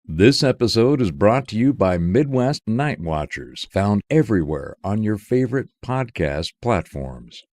This episode is brought to you by Midwest Night Watchers, found everywhere on your favorite podcast platforms.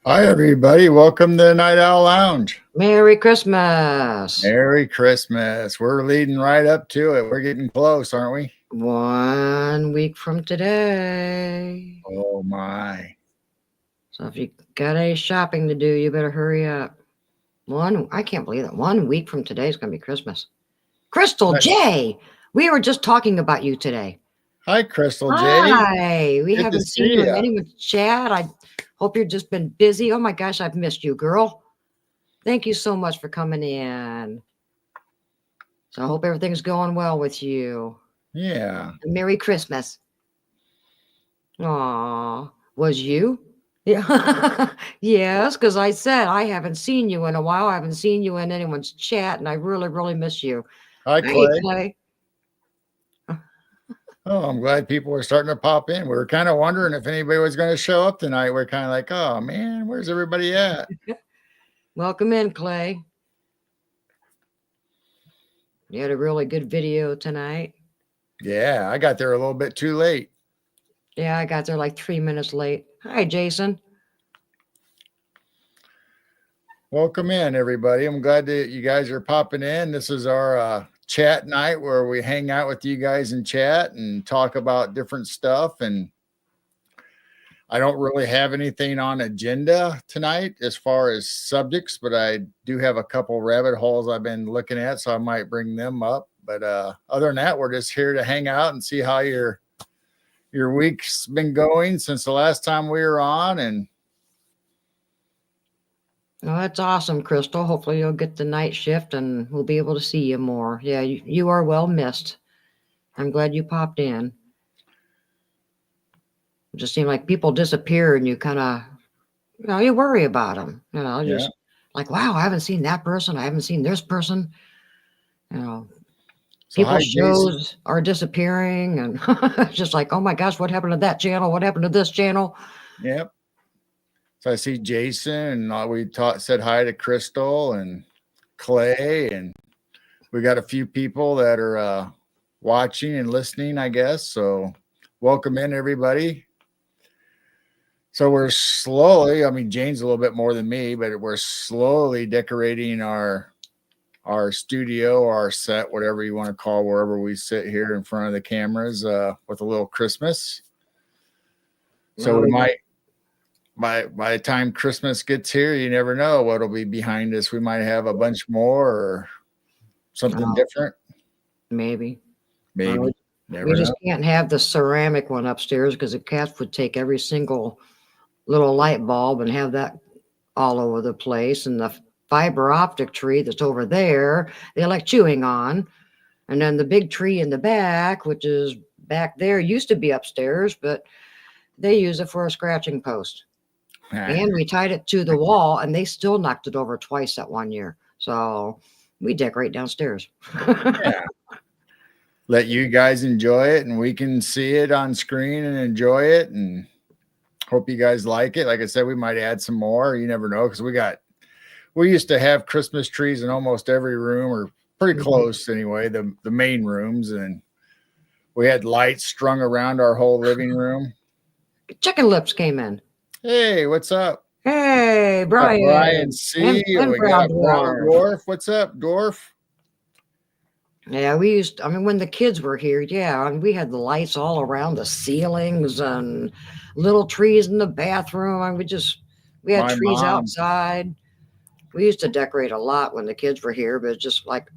Hi, everybody. Welcome to the Night Owl Lounge. Merry Christmas. Merry Christmas. We're leading right up to it. We're getting close, aren't we? 1 week from today. Oh, my. So if you got any shopping to do, you better hurry up. I can't believe that 1 week from today is going to be Christmas. Crystal J, we were just talking about you today. Hi, Crystal J. Hi. We Good haven't to seen see you in ya. anyone's chat. I hope you've just been busy. Oh my gosh, I've missed you, girl. Thank you so much for coming in. So I hope everything's going well with you. Yeah. And Merry Christmas. Aw, was you? Yeah. Yes, because I said I haven't seen you in a while. I haven't seen you in anyone's chat, and I really, really miss you. Hi, Hey, Clay. Clay. Oh, I'm glad people are starting to pop in. We were kind of wondering if anybody was going to show up tonight. We're kind of like, oh, man, where's everybody at? Welcome in, Clay. You had a really good video tonight. Yeah, I got there a little bit too late. Yeah, I got there like 3 minutes late. Hi, Jason. Welcome in, everybody. I'm glad that you guys are popping in. This is our chat night where we hang out with you guys in chat and talk about different stuff. And I don't really have anything on agenda tonight as far as subjects, but I do have a couple rabbit holes I've been looking at, so I might bring them up. But other than that, we're just here to hang out and see how your week's been going since the last time we were on. And Oh, that's awesome, Crystal. Hopefully you'll get the night shift and we'll be able to see you more. Yeah, you are well missed. I'm glad you popped in. It just seemed like people disappear and you kind of, you worry about them. Just like, wow, I haven't seen that person. I haven't seen this person. so People's hi, Jason. shows are disappearing and it's just like, oh my gosh, what happened to that channel? What happened to this channel? Yep. So I see Jason, and we said hi to Crystal and Clay, and we got a few people that are watching and listening, I guess. So welcome in, everybody. So we're slowly, Jane's a little bit more than me, but we're slowly decorating our studio or our set, whatever you want to call wherever we sit here in front of the cameras with a little Christmas. So we might, by the time Christmas gets here, you never know what'll be behind us. We might have a bunch more or something different. Maybe. Never We just can't have the ceramic one upstairs because the cats would take every single little light bulb and have that all over the place. And the fiber optic tree that's over there, they like chewing on. And then the big tree in the back, which is back there, used to be upstairs, but they use it for a scratching post. And we tied it to the wall and they still knocked it over twice that 1 year. So we decorate downstairs. Yeah. Let you guys enjoy it and we can see it on screen and enjoy it and hope you guys like it. Like I said, we might add some more. You never know, because we used to have Christmas trees in almost every room, or pretty close anyway, the main rooms, and We had lights strung around our whole living room. Chicken Lips came in. Hey, what's up? Hey, Got Brian Brian. C. And we Brown got Brown Dwarf. Dwarf. What's up, Dwarf? Yeah, I mean, when the kids were here, yeah, and we had the lights all around the ceilings and little trees in the bathroom. I mean, we had My trees mom. outside. We used to decorate a lot when the kids were here, but it's just like,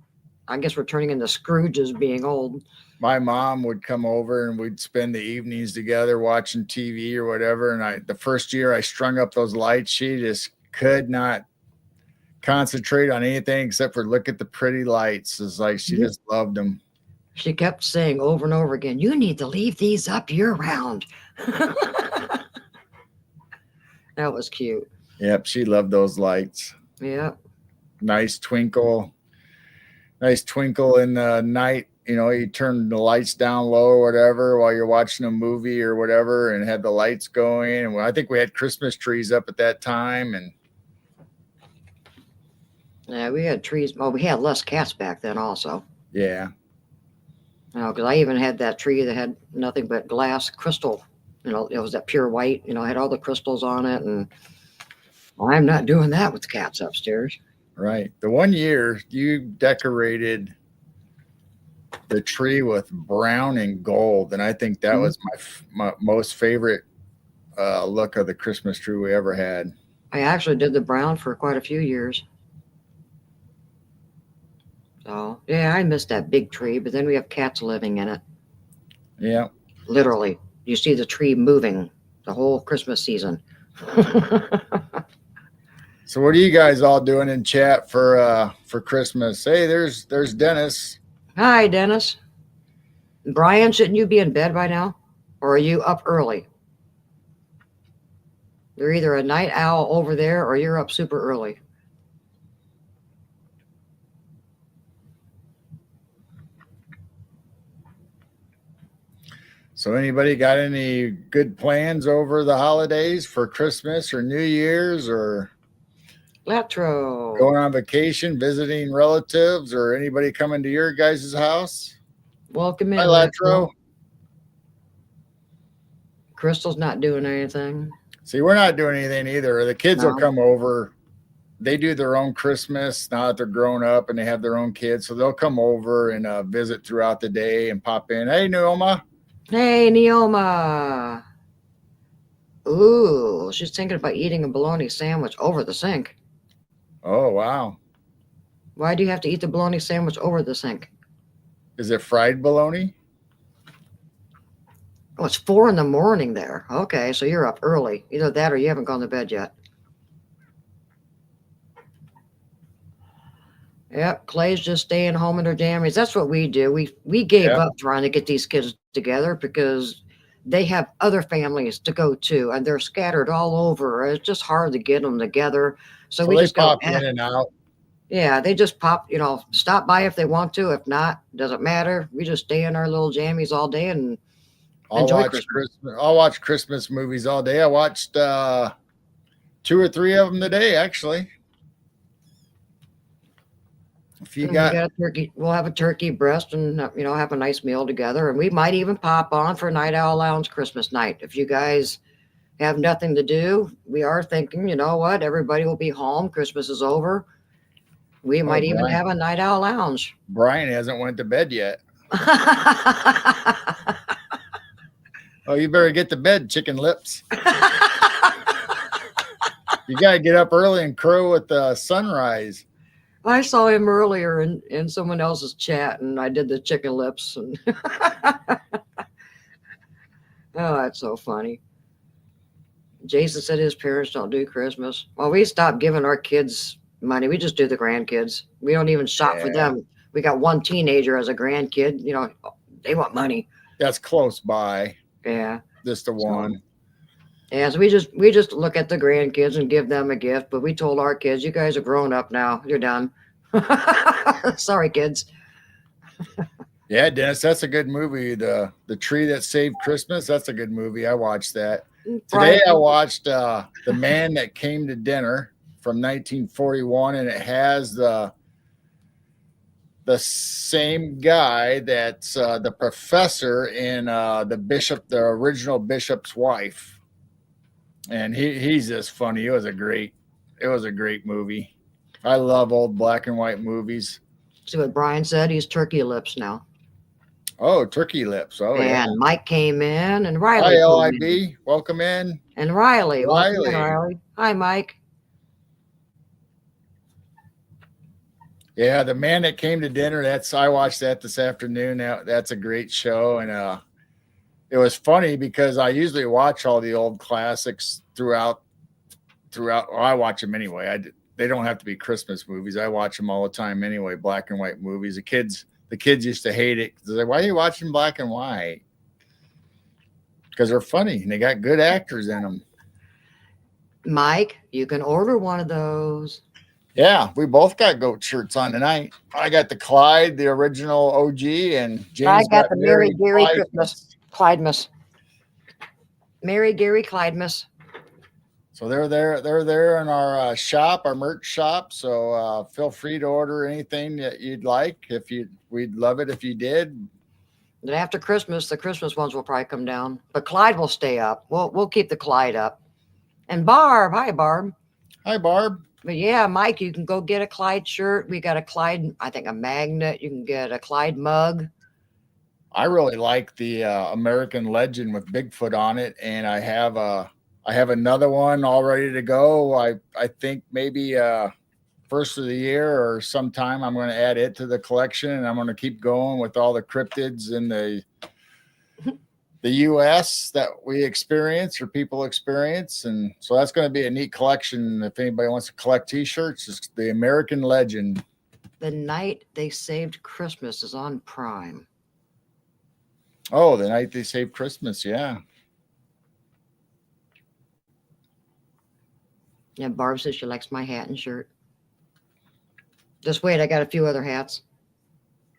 I guess we're turning into Scrooges being old. My mom would come over and we'd spend the evenings together watching TV or whatever. And the first year I strung up those lights, she just could not concentrate on anything except for look at the pretty lights. It's like she just loved them. She kept saying over and over again, "You need to leave these up year round." That was cute. Yep, she loved those lights. Yeah. Nice twinkle in the night. You know, you turn the lights down low or whatever while you're watching a movie or whatever, and had the lights going. And I think we had Christmas trees up at that time. And Yeah, we had trees. Well, we had less cats back then also. yeah. Because I even had that tree that had nothing but glass crystal. You know, it was that pure white. You know, had all the crystals on it, and I'm not doing that with the cats upstairs. Right. The one year you decorated the tree with brown and gold, and I think that was my most favorite look of the Christmas tree we ever had. I actually did the brown for quite a few years. So yeah, I missed that big tree, but then we have cats living in it. Yeah. Literally, you see the tree moving the whole Christmas season. So what are you guys all doing in chat for Christmas? Hey, there's Dennis. Hi, Dennis. Brian, shouldn't you be in bed by now? Or are you up early? You're either a night owl over there or you're up super early. So anybody got any good plans over the holidays for Christmas or New Year's, or Latro. going on vacation, visiting relatives, or anybody coming to your guys' house? Welcome in. Hi, Latro. Crystal's not doing anything. See, we're not doing anything either. The kids will No. come over. They do their own Christmas now that they're grown up and they have their own kids. So they'll come over and visit throughout the day and pop in. Hey, Neoma. Hey, Neoma. Ooh, she's thinking about eating a bologna sandwich over the sink. Oh, wow. Why do you have to eat the bologna sandwich over the sink? Is it fried bologna? Oh, it's 4 a.m. there. Okay, so you're up early. Either that or you haven't gone to bed yet. Yep, Clay's just staying home in her jammies. That's what we do. We gave up trying to get these kids together because they have other families to go to and they're scattered all over. It's just hard to get them together. So we they just pop go in and out. Yeah, they just pop, stop by if they want to. If not, doesn't matter. We just stay in our little jammies all day and enjoy Christmas. I'll watch Christmas movies all day. I watched 2 or 3 of them today, actually. If you got a turkey, we'll have a turkey breast and have a nice meal together. And we might even pop on for Night Owl Lounge Christmas night. If you guys have nothing to do, we are thinking, you know what, everybody will be home. Christmas is over. We might even have a Night Owl Lounge. Brian hasn't went to bed yet. Oh, you better get to bed, Chicken Lips. You got to get up early and crow at the sunrise. I saw him earlier in someone else's chat, and I did the Chicken Lips. And oh, that's so funny. Jason said his parents don't do Christmas. Well, we stopped giving our kids money. We just do the grandkids. We don't even shop for them. We got one teenager as a grandkid. They want money. That's close by. Yeah. Just the one. Yeah, so we just look at the grandkids and give them a gift. But we told our kids, you guys are grown up now. You're done. Sorry, kids. Yeah, Dennis, that's a good movie. The Tree That Saved Christmas. That's a good movie. I watched that. Today I watched The Man That Came to Dinner from 1941, and it has the the same guy that's the professor in the original bishop's wife, and he's just funny. It was a great movie. I love old black and white movies. See what Brian said? He's turkey lips now. Oh, Turkey Lips. Oh, yeah. And Mike came in, and Riley Hi, came in. LIB. Welcome in. And Riley. Welcome in, Riley. Riley. Hi, Mike. Yeah, The Man That Came to Dinner. I watched that this afternoon. That's a great show. And it was funny because I usually watch all the old classics throughout. Well, I watch them anyway. They don't have to be Christmas movies. I watch them all the time anyway, black and white movies. The kids used to hate it. They're like, why are you watching black and white? Because they're funny and they got good actors in them. Mike, you can order one of those. Yeah, we both got goat shirts on tonight. I got the Clyde, the original OG, and James got the Mary Gary Clydemas. Christmas. Clydemas. Mary Gary Clydemas. So they're there in our shop, our merch shop. So feel free to order anything that you'd like. We'd love it if you did. And after Christmas, the Christmas ones will probably come down, but Clyde will stay up. We'll keep the Clyde up. And Barb, hi Barb. Hi, Barb. But yeah, Mike, you can go get a Clyde shirt. We got a Clyde, I think a magnet. You can get a Clyde mug. I really like the American Legend with Bigfoot on it, and I have another one all ready to go. I think maybe first of the year or sometime I'm going to add it to the collection, and I'm going to keep going with all the cryptids in the U.S. that we experience or people experience. And so that's going to be a neat collection. If anybody wants to collect T-shirts, it's the American Legend. The Night They Saved Christmas is on Prime. Oh, The Night They Saved Christmas. Yeah. Yeah, Barb says she likes my hat and shirt. Just wait, I got a few other hats.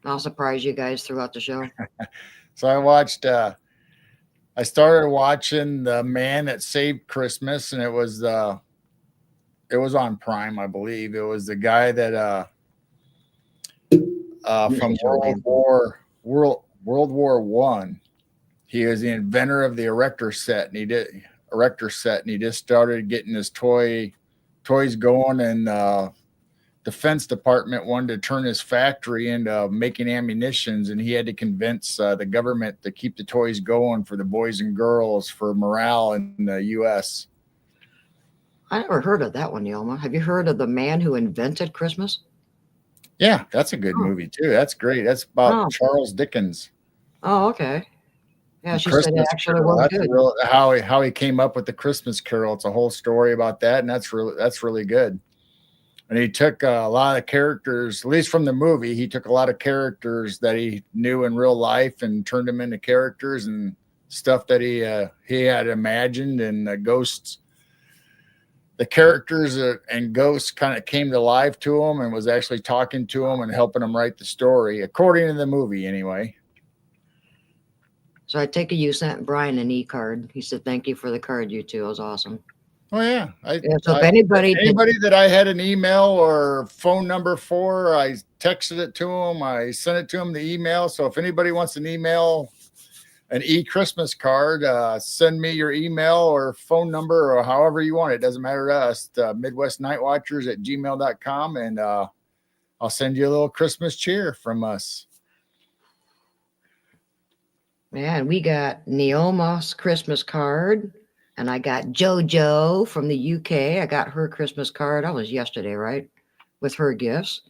I'll surprise you guys throughout the show. So I started watching The Man That Saved Christmas, and it was on Prime, I believe. It was the guy that from World War One. He was the inventor of the erector set, and he just started getting his toys going, and Defense Department wanted to turn his factory into making ammunitions, and he had to convince the government to keep the toys going for the boys and girls for morale in the U.S. I never heard of that one, Yelma. Have you heard of The Man Who Invented Christmas? Yeah, that's a good movie too. That's great. That's about Oh. Charles Dickens. Oh, okay. Yeah, she said Christmas it actually Carol. was That's good. how he came up with the Christmas Carol. It's a whole story about that, and that's really good. And he took a lot of characters, at least from the movie, he took a lot of characters that he knew in real life and turned them into characters and stuff that he had imagined, and ghosts. The characters and ghosts kind of came to life to him and was actually talking to him and helping him write the story, according to the movie anyway. So I take it you sent Brian an e-card. He said, thank you for the card, you two. It was awesome. Oh yeah. So if anybody that I had an email or phone number for, I texted it to them. I sent it to them, the email. So if anybody wants an email, an e-Christmas card, send me your email or phone number or however you want. It doesn't matter to us. MidwestNightWatchers@gmail.com, and I'll send you a little Christmas cheer from us. Yeah, and we got Neoma's Christmas card, and I got JoJo from the UK. I got her Christmas card. That was yesterday, right? With her gifts.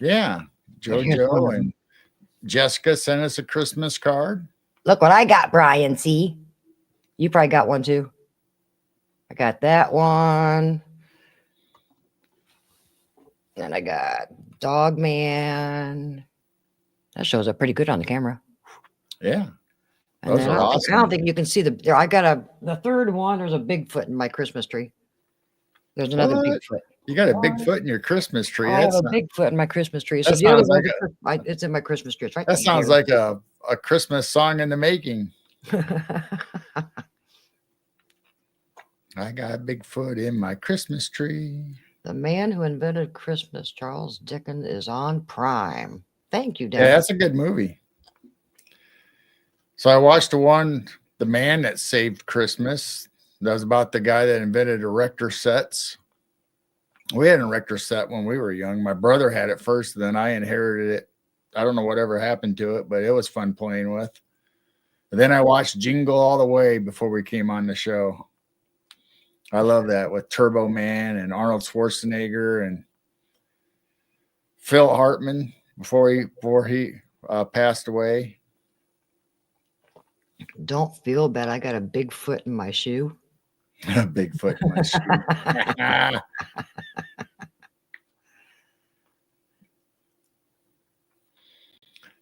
Yeah, JoJo and Jessica sent us a Christmas card. Look what I got, Brian. See, you probably got one too. I got that one. And I got Dog Man. That shows up pretty good on the camera. Yeah. And then I don't think you can see I got the third one. There's a Bigfoot in my Christmas tree. There's another Bigfoot. You got a Bigfoot in your Christmas tree. I have a Bigfoot in my Christmas tree. So it's in my Christmas tree. It's right. That sounds like a Christmas song in the making. I got a Bigfoot in my Christmas tree. The Man Who Invented Christmas, Charles Dickens, is on Prime. Thank you, Yeah, Dennis. that's a good movie. So I watched The Man That Saved Christmas. That was about the guy that invented erector sets. We had an erector set when we were young. My brother had it first, then I inherited it. I don't know whatever happened to it, but it was fun playing with. And then I watched Jingle All the Way before we came on the show. I love that with Turbo Man and Arnold Schwarzenegger and Phil Hartman before he passed away. Don't feel bad. I got a big foot in my shoe. Bigfoot in my shoe.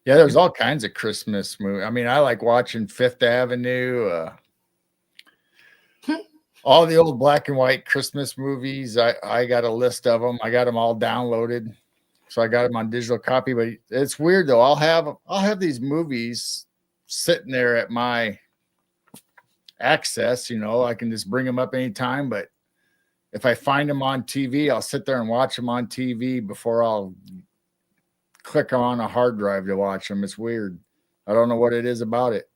Yeah, there's all kinds of Christmas movies. I mean, I like watching Fifth Avenue, all the old black and white Christmas movies. I got a list of them. I got them all downloaded, so I got them on digital copy. But it's weird though. I'll have these movies sitting there at my access. I can just bring them up anytime. But if I find them on TV, I'll sit there and watch them on TV before I'll click on a hard drive to watch them. It's weird. I don't know what it is about it.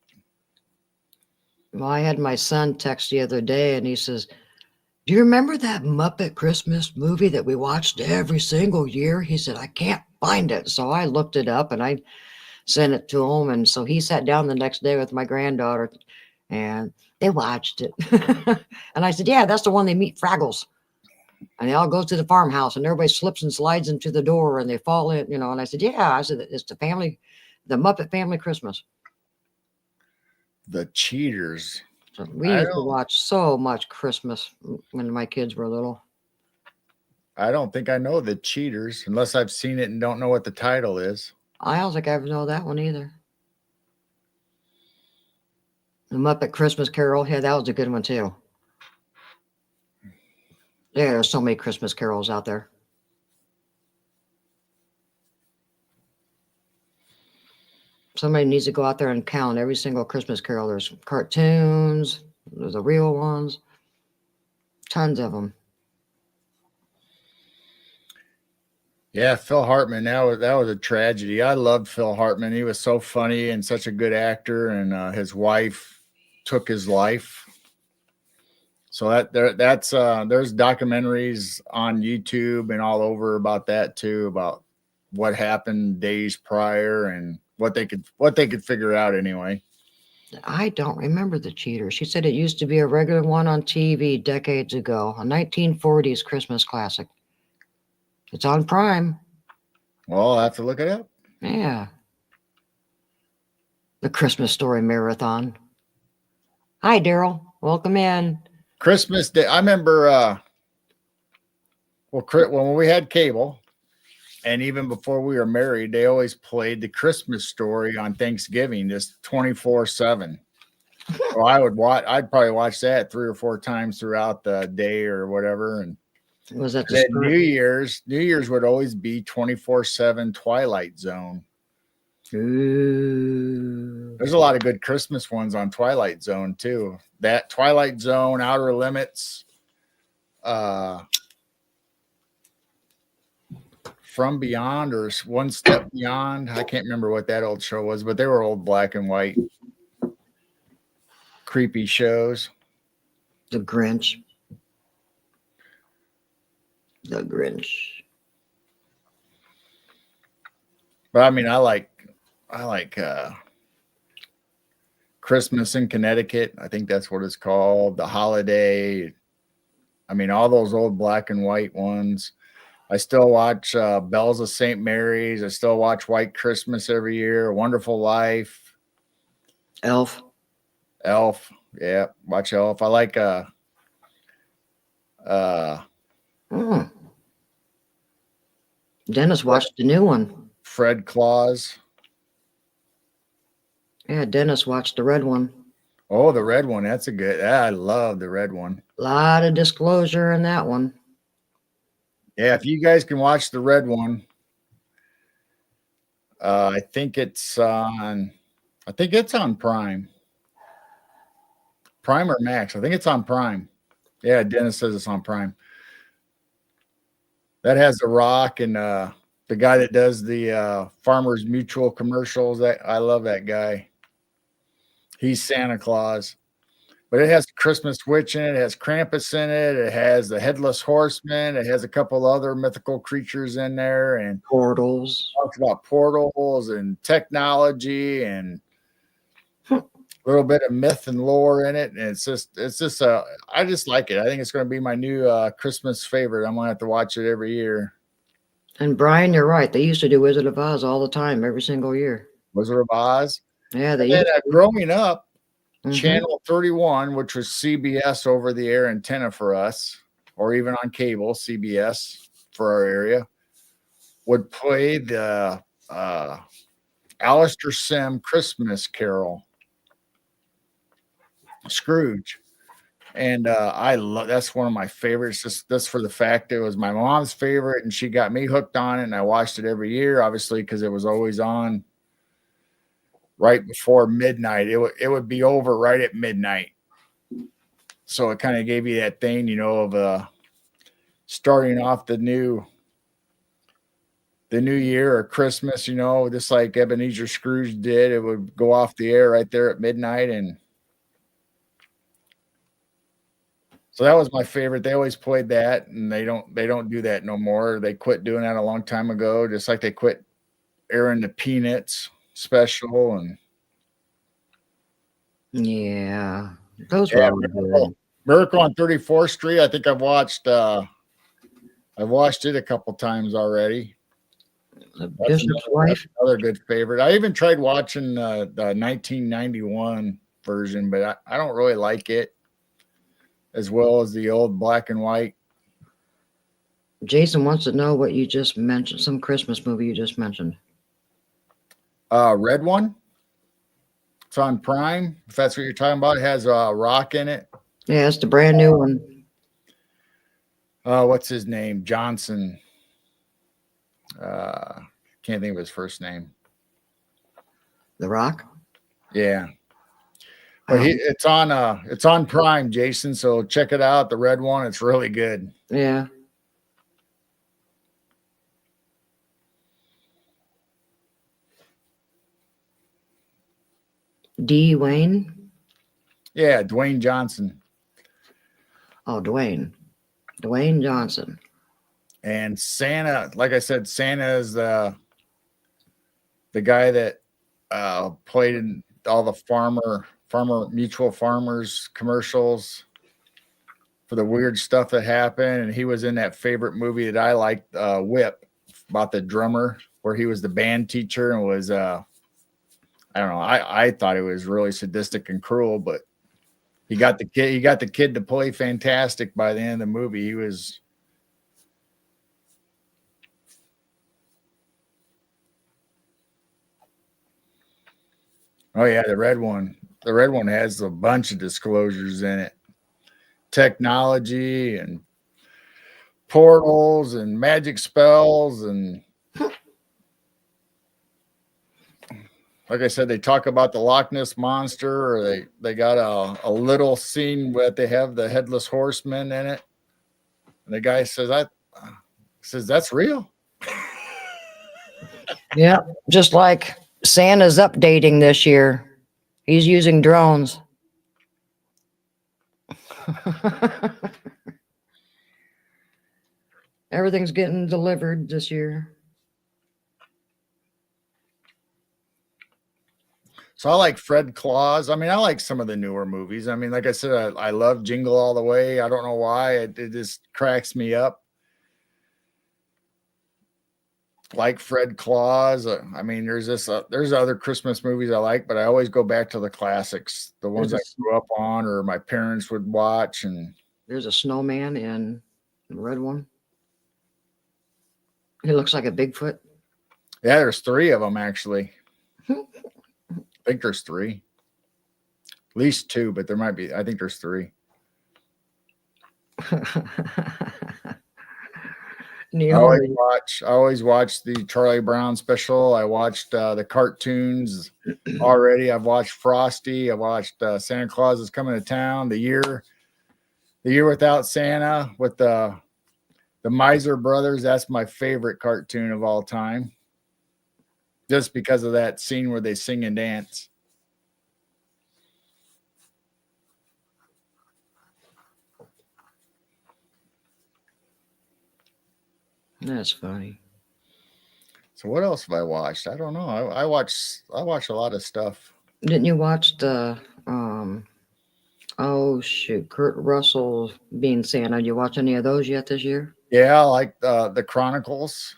Well, I had my son text the other day and he says, do you remember that Muppet Christmas movie that we watched every single year? He said, I can't find it. So I looked it up and I sent it to him. And so he sat down the next day with my granddaughter and they watched it. And I said, yeah, that's the one they meet Fraggles. And they all go to the farmhouse and everybody slips and slides into the door and they fall in, and I said, yeah, I said, it's the Muppet Family Christmas. The Cheaters. So we used to watch so much Christmas when my kids were little. I don't think I know The Cheaters unless I've seen it and don't know what the title is. I don't think I ever know that one either. The Muppet Christmas Carol. Yeah, that was a good one too. Yeah, there's so many Christmas carols out there. Somebody needs to go out there and count every single Christmas carol. There's cartoons, there's the real ones, tons of them. Yeah, Phil Hartman. That was a tragedy. I loved Phil Hartman. He was so funny and such a good actor, and his wife took his life. So there's documentaries on YouTube and all over about that too, about what happened days prior and what they could figure out anyway. I don't remember The Cheater. She said it used to be a regular one on TV decades ago, a 1940s Christmas classic. It's on Prime. Well, I'll have to look it up. Yeah. The Christmas Story Marathon. Hi, Daryl. Welcome in. Christmas Day. I remember when we had cable, and even before we were married, they always played The Christmas Story on Thanksgiving, just 24/7. So I'd probably watch that 3 or 4 times throughout the day or whatever. And Was that then New Year's would always be 24/7 Twilight Zone. Ooh. There's a lot of good Christmas ones on Twilight Zone too. That Twilight Zone, Outer Limits, From Beyond or One Step Beyond. I can't remember what that old show was, but they were old black and white creepy shows. The Grinch. The Grinch. But I mean, I like Christmas in Connecticut. I think that's what it's called. The Holiday. I mean, all those old black and white ones. I still watch Bells of St. Mary's. I still watch White Christmas every year. Wonderful Life. Elf. Yeah, watch Elf. I like Dennis watched the new one. Fred Claus. Yeah, Dennis watched the red one. Oh, the red one. That's I love the red one. A lot of disclosure in that one. Yeah, if you guys can watch the red one, I think it's on Prime. Prime or Max. I think it's on Prime. Yeah, Dennis says it's on Prime. That has The Rock and the guy that does the Farmers Mutual commercials. That I love that guy. He's Santa Claus. But it has Christmas Witch in it. It has Krampus in it. It has the Headless Horseman. It has a couple other mythical creatures in there, and Portals. talks about portals and technology and a little bit of myth and lore in it. And it's just I just like it. I think it's going to be my new Christmas favorite. I'm going to have to watch it every year. And Brian, you're right. They used to do Wizard of Oz all the time, every single year. Wizard of Oz. Yeah, they And used to. growing up, Mhm. Channel 31, which was CBS over the air antenna for us, or even on cable, CBS for our area, would play the Alistair Sim Christmas Carol, Scrooge. And I love that's one of my favorites. Just for the fact it was my mom's favorite, and she got me hooked on it, and I watched it every year, obviously, because it was always on right before midnight. It would be over right at midnight. So it kind of gave you that thing, of starting off the new year or Christmas, just like Ebenezer Scrooge did. It would go off the air right there at midnight. And so that was my favorite. They always played that, and they don't do that no more. They quit doing that a long time ago, just like they quit airing the Peanuts special. And Yeah, those were all good. Miracle on 34th Street. I think I've watched it a couple times already. The Bishop's Wife. Another good favorite. I even tried watching the 1991 version, but I don't really like it as well as the old black and white. Jason wants to know what you just mentioned, some Christmas movie you just mentioned. Red One. It's on Prime. If that's what you're talking about, it has Rock in it. Yeah, it's the brand new one. What's his name? Johnson. Can't think of his first name. The Rock. Yeah. But it's on Prime, Jason. So check it out. The Red One. It's really good. Yeah. D. Wayne. Yeah, Dwayne Johnson. Oh, Dwayne Johnson. And Santa, like I said, Santa is the guy that played in all the Farmer Mutual Farmers commercials for the weird stuff that happened. And he was in that favorite movie that I liked, Whip, about the drummer, where he was the band teacher and was I don't know. I thought it was really sadistic and cruel, but he got the kid to play fantastic by the end of the movie. He was. Oh yeah, the Red One. The Red One has a bunch of disclosures in it. Technology and portals and magic spells, and like I said, they talk about the Loch Ness Monster, or they got a little scene where they have the Headless Horseman in it. And the guy says, that's real. Yeah, just like Santa's updating this year. He's using drones. Everything's getting delivered this year. So I like Fred Claus. I mean, I like some of the newer movies. I mean, like I said, I love Jingle All the Way. I don't know why. It just cracks me up. Like Fred Claus. I mean, there's other Christmas movies I like, but I always go back to the classics, the ones I grew up on or my parents would watch. And there's a snowman in the Red One. He looks like a Bigfoot. Yeah, there's 3 of them actually. I think there's 3. At least 2, but there might be. I think there's 3. I always watch the Charlie Brown special. I watched the cartoons already. I've watched Frosty. I watched Santa Claus is Coming to Town. The year without Santa with the The Miser Brothers, that's my favorite cartoon of all time. Just because of that scene where they sing and dance. That's funny. So what else have I watched? I don't know. I watch a lot of stuff. Didn't you watch the oh shoot, Kurt Russell being Santa? Did you watch any of those yet this year? Yeah, I like the Chronicles.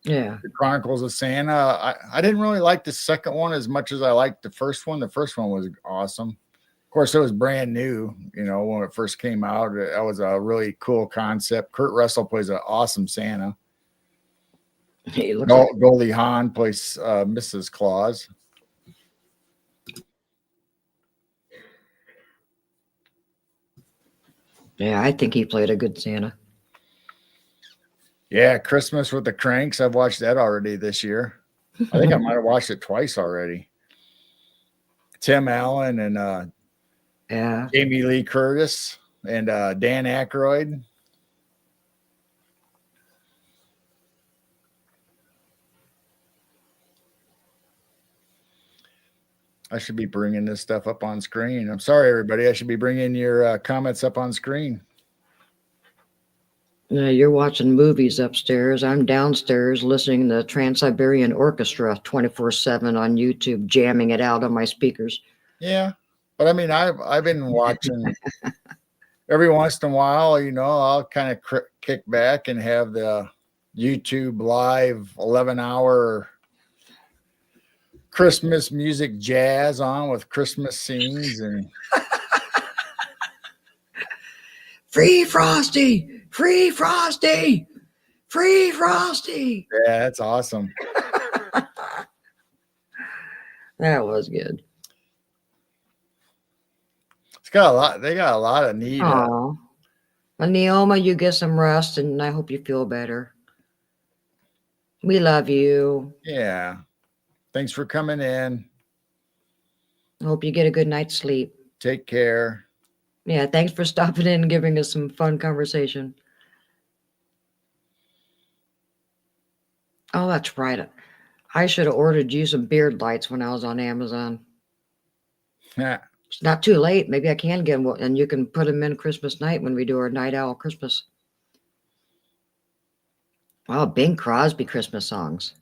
Yeah. The Chronicles of Santa. I didn't really like the second one as much as I liked the first one. The first one was awesome. Of course, it was brand new, when it first came out. That was a really cool concept. Kurt Russell plays an awesome Santa. He looks like, Goldie Hawn plays Mrs. Claus. yeah, I think he played a good Santa. Yeah, Christmas with the Cranks. I've watched that already this year. I think I might have watched it twice already. Tim Allen and Yeah. Jamie Lee Curtis and Dan Aykroyd. I should be bringing this stuff up on screen. I'm sorry, everybody. I should be bringing your comments up on screen. Yeah, you're watching movies upstairs. I'm downstairs listening to Trans-Siberian Orchestra 24/7 on YouTube, jamming it out on my speakers. Yeah, but I mean, I've been watching every once in a while. I'll kind of kick back and have the YouTube live 11-hour Christmas music jazz on with Christmas scenes and Free Frosty! Free Frosty! Free Frosty! yeah, that's awesome. That was good. They got a lot of neat. Oh, well, Neoma, you get some rest, and I hope you feel better. We love you. Yeah. Thanks for coming in. I hope you get a good night's sleep. Take care. Yeah, thanks for stopping in and giving us some fun conversation. Oh, that's right. I should have ordered you some beard lights when I was on Amazon. Yeah. It's not too late. Maybe I can get them, and you can put them in Christmas night when we do our Night Owl Christmas. Oh, Bing Crosby Christmas songs.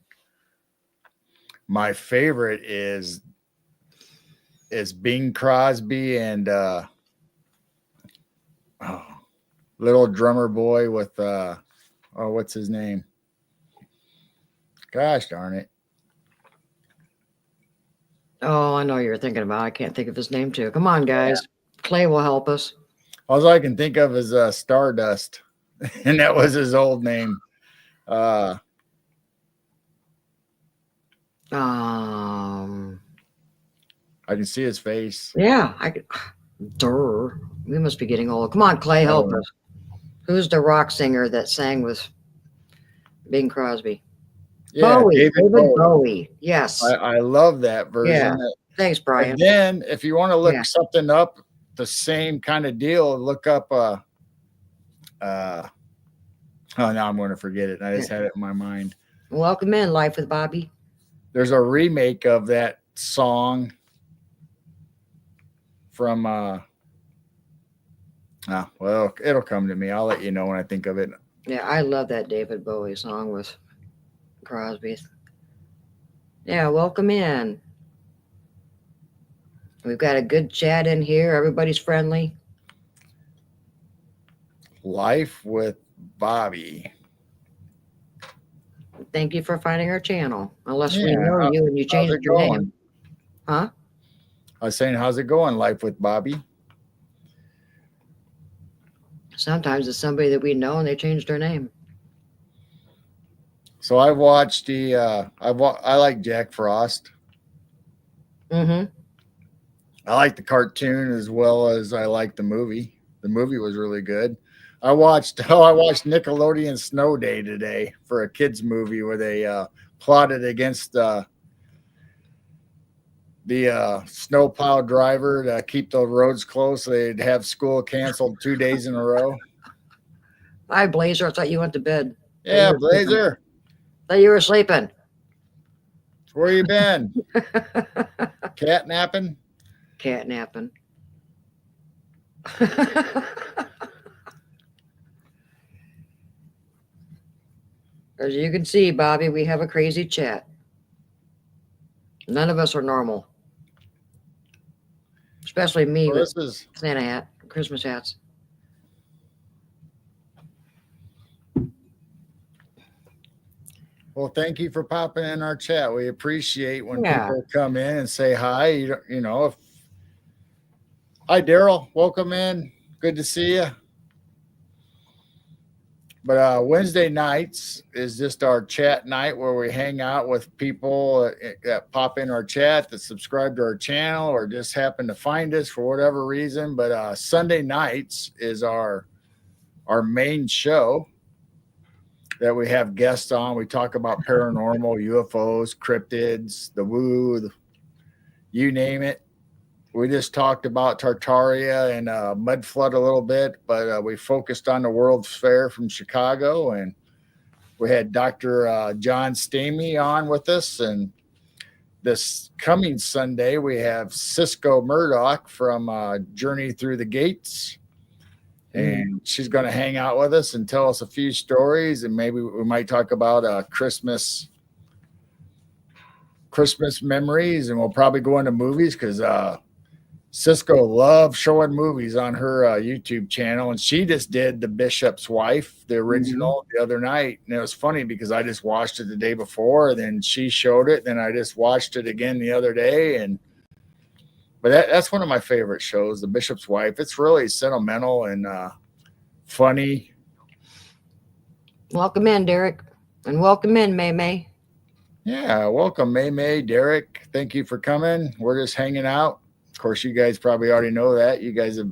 My favorite is Bing Crosby and Little Drummer Boy with what's his name? Gosh darn it. Oh, I know you're thinking about. I can't think of his name too. Come on, guys. Yeah. Clay will help us. All I can think of is Stardust, and that was his old name. I can see his face. Yeah, we must be getting old. Come on, Clay, help us. Who's the rock singer that sang with Bing Crosby? Yeah, Bowie. David Bowie. Yes. I love that version. Yeah. Thanks, Brian. And then if you want to look something up, the same kind of deal, look up oh, now I'm going to forget it. I just had it in my mind. Welcome in Life with Bobby. There's a remake of that song from well, it'll come to me. I'll let you know when I think of it. Yeah, I love that David Bowie song with Crosby. Yeah, welcome in. We've got a good chat in here. Everybody's friendly. Life with Bobby. Thank you for finding our channel. Unless we know you and you changed your name. Huh? I was saying, how's it going, Life with Bobby? Sometimes it's somebody that we know and they changed their name. So I watched I like Jack Frost. Mm-hmm. I like the cartoon as well as I like the movie. The movie was really good. I watched Nickelodeon Snow Day today for a kids movie where they plotted against the snowplow driver to keep the roads closed so they'd have school canceled 2 days in a row. Hi, Blazer. I thought you went to bed. Yeah, Blazer. Thought you were sleeping. Where you been? Cat napping? Cat napping. As you can see, Bobby, we have a crazy chat. None of us are normal. Especially me Well, with this is Santa hat, Christmas hats. well, thank you for popping in our chat. We appreciate when Yeah. people come in and say hi. You know, if hi Daryl, welcome in. Good to see you. But Wednesday nights is just our chat night where we hang out with people that pop in our chat, that subscribe to our channel, or just happen to find us for whatever reason. But Sunday nights is our main show that we have guests on. We talk about paranormal, UFOs, cryptids, the woo, you name it. We just talked about Tartaria and Mud Flood a little bit, but we focused on the World's Fair from Chicago, and we had Dr. John Stamey on with us. And this coming Sunday, we have Cisco Murdoch from Journey Through the Gates, and she's going to hang out with us and tell us a few stories, and maybe we might talk about Christmas memories, and we'll probably go into movies because Cisco loves showing movies on her YouTube channel, and she just did The Bishop's Wife, the original, the other night. And it was funny because I just watched it the day before, then she showed it, then I just watched it again the other day. But that's one of my favorite shows, The Bishop's Wife. It's really sentimental and funny. Welcome in, Derek. And welcome in, May May. Yeah, welcome, May May, Derek. Thank you for coming. We're just hanging out. Of course, you guys probably already know that. You guys have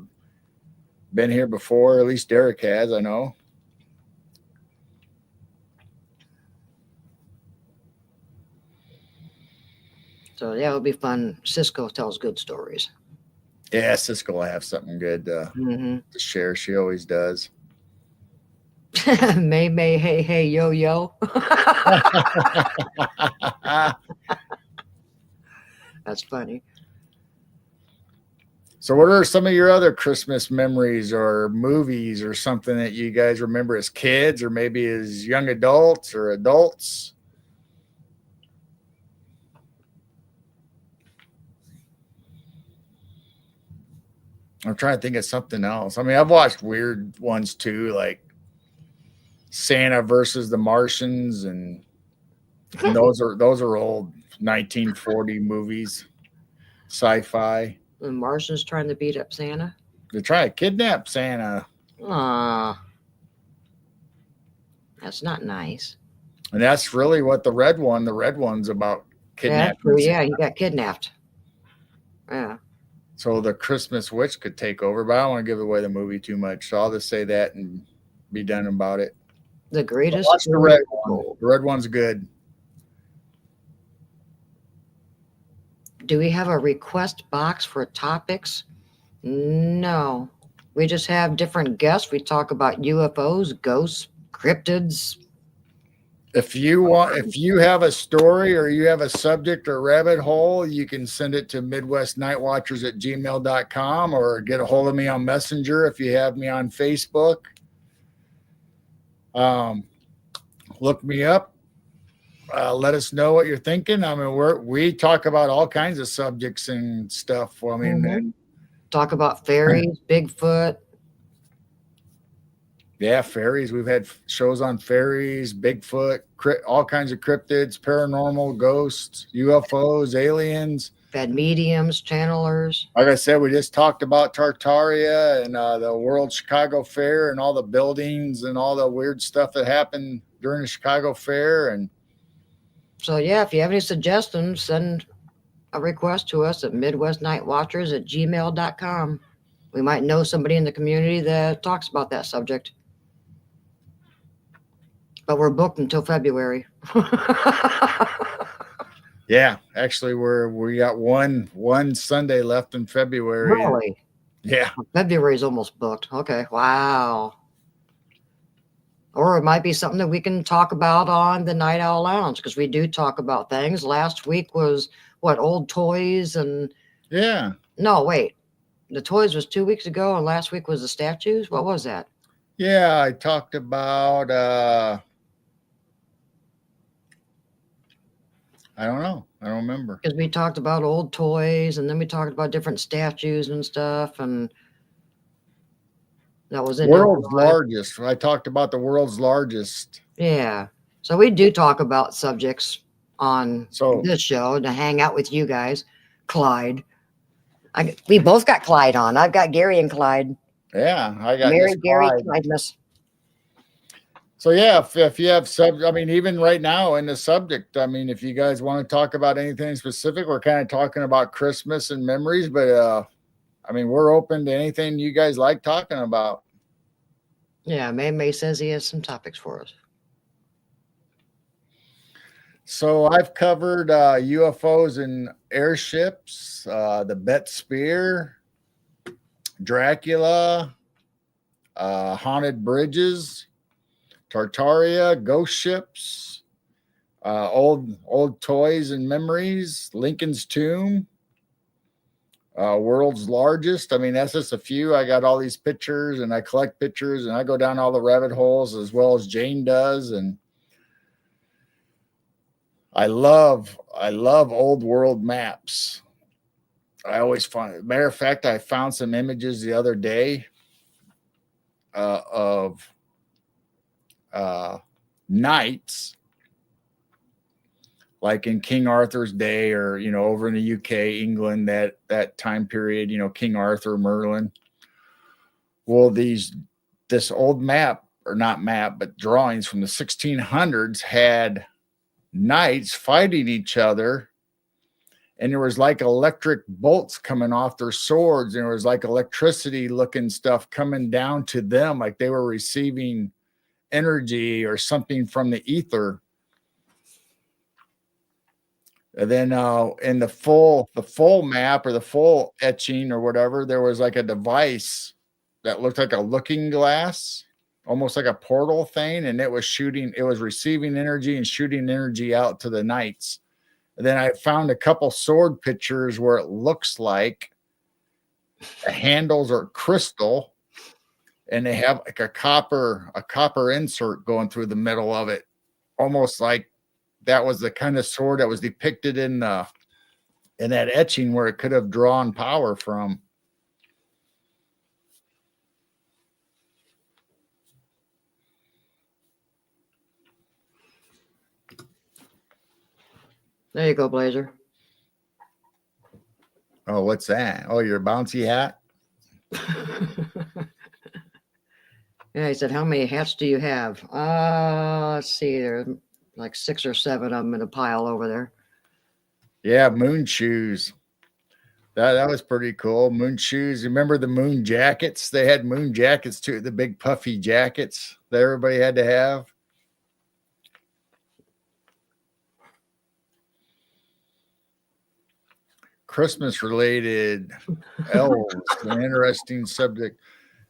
been here before. At least Derek has, I know. So, yeah, it'll be fun. Cisco tells good stories. Yeah, Cisco will have something good to share. She always does. May May, hey, hey, yo, yo. That's funny. So what are some of your other Christmas memories or movies or something that you guys remember as kids or maybe as young adults or adults? I'm trying to think of something else. I mean, I've watched weird ones too, like Santa versus the Martians, and those are old 1940 movies, sci-fi. The Martians trying to beat up Santa. They're trying to kidnap Santa. Aw. That's not nice. And that's really what the red one's about, kidnapping. Yeah, true. Yeah, he got kidnapped. Yeah. So the Christmas witch could take over, but I don't want to give away the movie too much. So I'll just say that and be done about it. The greatest. Watch the red one. The red one's good. Do we have a request box for topics? No. We just have different guests. We talk about UFOs, ghosts, cryptids. If you have a story or you have a subject or rabbit hole, you can send it to midwestnightwatchers@gmail.com or get a hold of me on Messenger if you have me on Facebook. Look me up. Let us know what you're thinking. I mean, we talk about all kinds of subjects and stuff. I mean, talk about fairies, Bigfoot. Yeah, fairies. We've had shows on fairies, Bigfoot, all kinds of cryptids, paranormal, ghosts, UFOs, aliens. We've had mediums, channelers. Like I said, we just talked about Tartaria and the World Chicago Fair and all the buildings and all the weird stuff that happened during the Chicago Fair. And so, yeah, if you have any suggestions, send a request to us at midwestnightwatchers@gmail.com. We might know somebody in the community that talks about that subject. But we're booked until February. yeah, actually, we got one Sunday left in February. Really? Yeah. February's almost booked. Okay. Wow. Or it might be something that we can talk about on the Night Owl Lounge, because we do talk about things. Last week was what, old toys and Yeah. no, wait. The toys was 2 weeks ago, and last week was the statues. What was that? Yeah, I talked about I don't know. I don't remember. Because we talked about old toys, and then we talked about different statues and stuff, and that was in World's Illinois. largest. I talked about the world's largest. Yeah. So we do talk about subjects on So this show to hang out with you guys. Clyde. We both got Clyde on. I've got Gary and Clyde. yeah, I got Mary, this Gary, slide. Clydemas. So yeah, if you have I mean, even right now in the subject, I mean, if you guys want to talk about anything specific, we're kind of talking about Christmas and memories, but I mean, we're open to anything you guys like talking about. Yeah, May says he has some topics for us. So I've covered UFOs and airships, the Bet Spear, Dracula, haunted bridges, Tartaria, ghost ships, old toys and memories, Lincoln's Tomb, world's largest. I mean, that's just a few. I got all these pictures, and I collect pictures, and I go down all the rabbit holes as well as Jane does, and I love old world maps. I always find, matter of fact, I found some images the other day of knights, like in King Arthur's day, or over in the UK, England, that time period, King Arthur, Merlin. Well, this old map, or not map, but drawings from the 1600s had knights fighting each other, and there was like electric bolts coming off their swords, and there was like electricity looking stuff coming down to them, like they were receiving energy or something from the ether. And then in the full map, or the full etching or whatever, there was like a device that looked like a looking glass, almost like a portal thing, and it was receiving energy and shooting energy out to the knights. And then I found a couple sword pictures where it looks like the handles are crystal, and they have like a copper insert going through the middle of it, almost like that was the kind of sword that was depicted in that etching, where it could have drawn power from. There you go, Blazer. Oh, what's that? Oh, your bouncy hat? Yeah, he said, how many hats do you have? Let's see, there's like 6 or 7 of them in a pile over there. Yeah, moon shoes. That was pretty cool. Moon shoes. Remember the moon jackets? They had moon jackets too, the big puffy jackets that everybody had to have. Christmas related elves, an interesting subject.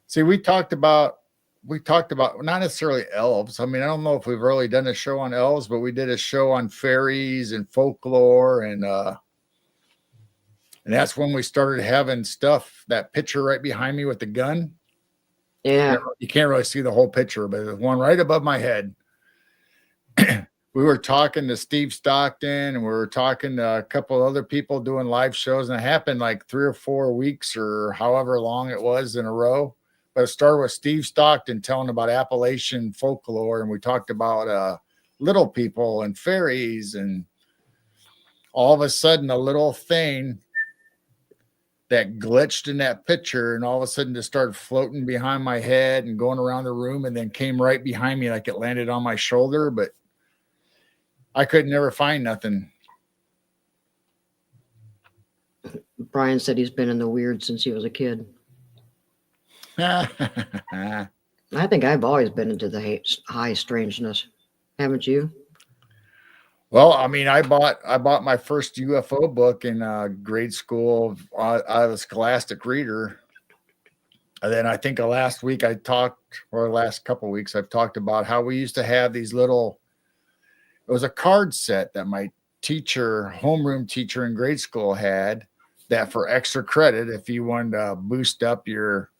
See, we talked about not necessarily elves. I mean, I don't know if we've really done a show on elves, but we did a show on fairies and folklore, and that's when we started having stuff. That picture right behind me with the gun. Yeah. You can't really see the whole picture, but there's one right above my head. We were talking to Steve Stockton, and we were talking to a couple other people doing live shows, and it happened like 3 or 4 weeks or however long it was in a row. But it started with Steve Stockton telling about Appalachian folklore, and we talked about little people and fairies, and all of a sudden a little thing that glitched in that picture, and all of a sudden just started floating behind my head and going around the room, and then came right behind me like it landed on my shoulder, but I could never find nothing. Brian said he's been in the weird since he was a kid. I think I've always been into the high strangeness. Haven't you? Well, I mean, I bought my first UFO book in grade school. I was a Scholastic reader, And then I think last week I talked, or last couple of weeks, I've talked about how we used to have these little, it was a card set that my teacher, homeroom teacher in grade school had, that for extra credit, if you wanted to boost up your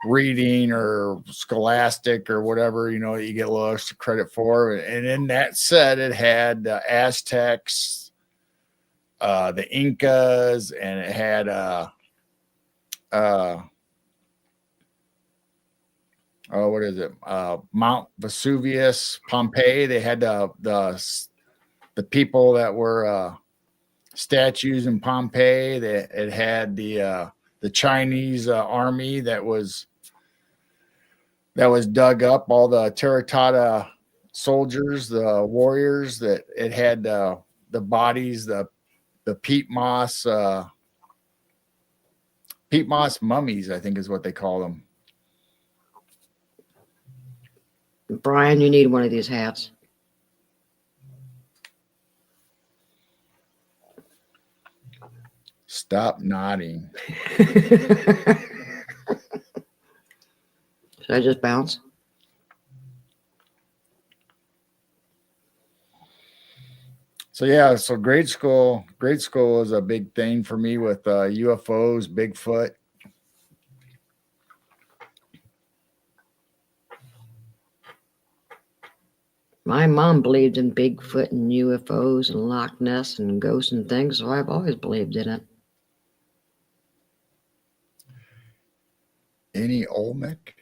reading or scholastic or whatever, you get a little extra credit for. And in that set, it had the Aztecs, the Incas, and it had what is it? Mount Vesuvius, Pompeii. They had the people that were statues in Pompeii. It had the Chinese army that was dug up, all the terracotta soldiers, the warriors. That it had the bodies, the peat moss mummies, I think is what they call them. Brian, you need one of these hats. Stop nodding. Should I just bounce? So yeah, so grade school was a big thing for me with UFOs, Bigfoot. My mom believed in Bigfoot and UFOs and Loch Ness and ghosts and things, so I've always believed in it. Any Olmec?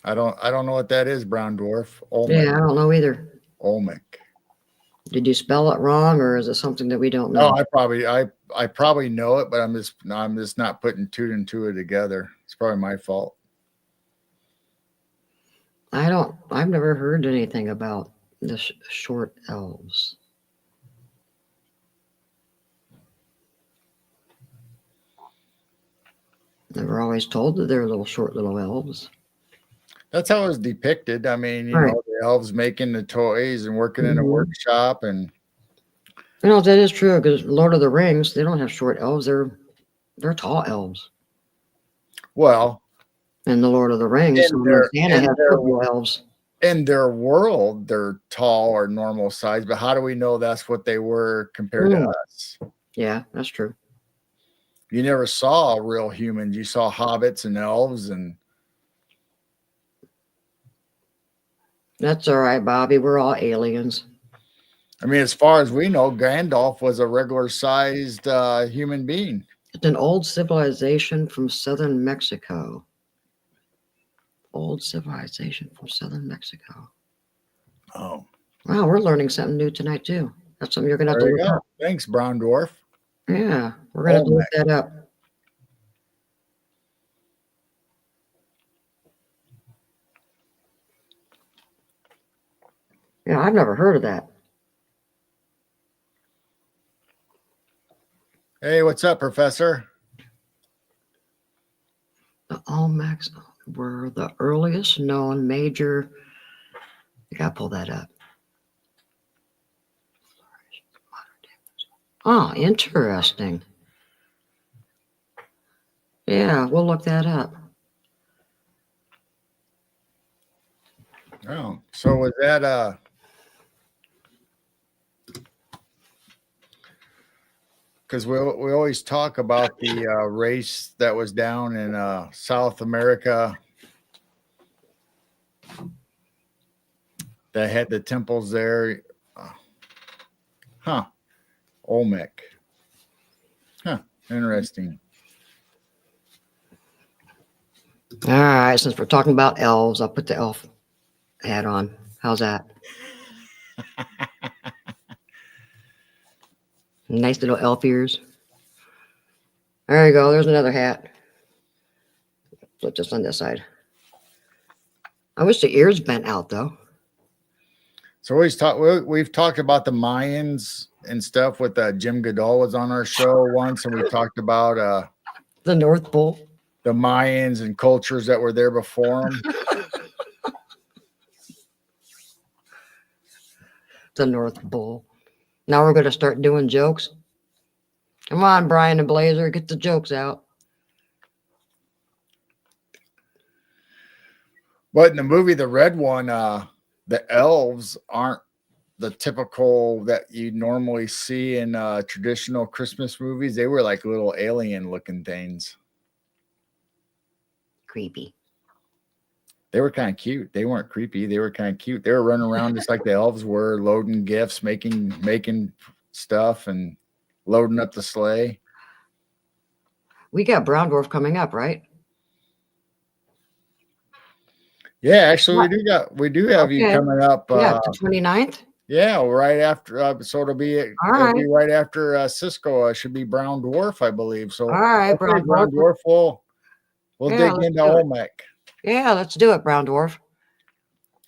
I don't know what that is, Brown Dwarf. Olmec. Yeah, I don't know either. Olmec. Did you spell it wrong, or is it something that we don't know? No, I probably know it, but I'm just not putting two and two together. It's probably my fault. I've never heard anything about the short elves. They were always told that they're short little elves. That's how it was depicted. I mean, Right. The elves making the toys and working in a workshop, and That is true, because Lord of the Rings, they don't have short elves, they're tall elves. well, In the Lord of the Rings, Santa has purple elves. in their world, they're tall or normal size, but how do we know that's what they were compared to us? Yeah, that's true. You never saw real humans. You saw hobbits and elves, and That's all right, Bobby. We're all aliens. I mean, as far as we know, Gandalf was a regular sized human being. It's an old civilization from southern Mexico. Old civilization from southern Mexico. Oh, Wow, we're learning something new tonight, too. That's something you're going to have to there you look go. up. Thanks, Brown Dwarf. Yeah, we're going to have to look that up. Yeah, I've never heard of that. Hey, what's up, Professor? The Olmecs were the earliest known major. I got to pull that up. Oh, interesting. Yeah, we'll look that up. Oh, so was that because we always talk about the race that was down in South America that had the temples there. Huh. Olmec. Huh. Interesting. All right, since we're talking about elves, I'll put the elf hat on. How's that? Nice little elf ears. There you go. There's another hat. Flip this on this side. I wish the ears bent out, though. So we've talked about the Mayans and stuff with Jim Goodall was on our show once, and we talked about The North Pole. the Mayans and cultures that were there before them. The North Pole. Now we're going to start doing jokes. Come on, Brian and Blazer, get the jokes out. But in the movie, the red one, the elves aren't the typical that you normally see in traditional Christmas movies. They were like little alien looking things. Creepy. They were kind of cute. They weren't creepy. They were kind of cute. They were running around just like the elves were, loading gifts, making stuff, and loading up the sleigh. We got Brown Dwarf coming up, right? Yeah, actually, we do have you Okay. coming up. Yeah, the 29th. Yeah, right after. So it'll be right. right after Cisco. Should be Brown Dwarf, I believe. So All right, okay, Brown Brown Dwarf. Dwarf. We'll Yeah, dig let's into do it. Olmec. Yeah, let's do it, Brown Dwarf.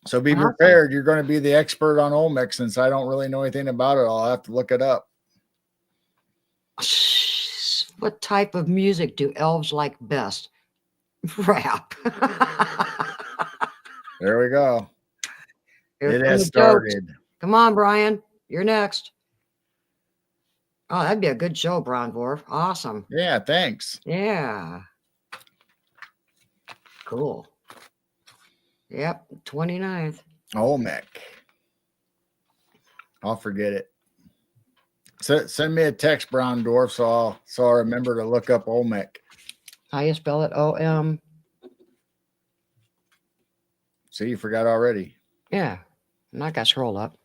So be Awesome. prepared. You're going to be the expert on Olmec since I don't really know anything about it. I'll have to look it up. What type of music do elves like best? Rap. There we go. Here It come has the jokes. started. Come on, Brian. You're next. Oh, that'd be a good show, Brown Dwarf. Awesome. Yeah, thanks. Yeah. Cool. Yep, 29th. Olmec. I'll forget it. Send me a text, Brown Dwarf, so I'll remember to look up Olmec. How you spell it? O-M. See, you forgot already. Yeah. And I got scroll up.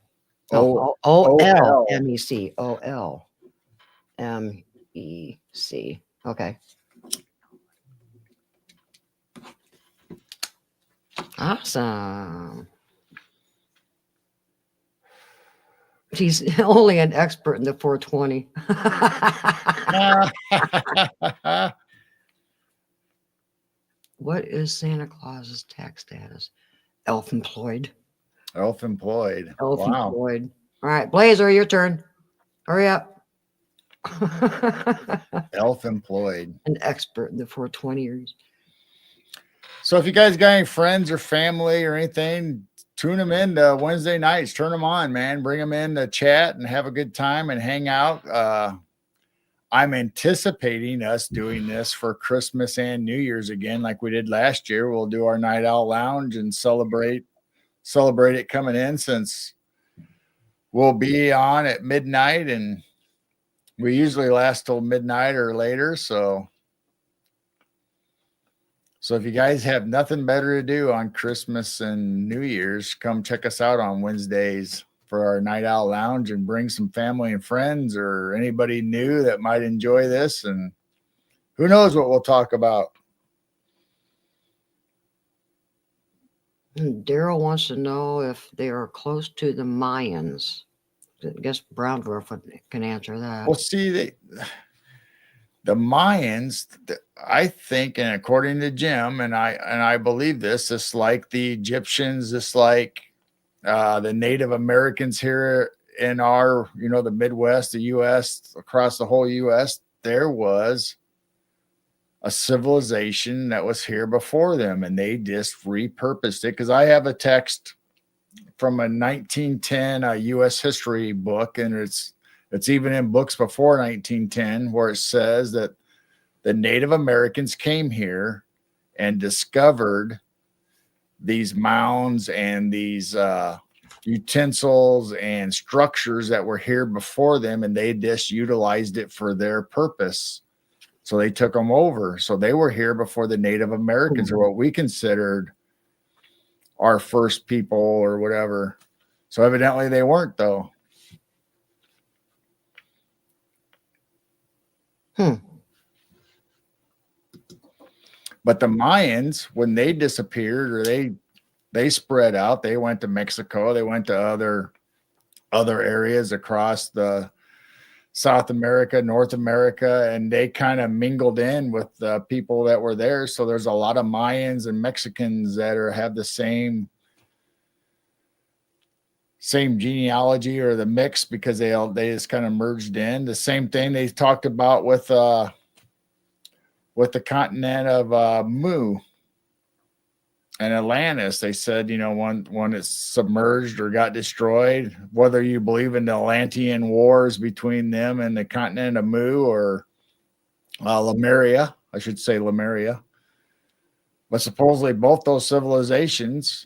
O- O-L-M-E-C. O-L-M-E-C. Okay. Awesome. He's only an expert in the 420. What is Santa Claus's tax status? Elf employed. Elf employed. Elf Wow. employed. All right, Blazer, your turn. Hurry up. Elf employed. An expert in the 420 years. So if you guys got any friends or family or anything, tune them in to Wednesday nights. Turn them on, man. Bring them in to chat and have a good time and hang out. I'm anticipating us doing this for Christmas and New Year's again, like we did last year. We'll do our Night Owl Lounge and celebrate it coming in, since we'll be on at midnight, and we usually last till midnight or later. So if you guys have nothing better to do on Christmas and New Year's, come check us out on Wednesdays for our Night Owl Lounge and bring some family and friends or anybody new that might enjoy this. And who knows what we'll talk about. Daryl wants to know if they are close to the Mayans. I guess Brown Dwarf can answer that. Well, see, the Mayans, I think, and according to Jim, and I believe this, it's like the Egyptians, it's like the Native Americans here in our, the Midwest, the U.S., across the whole U.S., there was a civilization that was here before them, and they just repurposed it. Because I have a text from a 1910 U.S. history book, and it's even in books before 1910, where it says that the Native Americans came here and discovered these mounds and these utensils and structures that were here before them, and they just utilized it for their purpose. So they took them over. So they were here before the Native Americans, or what we considered our first people or whatever. So evidently they weren't, though. But the Mayans, when they disappeared, or they spread out, they went to Mexico, they went to other areas across the South America, North America, and they kind of mingled in with the people that were there. So there's a lot of Mayans and Mexicans that have the same genealogy, or the mix, because they just kind of merged in. The same thing they talked about with the continent of Mu and Atlantis. They said, when it's submerged or got destroyed, whether you believe in the Atlantean wars between them and the continent of Mu, or Lemuria, I should say Lemuria, But supposedly both those civilizations,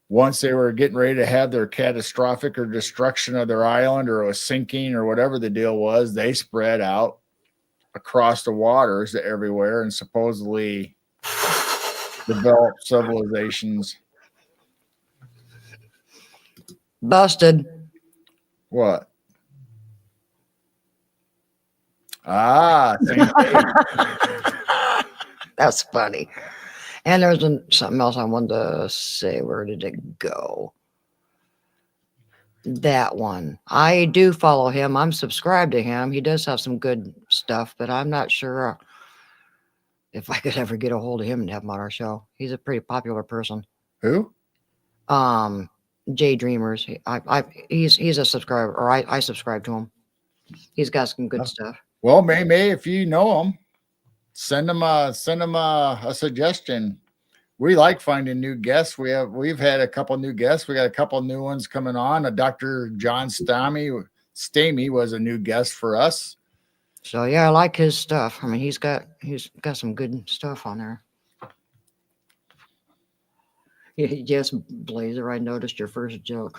once they were getting ready to have their catastrophic or destruction of their island, or it was sinking or whatever the deal was, they spread out across the waters everywhere and supposedly developed civilizations. Busted. What? Ah, same thing. That's funny. And there's something else I wanted to say. Where did it go? That one. I do follow him. I'm subscribed to him. He does have some good stuff, but I'm not sure if I could ever get a hold of him and have him on our show. He's a pretty popular person. Who? Jay Dreamers. He's a subscriber, or I subscribe to him. He's got some good stuff. Well, maybe if you know him, send him a suggestion. We like finding new guests. We've had a couple new guests. We got a couple new ones coming on. Dr. John Stamey was a new guest for us. So yeah, I like his stuff. I mean, he's got some good stuff on there. Yes, Blazer, I noticed your first joke.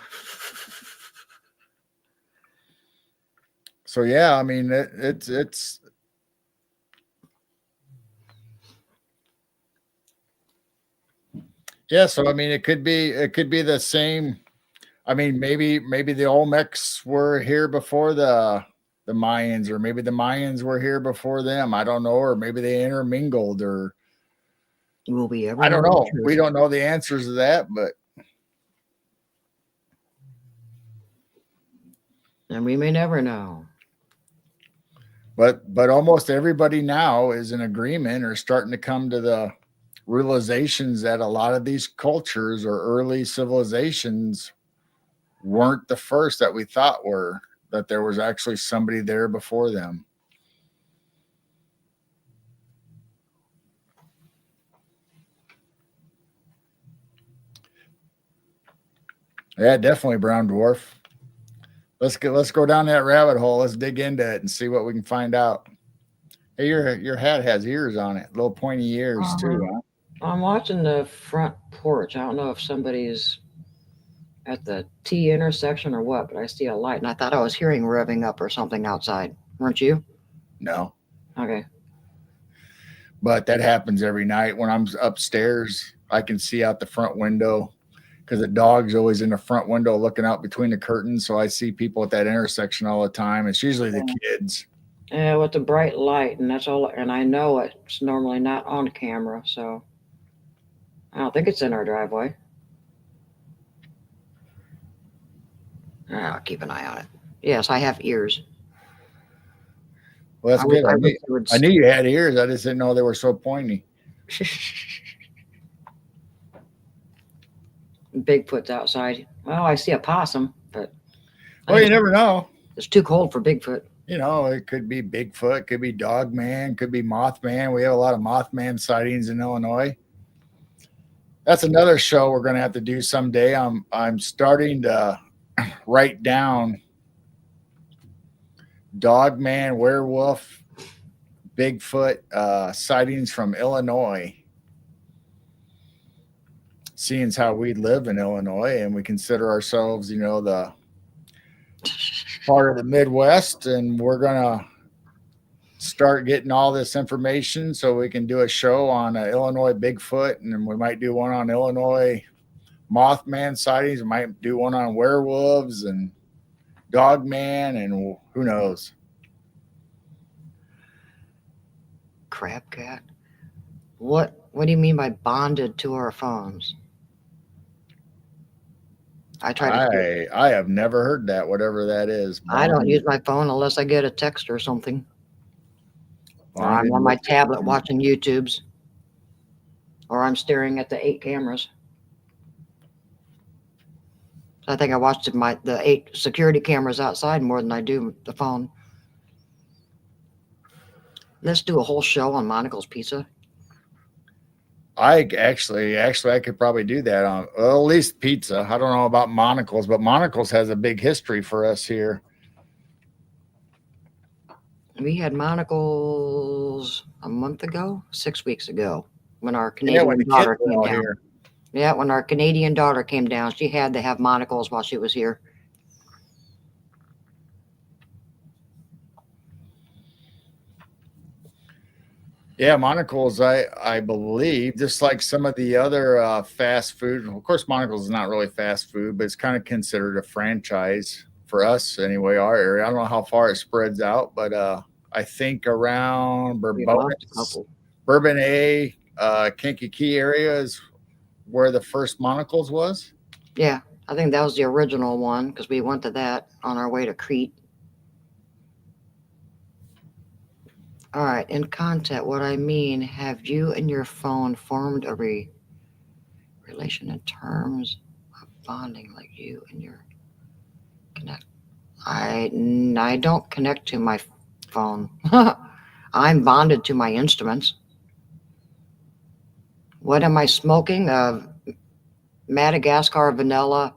So yeah, I mean it's yeah. So I mean, it could be the same. I mean, maybe the Olmecs were here before the Mayans, or maybe the Mayans were here before them. I don't know, or maybe they intermingled, or Will we ever? I don't know. We don't know the answers to that, but and we may never know. But almost everybody now is in agreement or starting to come to the realizations that a lot of these cultures or early civilizations weren't the first that we thought were, that there was actually somebody there before them. Yeah, definitely brown dwarf. Let's go down that rabbit hole. Let's dig into it and see what we can find out. Hey, your hat has ears on it, little pointy ears too. Huh? I'm watching the front porch. I don't know if somebody's at the T intersection or what, but I see a light, and I thought I was hearing revving up or something outside. Weren't you? No. Okay. But that happens every night when I'm upstairs. I can see out the front window, because the dog's always in the front window looking out between the curtains. So I see people at that intersection all the time. It's usually the kids. Yeah, with the bright light, and that's all. And I know it's normally not on camera, so I don't think it's in our driveway. I'll keep an eye on it. Yes, I have ears. Well, that's good. I knew you had ears. I just didn't know they were so pointy. Bigfoot's outside. Well, I see a possum, but well, you never know. It's too cold for Bigfoot. You know, it could be Bigfoot, could be Dogman, could be Mothman. We have a lot of Mothman sightings in Illinois. That's another show we're going to have to do someday. I'm starting to write down Dogman, werewolf, Bigfoot sightings from Illinois. Seeing as how we live in Illinois and we consider ourselves, the part of the Midwest, and we're gonna start getting all this information so we can do a show on Illinois Bigfoot, and we might do one on Illinois Mothman sightings. We might do one on werewolves and Dogman, and who knows. Crab cat. What do you mean by bonded to our phones? I have never heard that, whatever that is. I don't use my phone unless I get a text or something. Or I'm on my tablet watching YouTubes. Or I'm staring at the 8 cameras. I think I watched the 8 security cameras outside more than I do the phone. Let's do a whole show on Monocle's Pizza. I could probably do that on at least pizza. I don't know about Monocles, but Monocles has a big history for us here. We had Monocles a month ago, 6 weeks ago. when our Yeah, when Canadian the kids daughter were came all down. here. Yeah, when our Canadian daughter came down, she had to have monocles while she was here. Yeah, Monocle's, I believe, just like some of the other fast food. Of course, Monocle's is not really fast food, but it's kind of considered a franchise for us anyway, our area. I don't know how far it spreads out, but I think around We've lost a Bourbon, couple. Bourbon A, Kankakee area is where the first Monocle's was. Yeah, I think that was the original one because we went to that on our way to Crete. All right, in content, what I mean, have you and your phone formed a relation in terms of bonding like you and your connect? I don't connect to my phone. I'm bonded to my instruments. What am I smoking? Madagascar vanilla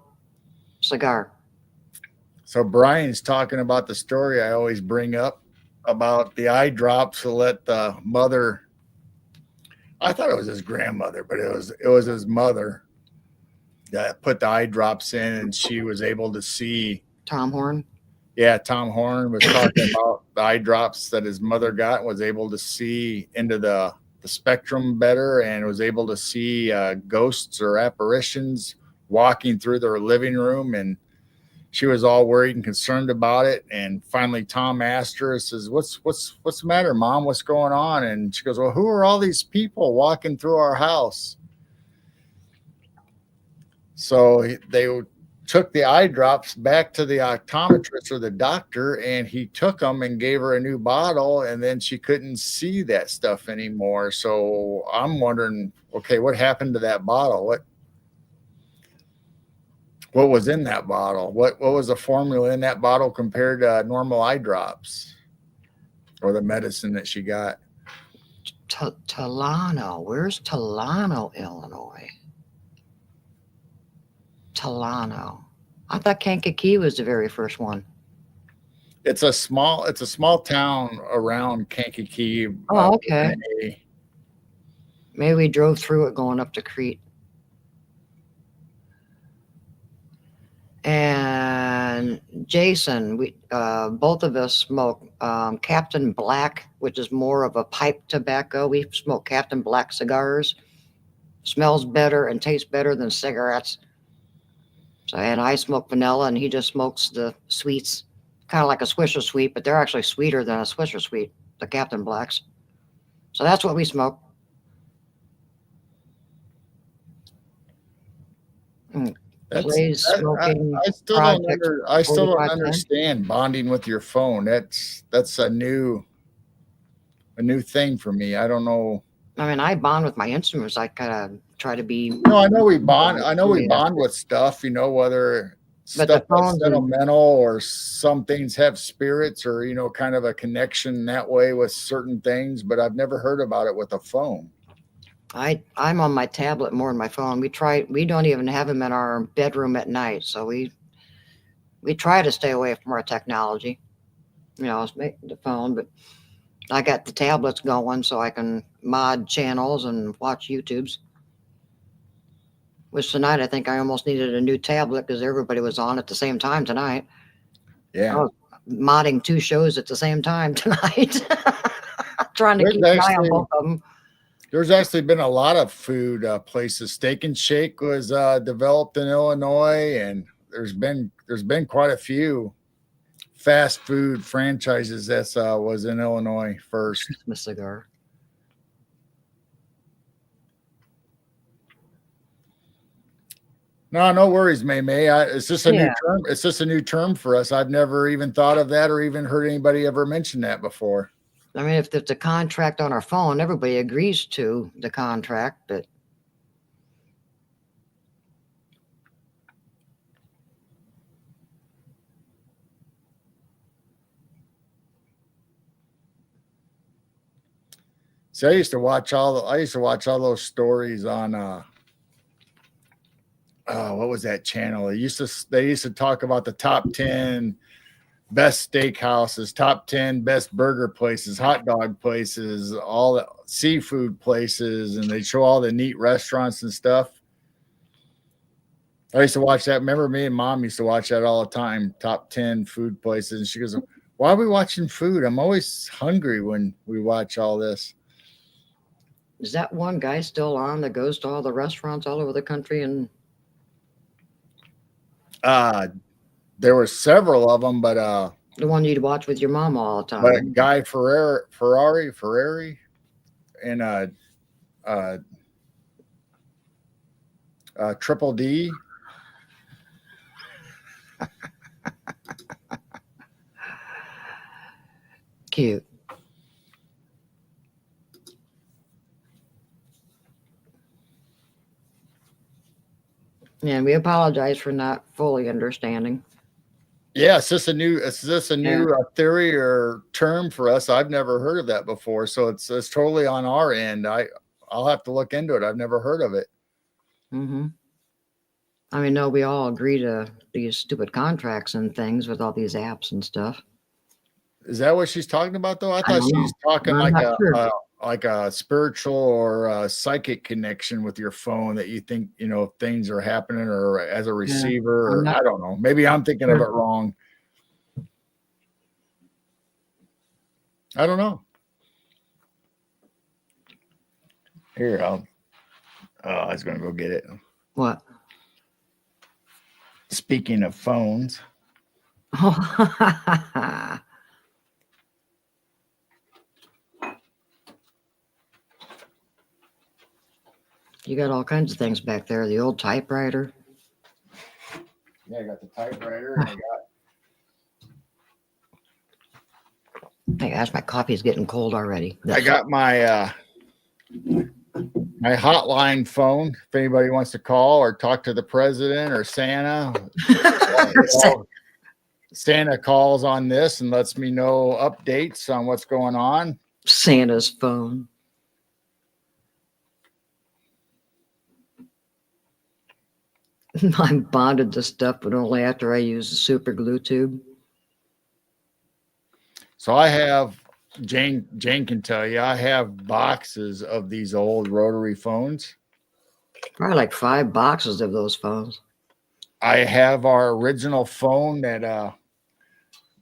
cigar. So Brian's talking about the story I always bring up about the eye drops to let the mother. I thought it was his grandmother, but it was his mother that put the eye drops in, and she was able to see. Tom Horn. Yeah, Tom Horn was talking about the eye drops that his mother got, and was able to see into the spectrum better, and was able to see ghosts or apparitions walking through their living room. And she was all worried and concerned about it. And finally, Tom asked her, says, "What's the matter, Mom? What's going on?" And she goes, "Well, who are all these people walking through our house?" So they took the eye drops back to the optometrist or the doctor, and he took them and gave her a new bottle, and then she couldn't see that stuff anymore. So I'm wondering, okay, what happened to that bottle? What was in that bottle? What was the formula in that bottle compared to normal eye drops or the medicine that she got? Talano. Where's Talano, Illinois? Talano. I thought Kankakee was the very first one. It's a small town around Kankakee. Oh, okay. Maybe we drove through it going up to Crete. And Jason, we both of us smoke Captain Black, which is more of a pipe tobacco. We smoke Captain Black cigars. Smells better and tastes better than cigarettes. So, and I smoke vanilla, and he just smokes the sweets, kind of like a Swisher Sweet, but they're actually sweeter than a Swisher Sweet, the Captain Blacks. So that's what we smoke. Clay's smoking. I still don't understand bonding with your phone. That's a new thing for me. I don't know. I mean, I bond with my instruments. I kind of try to be. No, I know we bond. I know we bond with stuff. You know, whether stuff that's sentimental or some things have spirits, or kind of a connection that way with certain things. But I've never heard about it with a phone. I'm on my tablet more than my phone. We don't even have them in our bedroom at night, so we try to stay away from our technology. The phone, but I got the tablets going so I can mod channels and watch YouTubes. Which tonight I think I almost needed a new tablet because everybody was on at the same time tonight. Yeah. I was modding 2 shows at the same time tonight. Trying to keep an eye on both of them. There's actually been a lot of food places. Steak and Shake was developed in Illinois, and there's been quite a few fast food franchises that was in Illinois first. Christmas cigar. No worries, May. It's just a new term. It's just a new term for us. I've never even thought of that or even heard anybody ever mention that before. I mean, if it's a contract on our phone, everybody agrees to the contract, but see, I used to watch all those stories on what was that channel? They used to talk about the top 10 best steakhouses, top 10 best burger places, hot dog places, all the seafood places, and they show all the neat restaurants and stuff. I used to watch that. Remember, me and Mom used to watch that all the time, top 10 food places. And she goes, why are we watching food? I'm always hungry when we watch all this. Is that one guy still on that goes to all the restaurants all over the country? And there were several of them, but the one you'd watch with your mom all the time? but Guy Ferrari, and Triple D. Cute. Yeah, we apologize for not fully understanding. Yeah, is this a new theory or term for us? I've never heard of that before, so it's totally on our end. I'll have to look into it. I've never heard of it. Mm-hmm. I mean, no, we all agree to these stupid contracts and things with all these apps and stuff. Is that what she's talking about, though? I thought she was talking like a spiritual or a psychic connection with your phone that you think, things are happening, or as a receiver, or I don't know. Maybe I'm thinking of it wrong. I don't know. Here, I was going to go get it. What? Speaking of phones. You got all kinds of things back there. The old typewriter. Yeah, I got the typewriter. And Hey, gosh, my coffee is getting cold already. I got my my hotline phone. If anybody wants to call or talk to the president or Santa, Santa calls on this and lets me know updates on what's going on. Santa's phone. I'm bonded to stuff, but only after I use the super glue tube. So I have, Jane can tell you, I have boxes of these old rotary phones. Probably like 5 boxes of those phones. I have our original phone that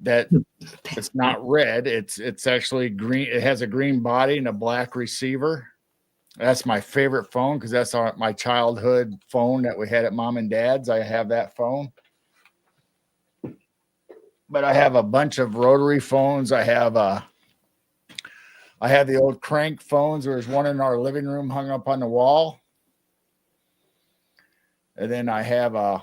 it's not red. It's actually green. It has a green body and a black receiver. That's my favorite phone because that's my childhood phone that we had at Mom and Dad's. I have that phone. But I have a bunch of rotary phones. I have the old crank phones. There's one in our living room hung up on the wall. And then I have a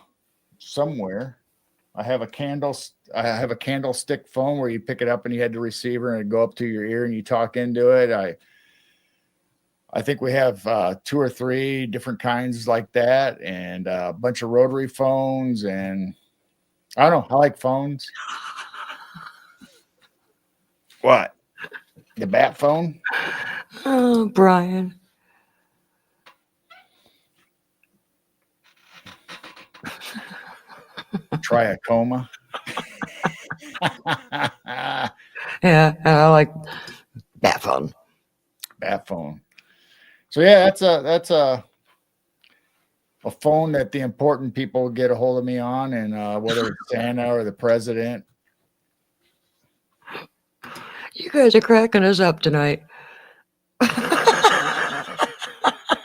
candlestick phone where you pick it up and you had the receiver and it'd go up to your ear and you talk into it. I think we have 2 or 3 different kinds like that, and a bunch of rotary phones, and I don't know. I like phones. What? The bat phone? Oh, Brian. Trichoma. Yeah, I like bat phone. Bat phone. So yeah, that's a phone that the important people get a hold of me on, and whether it's Santa or the president. You guys are cracking us up tonight.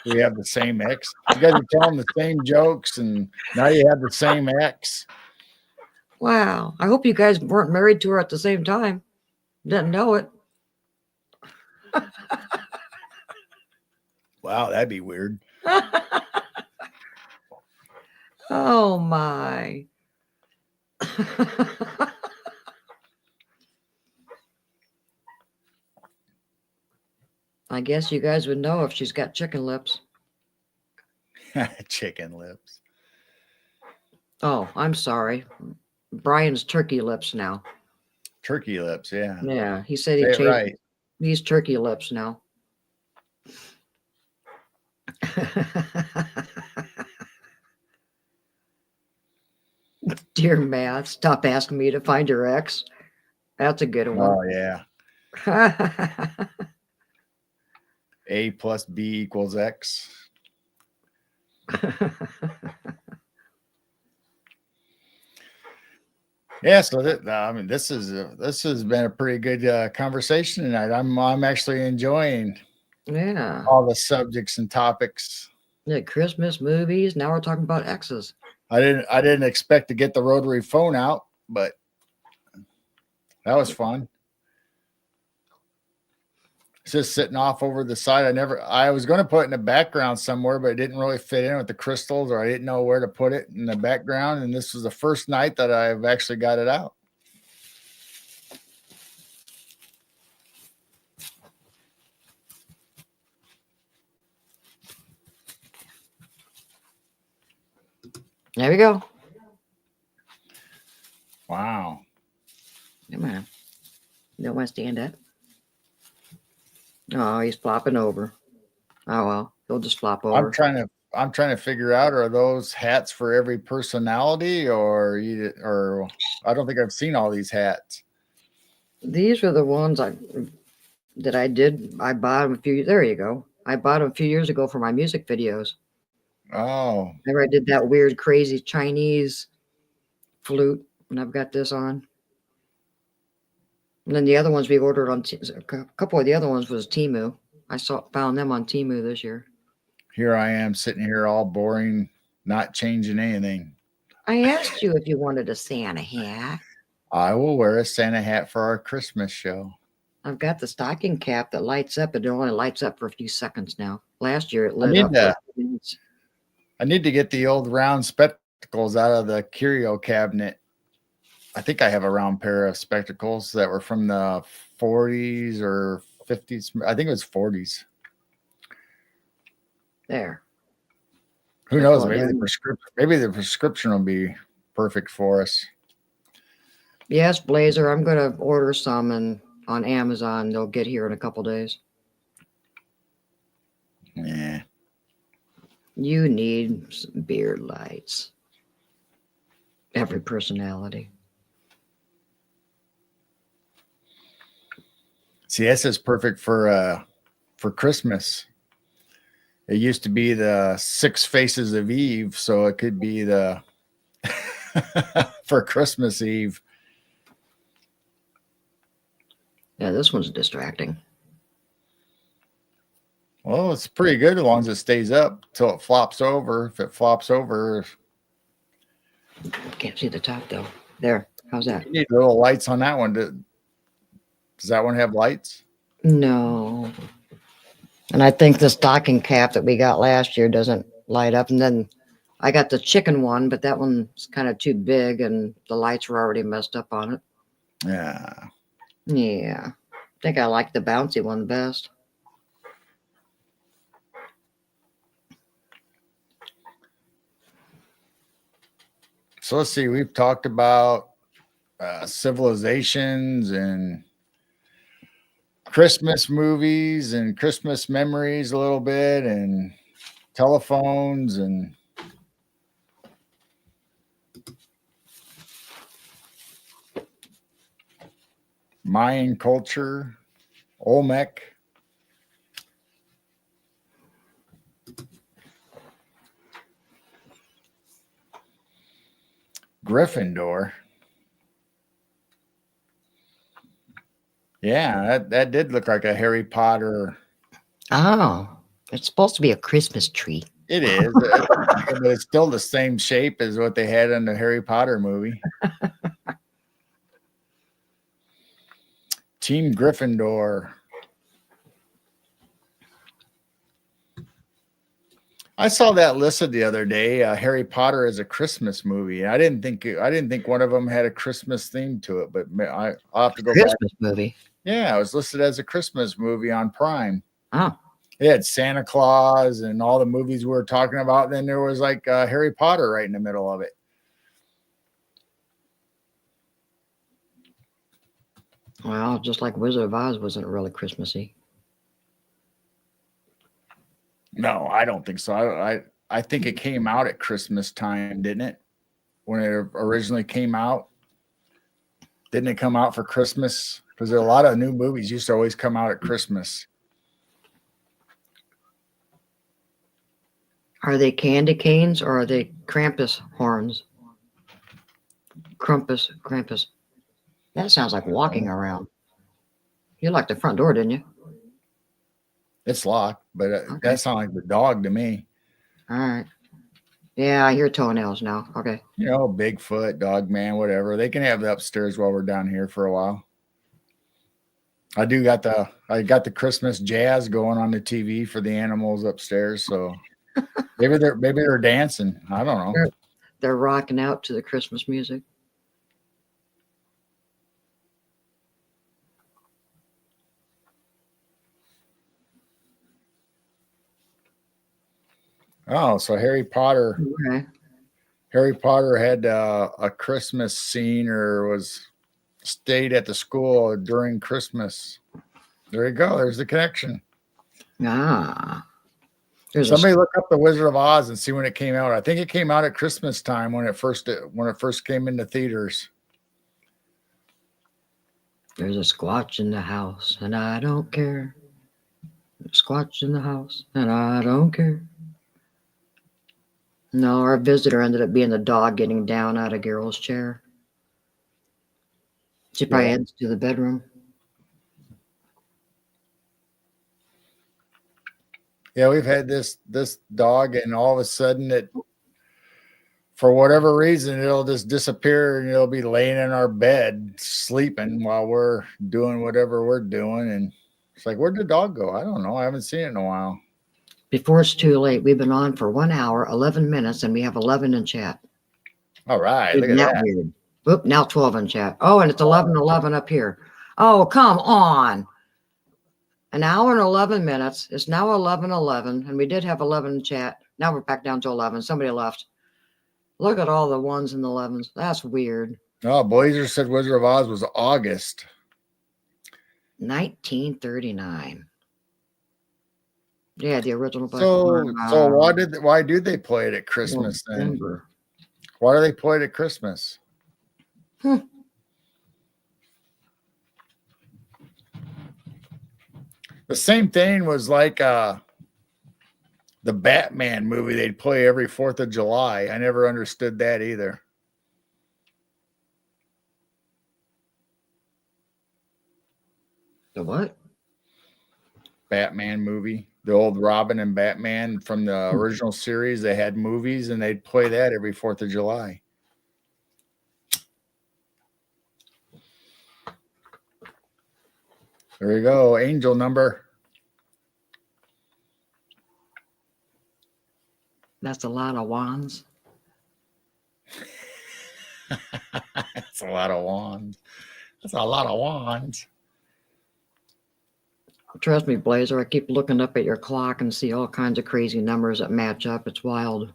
We have the same ex. You guys are telling the same jokes, and now you have the same ex. Wow. I hope you guys weren't married to her at the same time. Didn't know it. Wow, that'd be weird. Oh my. I guess you guys would know if she's got chicken lips. Chicken lips. Oh, I'm sorry. Brian's turkey lips now. Turkey lips, yeah. Yeah, he said he Say it changed. right. He's turkey lips now. Dear Matt, stop asking me to find your ex. That's a good one. Oh yeah. A plus B equals X. Yeah, so I mean, this has been a pretty good conversation tonight. I'm actually enjoying Yeah. all the subjects and topics. Yeah, Christmas movies. Now we're talking about exes. I didn't expect to get the rotary phone out, but that was fun. It's just sitting off over the side. I was going to put it in the background somewhere, but it didn't really fit in with the crystals, or I didn't know where to put it in the background. And this was the first night that I've actually got it out. There we go. Wow. Come on. Don't want to stand up. Oh, he's flopping over. Oh well, he'll just flop over. I'm trying to figure out, are those hats for every personality, or I don't think I've seen all these hats. These are the ones I bought them there you go. I bought them a few years ago for my music videos. Oh. Remember I did that weird, crazy Chinese flute, and I've got this on. And then the other ones we ordered on a couple of the other ones was Temu. I found them on Temu this year. Here I am sitting here all boring, not changing anything. I asked you if you wanted a Santa hat. I will wear a Santa hat for our Christmas show. I've got the stocking cap that lights up, but it only lights up for a few seconds now. Last year it lit up for a few minutes. I need to get the old round spectacles out of the curio cabinet. I think I have a round pair of spectacles that were from the 40s or 50s. I think it was 40s. There. Who knows? Maybe the prescription will be perfect for us. Yes, Blazer. I'm going to order some on Amazon. They'll get here in a couple days. Yeah. You need some beard lights. Every personality. See, this is perfect for Christmas. It used to be the 6 Faces of Eve, so it could be the for Christmas Eve. Yeah, this one's distracting. Well, it's pretty good as long as it stays up till it flops over. If it flops over, Can't see the top though. There. How's that? you need little lights on that one. Does that one have lights? No. And I think the stocking cap that we got last year doesn't light up. And then I got the chicken one, but that one's kind of too big and the lights were already messed up on it. Yeah. Yeah. I think I like the bouncy one best. So let's see. We've talked about civilizations and Christmas movies and Christmas memories a little bit, and telephones and Mayan culture, Olmec. Gryffindor. Yeah, that did look like a Harry Potter. Oh, it's supposed to be a Christmas tree. It is, but it's still the same shape as what they had in the Harry Potter movie. Team Gryffindor. I saw that listed the other day. Harry Potter is a Christmas movie. I didn't think one of them had a Christmas theme to it, but I'll have to go Christmas back. movie. Yeah, it was listed as a Christmas movie on Prime. Oh, It had Santa Claus and all the movies we were talking about. Then there was like Harry Potter right in the middle of it. well, just like Wizard of Oz wasn't really Christmassy. No, I don't think so. I think it came out at Christmas time, didn't it? when it originally came out? Didn't it come out for Christmas? Because there are a lot of new movies used to always come out at Christmas. Are they candy canes or are they Krampus horns? Krampus. That sounds like walking around. You locked the front door, didn't you? It's locked, but Okay. that sounds like the dog to me. All right. Yeah, I hear toenails now. Okay. You know, Bigfoot, Dog Man, whatever. They can have the upstairs while we're down here for a while. I got the Christmas jazz going on the TV for the animals upstairs, so maybe they're dancing. I don't know. They're rocking out to the Christmas music. Oh, so Harry Potter Okay. had a Christmas scene or stayed at the school during Christmas. There you go. There's the connection. Ah. There's Somebody look up The Wizard of Oz and see when it came out. I think it came out at Christmas time when it first came into theaters. There's a squatch in the house, and I don't care. There's a squatch in the house, and I don't care. No, our visitor ended up being the dog getting down out of Carol's chair. She probably heads to the bedroom. Yeah, we've had this dog, and all of a sudden it, for whatever reason, it'll just disappear and it'll be laying in our bed sleeping while we're doing whatever we're doing. And it's like, where'd the dog go? I don't know. I haven't seen it in a while. Before it's too late, we've been on for 1 hour, 11 minutes, and we have 11 in chat. All right, look at Isn't that. weird? Whoop, now 12 in chat. Oh, and it's 11:11 up here. Oh, come on. An hour and 11 minutes. It's now 11:11, and we did have 11 in chat. Now we're back down to 11. Somebody left. Look at all the ones and the 11s. That's weird. Oh, Blazer said Wizard of Oz was August. 1939. Yeah, the original. So why do they play it at Christmas then? November. Why do they play it at Christmas? The same thing was like the Batman movie they'd play every 4th of July. I never understood that either. The what? Batman movie. The old Robin and Batman from the original series. They had movies and they'd play that every 4th of July. There you go. Angel number. That's a lot of wands. That's a lot of wands. That's a lot of wands. Trust me, Blazer, I keep looking up at your clock and see all kinds of crazy numbers that match up. It's wild.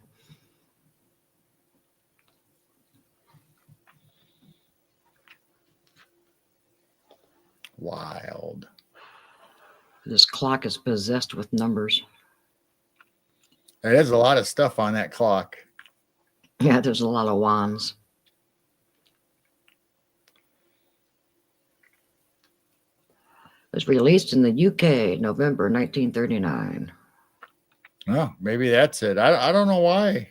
Wild. This clock is possessed with numbers. There's a lot of stuff on that clock. Yeah, there's a lot of wands. It was released in the UK, November 1939. Oh, maybe that's it. I don't know why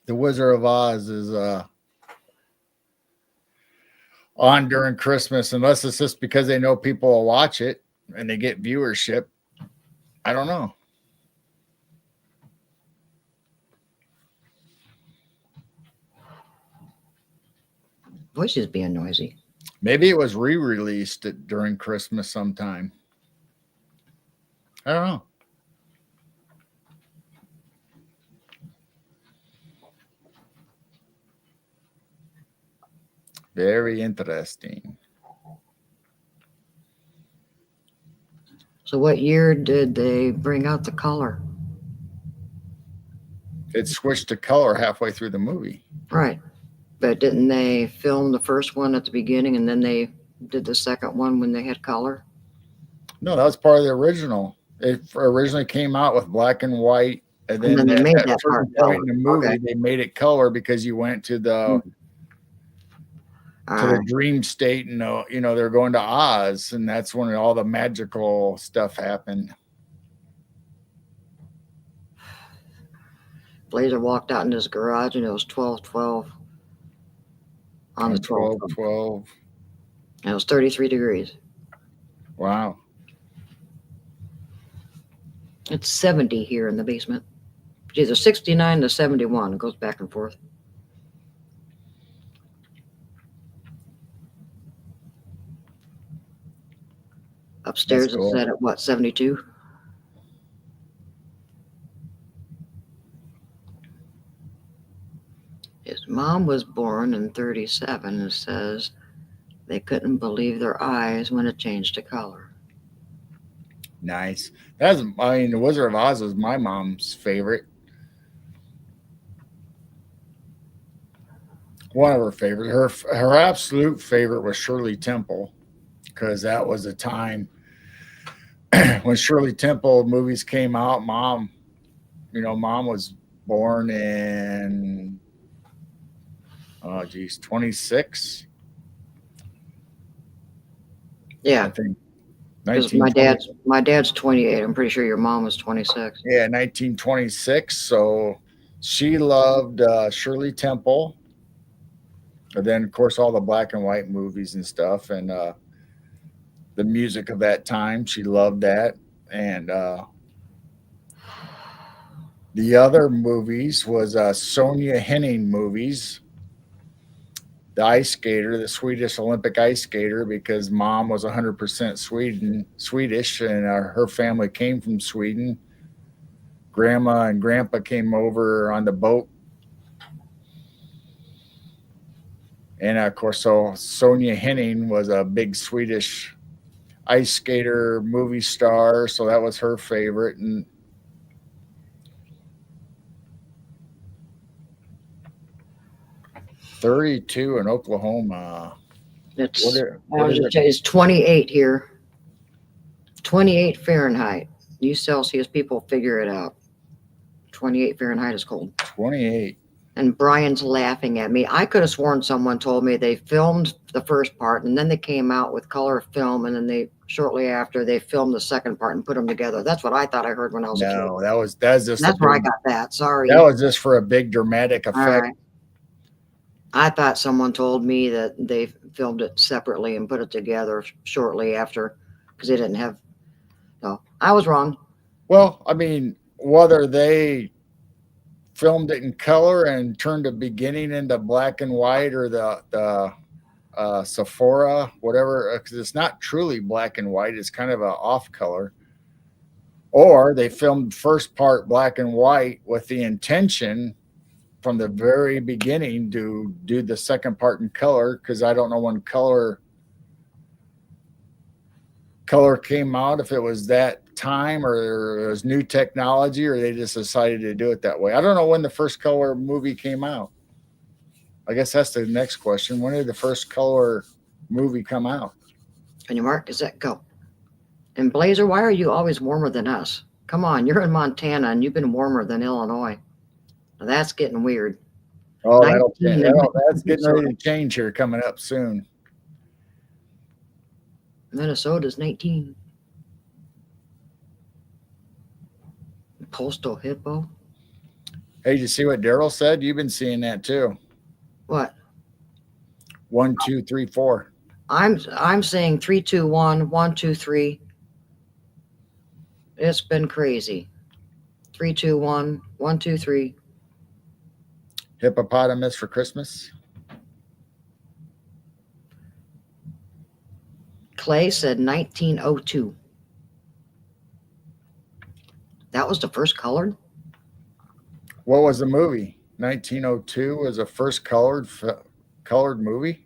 The Wizard of Oz is on during Christmas, unless it's just because they know people will watch it and they get viewership. I don't know. Voice is being noisy. Maybe it was re-released during Christmas sometime. I don't know. Very interesting. So what year did they bring out the color? It switched to color halfway through the movie. Right. But didn't they film the first one at the beginning and then they did the second one when they had color? No, that was part of the original. It originally came out with black and white, And And then then they made at a that part certain point in the movie, Okay. they made it color because you went to the All right. dream state, and they're going to Oz, and that's when all the magical stuff happened. Blazer walked out in his garage and it was 12/12 on the 12th. 12. And it was 33 degrees. Wow. It's 70 here in the basement. It's either 69 to 71. It goes back and forth. Upstairs That's cool. it's set at what, 72? His mom was born in 37 and says they couldn't believe their eyes when it changed to color. Nice. The Wizard of Oz was my mom's favorite. One of her favorites. Her absolute favorite was Shirley Temple, because that was a time when Shirley Temple movies came out. Mom was born in 26. Yeah, I think because my dad's 28. I'm pretty sure your mom was 26. Yeah, 1926. So she loved Shirley Temple. And then, of course, all the black and white movies and stuff, and the music of that time. She loved that. And the other movies was Sonja Henning movies. The ice skater, the Swedish Olympic ice skater, because mom was 100% Swedish, and her family came from Sweden. Grandma and grandpa came over on the boat. And of course, so Sonja Henning was a big Swedish ice skater movie star, so that was her favorite. And 32 in Oklahoma. It's 28 here. 28 Fahrenheit. You Celsius people figure it out. 28 Fahrenheit is cold. 28. And Brian's laughing at me. I could have sworn someone told me they filmed the first part and then they came out with color film, and then shortly after they filmed the second part and put them together. That's what I thought I heard when I was a kid. No, that's just That's where I got that. Sorry. That was just for a big dramatic effect. All right. I thought someone told me that they filmed it separately and put it together shortly after, because they didn't have. No, I was wrong. Well, I mean, whether they filmed it in color and turned the beginning into black and white, or the Sephora, whatever, because it's not truly black and white, it's kind of a off color, or they filmed first part black and white with the intention from the very beginning to do the second part in color, because I don't know when color came out, if it was that time or it was new technology, or they just decided to do it that way. I don't know when the first color movie came out. I guess that's the next question. When did the first color movie come out? And you mark, is that go? And Blazer, why are you always warmer than us? Come on, you're in Montana and you've been warmer than Illinois. Now that's getting weird. Oh, that's getting ready to change here, coming up soon. Minnesota's 19. Postal hippo. Hey, did you see what Daryl said? You've been seeing that too. What? 1, 2, 3, 4. I'm saying 3, 2, 1, 1, 2, 3. It's been crazy. 3, 2, 1, 1, 2, 3. Hippopotamus for Christmas. Clay said 1902. That was the first colored? What was the movie? 1902 was the first colored movie.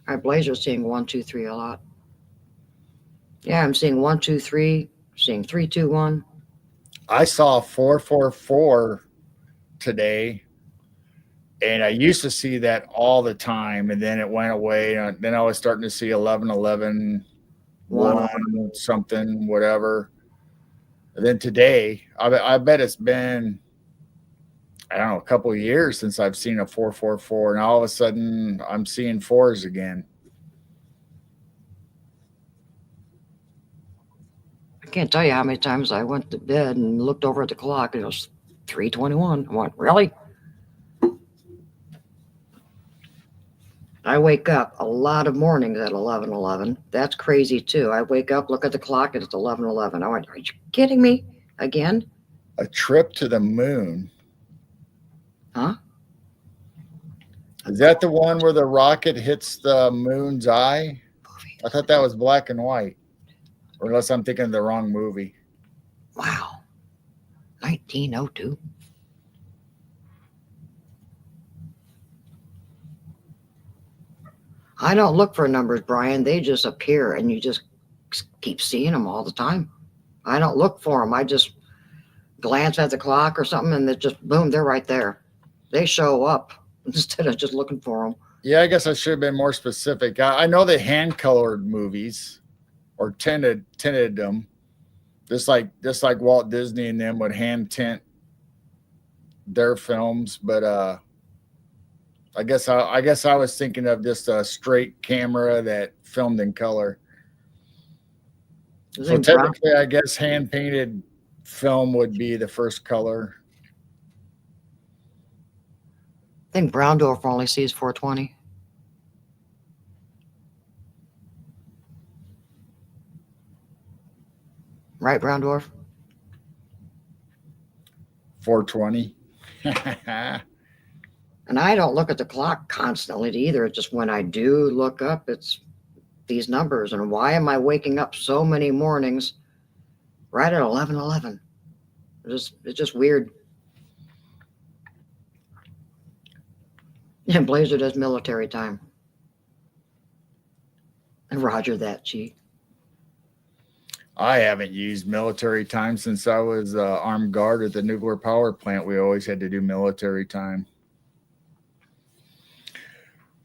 All right, Blazer's seeing 1, 2, 3 a lot. Yeah, I'm seeing 1, 2, 3. Seeing 3, 2, 1. I saw 444 today, and I used to see that all the time, and then it went away. And then I was starting to see 1111, 1 something, whatever. And then today, I bet it's been, I don't know, a couple of years since I've seen a 444, and all of a sudden I'm seeing fours again. I can't tell you how many times I went to bed and looked over at the clock and it was 3:21. I went, really? I wake up a lot of mornings at 11:11. That's crazy too. I wake up, look at the clock, and it's 11:11. I went, are you kidding me again? A trip to the moon. Huh? Is that the one where the rocket hits the moon's eye? I thought that was black and white. Or unless I'm thinking of the wrong movie. Wow. 1902. I don't look for numbers, Brian. They just appear and you just keep seeing them all the time. I don't look for them. I just glance at the clock or something and it just, boom, they're right there. They show up instead of just looking for them. Yeah, I guess I should have been more specific. I know they hand colored movies or tinted them, just like Walt Disney and them would hand tint their films. But I guess I was thinking of just a straight camera that filmed in color. So technically, I guess hand painted film would be the first color. I think Browndorf only sees 420. Right, Browndorf? 420. And I don't look at the clock constantly either. It's just when I do look up, it's these numbers. And why am I waking up so many mornings right at 11:11? It's just weird. And Blazer does military time. And Roger that, G. I haven't used military time since I was armed guard at the nuclear power plant. We always had to do military time.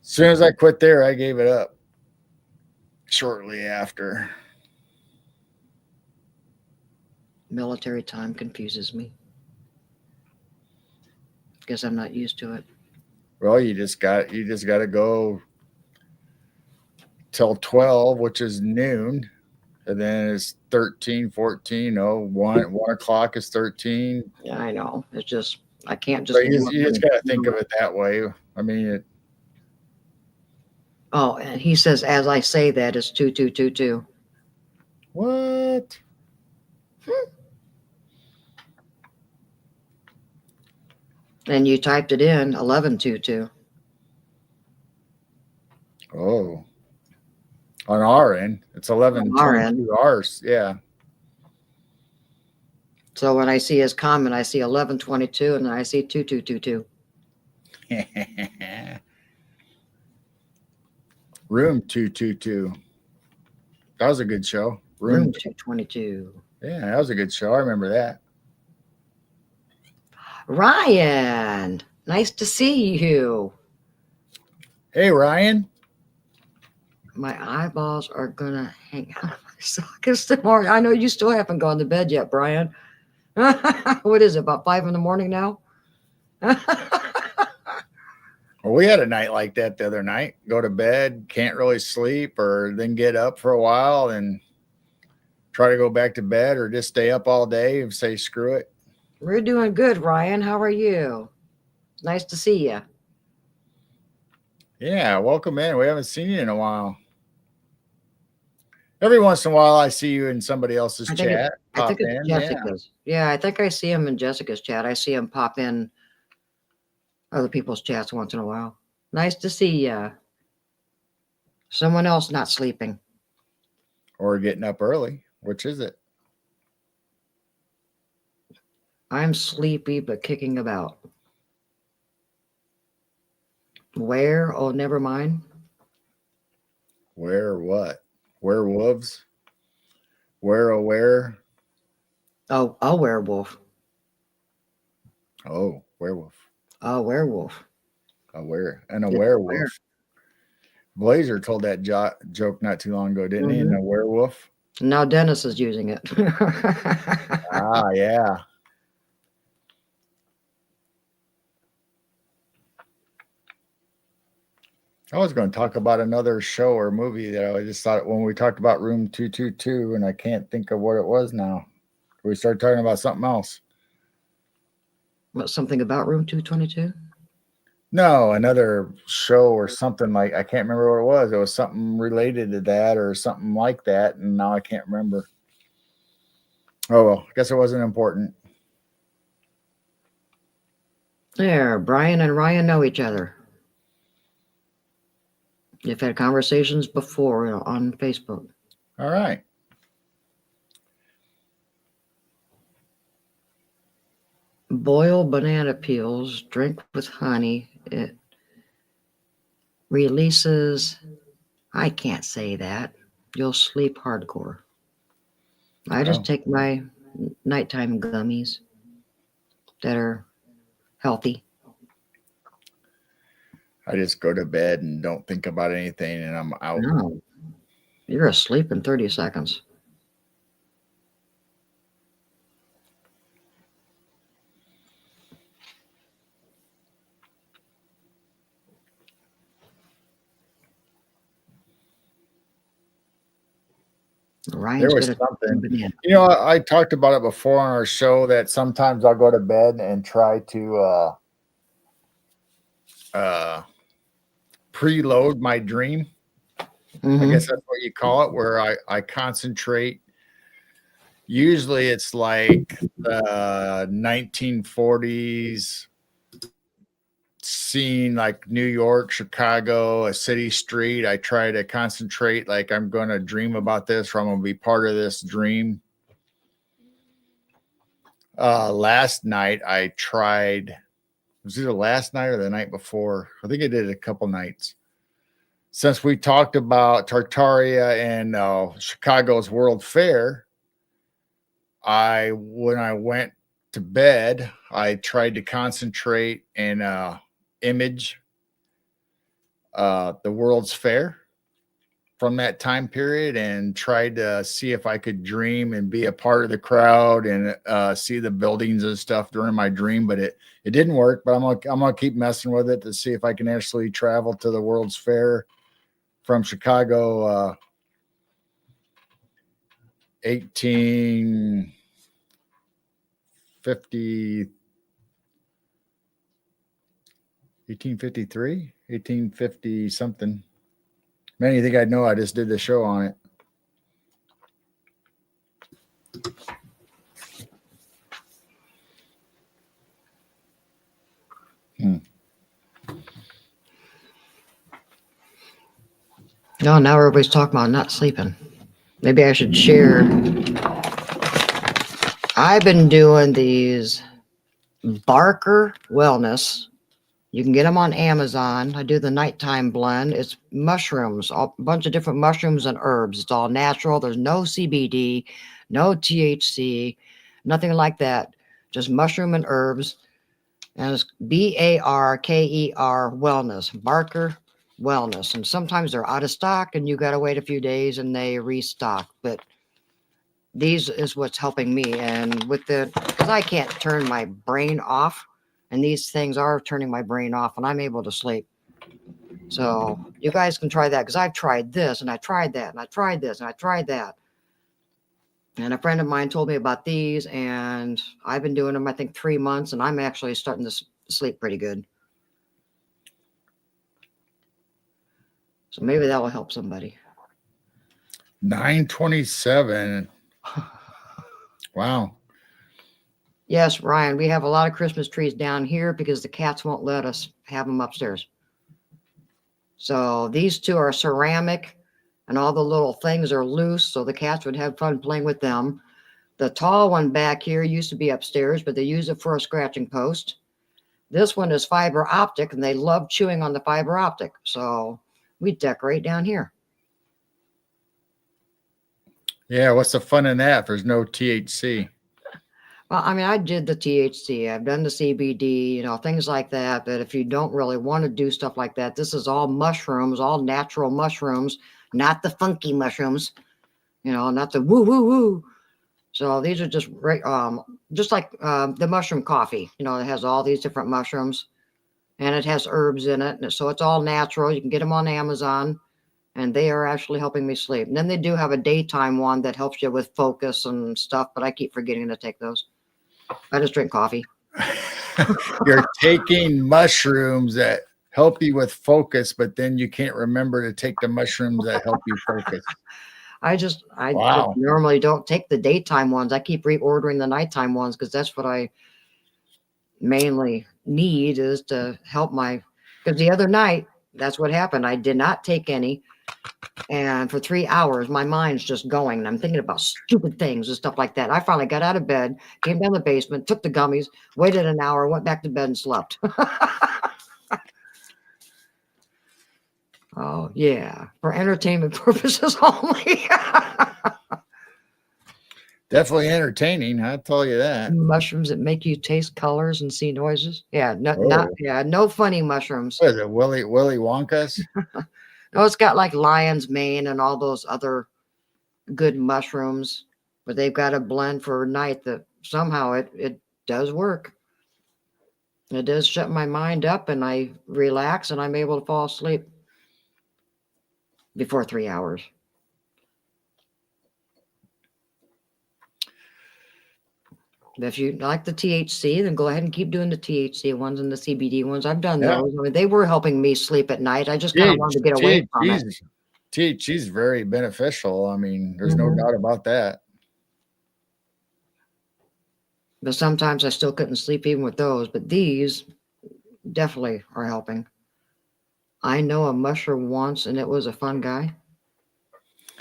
As soon as I quit there, I gave it up shortly after. Military time confuses me. Guess I'm not used to it. Well, you just got to go till 12, which is noon. And then it's 13, 14, 1 o'clock is 13. Yeah, I know. It's just, I can't just. So you just got to think of it that way. I mean, Oh, and he says, as I say that, it's 2222. What? And you typed it in 1122. Oh. On our end, it's 11. On our end. Ours, yeah. So when I see his comment, I see 1122 and then I see 2222. Room 222. That was a good show. Room 222. Yeah, that was a good show. I remember that. Ryan, nice to see you. Hey, Ryan. My eyeballs are gonna hang out of my sockets tomorrow. I know you still haven't gone to bed yet, Brian. What is it, about 5 a.m. now? Well, we had a night like that the other night. Go to bed, can't really sleep, or then get up for a while and try to go back to bed, or just stay up all day and say screw it. We're doing good, Ryan. How are you? Nice to see you. Yeah, welcome in. We haven't seen you in a while. Every once in a while, I see you in somebody else's chat. I think it's Jessica's. Yeah, I think I see him in Jessica's chat. I see him pop in other people's chats once in a while. Nice to see you. Someone else not sleeping. Or getting up early. Which is it? I'm sleepy but kicking about. Where? Oh, never mind. Where what? Werewolves? Where a where? Oh, a werewolf. Oh, werewolf. A werewolf. A werewolf. Blazer told that joke not too long ago, didn't he? And a werewolf. Now Dennis is using it. Ah, yeah. I was going to talk about another show or movie that I just thought when we talked about Room 222, and I can't think of what it was now. We started talking about something else. What, something about Room 222? No, another show or something like I can't remember what it was. It was something related to that or something like that, and now I can't remember. Oh well, I guess it wasn't important. There, Brian and Ryan know each other. They've had conversations before, on Facebook. All right. Boil banana peels, drink with honey. It releases, I can't say that. You'll sleep hardcore. I just take my nighttime gummies that are healthy. I just go to bed and don't think about anything, and I'm out. No, you're asleep in 30 seconds. Ryan's There was got a something. banana. You know, I talked about it before on our show that sometimes I'll go to bed and try to preload my dream. I guess that's what you call it, where I concentrate. Usually it's like the 1940s scene, like New York, Chicago, a city street. I try to concentrate like I'm going to dream about this, or I'm going to be part of this dream. Last night I tried, was it the last night or the night before? I think I did it a couple nights. Since we talked about Tartaria and Chicago's World Fair, when I went to bed, I tried to concentrate and image the World's Fair from that time period and tried to see if I could dream and be a part of the crowd and see the buildings and stuff during my dream. But it didn't work. But I'm gonna keep messing with it to see if I can actually travel to the World's Fair from Chicago, 1853, 1850 something. Man, you think I'd know? I just did the show on it. No, now everybody's talking about not sleeping. Maybe I should share. I've been doing these Barker Wellness. You can get them on Amazon. I do the nighttime blend. It's mushrooms, a bunch of different mushrooms and herbs. It's all natural. There's no CBD, no THC, nothing like that. Just mushroom and herbs. And it's BARKER Wellness, Barker Wellness. And sometimes they're out of stock and you got to wait a few days and they restock. But these is what's helping me. And with because I can't turn my brain off. And these things are turning my brain off and I'm able to sleep. So you guys can try that because I've tried this and I tried that and I tried this and I tried that. And a friend of mine told me about these and I've been doing them, I think 3 months, and I'm actually starting to sleep pretty good. So maybe that will help somebody. 9:27. Wow. Yes, Ryan, we have a lot of Christmas trees down here because the cats won't let us have them upstairs. So these two are ceramic and all the little things are loose, so the cats would have fun playing with them. The tall one back here used to be upstairs, but they use it for a scratching post. This one is fiber optic and they love chewing on the fiber optic. So we decorate down here. Yeah, what's the fun in that if there's no THC? Well, I mean, I did the THC, I've done the CBD, things like that. But if you don't really want to do stuff like that, this is all mushrooms, all natural mushrooms, not the funky mushrooms. not the woo woo woo. So these are just like the mushroom coffee. It has all these different mushrooms, and it has herbs in it, and so it's all natural. You can get them on Amazon, and they are actually helping me sleep. And then they do have a daytime one that helps you with focus and stuff, but I keep forgetting to take those. I just drink coffee. You're taking mushrooms that help you with focus, but then you can't remember to take the mushrooms that help you focus. I just Wow. normally don't take the daytime ones. I keep reordering the nighttime ones because that's what I mainly need, is to help because the other night, that's what happened. I did not take any. And for 3 hours, my mind's just going. And I'm thinking about stupid things and stuff like that. I finally got out of bed, came down the basement, took the gummies, waited an hour, went back to bed and slept. Oh, yeah. For entertainment purposes only. Definitely entertaining. I'll tell you that. Mushrooms that make you taste colors and see noises. Yeah, Oh. no funny mushrooms. What is it, Willy Wonka's? No, it's got like lion's mane and all those other good mushrooms, but they've got a blend for night that somehow it does work. It does shut my mind up, and I relax, and I'm able to fall asleep before 3 hours. If you like the THC, then go ahead and keep doing the THC ones and the CBD ones. I've done those. I mean, they were helping me sleep at night. I just kind of wanted to get away from it. THC is very beneficial. I mean, there's no doubt about that. But sometimes I still couldn't sleep even with those. But these definitely are helping. I know a mushroom once, and it was a fun guy.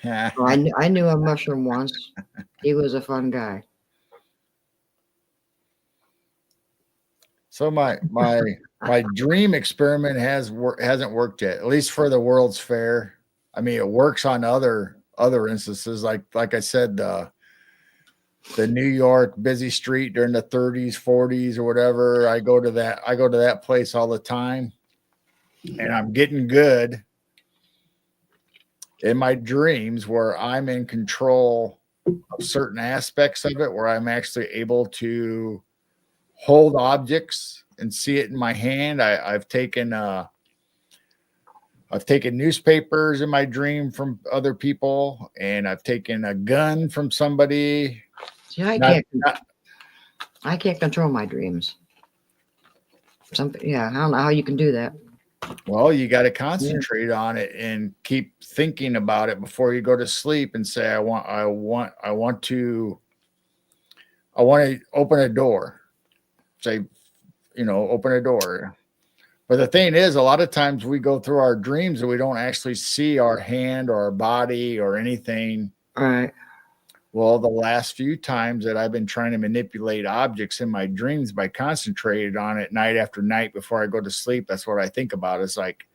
I knew a mushroom once. He was a fun guy. So my dream experiment hasn't worked yet, at least for the World's Fair. I mean, it works on other instances, like I said, the New York busy street during the 30s, 40s, or whatever. I go to that place all the time, and I'm getting good in my dreams where I'm in control of certain aspects of it, where I'm actually able to hold objects and see it in my hand. I've taken newspapers in my dream from other people, and I've taken a gun from somebody. See, I can't control my dreams. I don't know how you can do that. Well, you got to concentrate on it and keep thinking about it before you go to sleep, and say, I want to open a door. Say, open a door. But the thing is, a lot of times we go through our dreams and we don't actually see our hand or our body or anything. All right. Well, the last few times that I've been trying to manipulate objects in my dreams by concentrating on it night after night before I go to sleep, that's what I think about. It's like,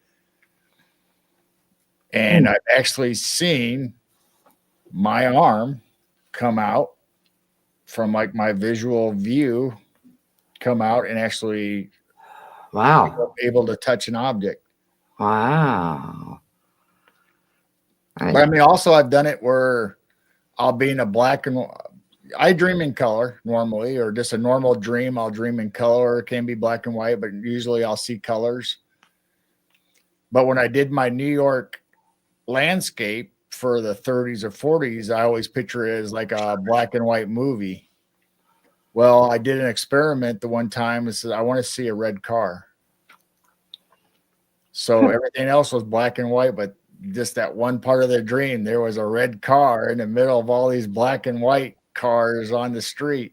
and I've actually seen my arm come out from like my visual view, come out and actually able to touch an object. Wow. But I mean, also I've done it where I'll be in a black and I dream in color normally, or just a normal dream. I'll dream in color. It can be black and white, but usually I'll see colors. But when I did my New York landscape for the 30s or 40s, I always picture it as like a black and white movie. Well, I did an experiment the one time and said, I want to see a red car. So everything else was black and white, but just that one part of the dream, there was a red car in the middle of all these black and white cars on the street.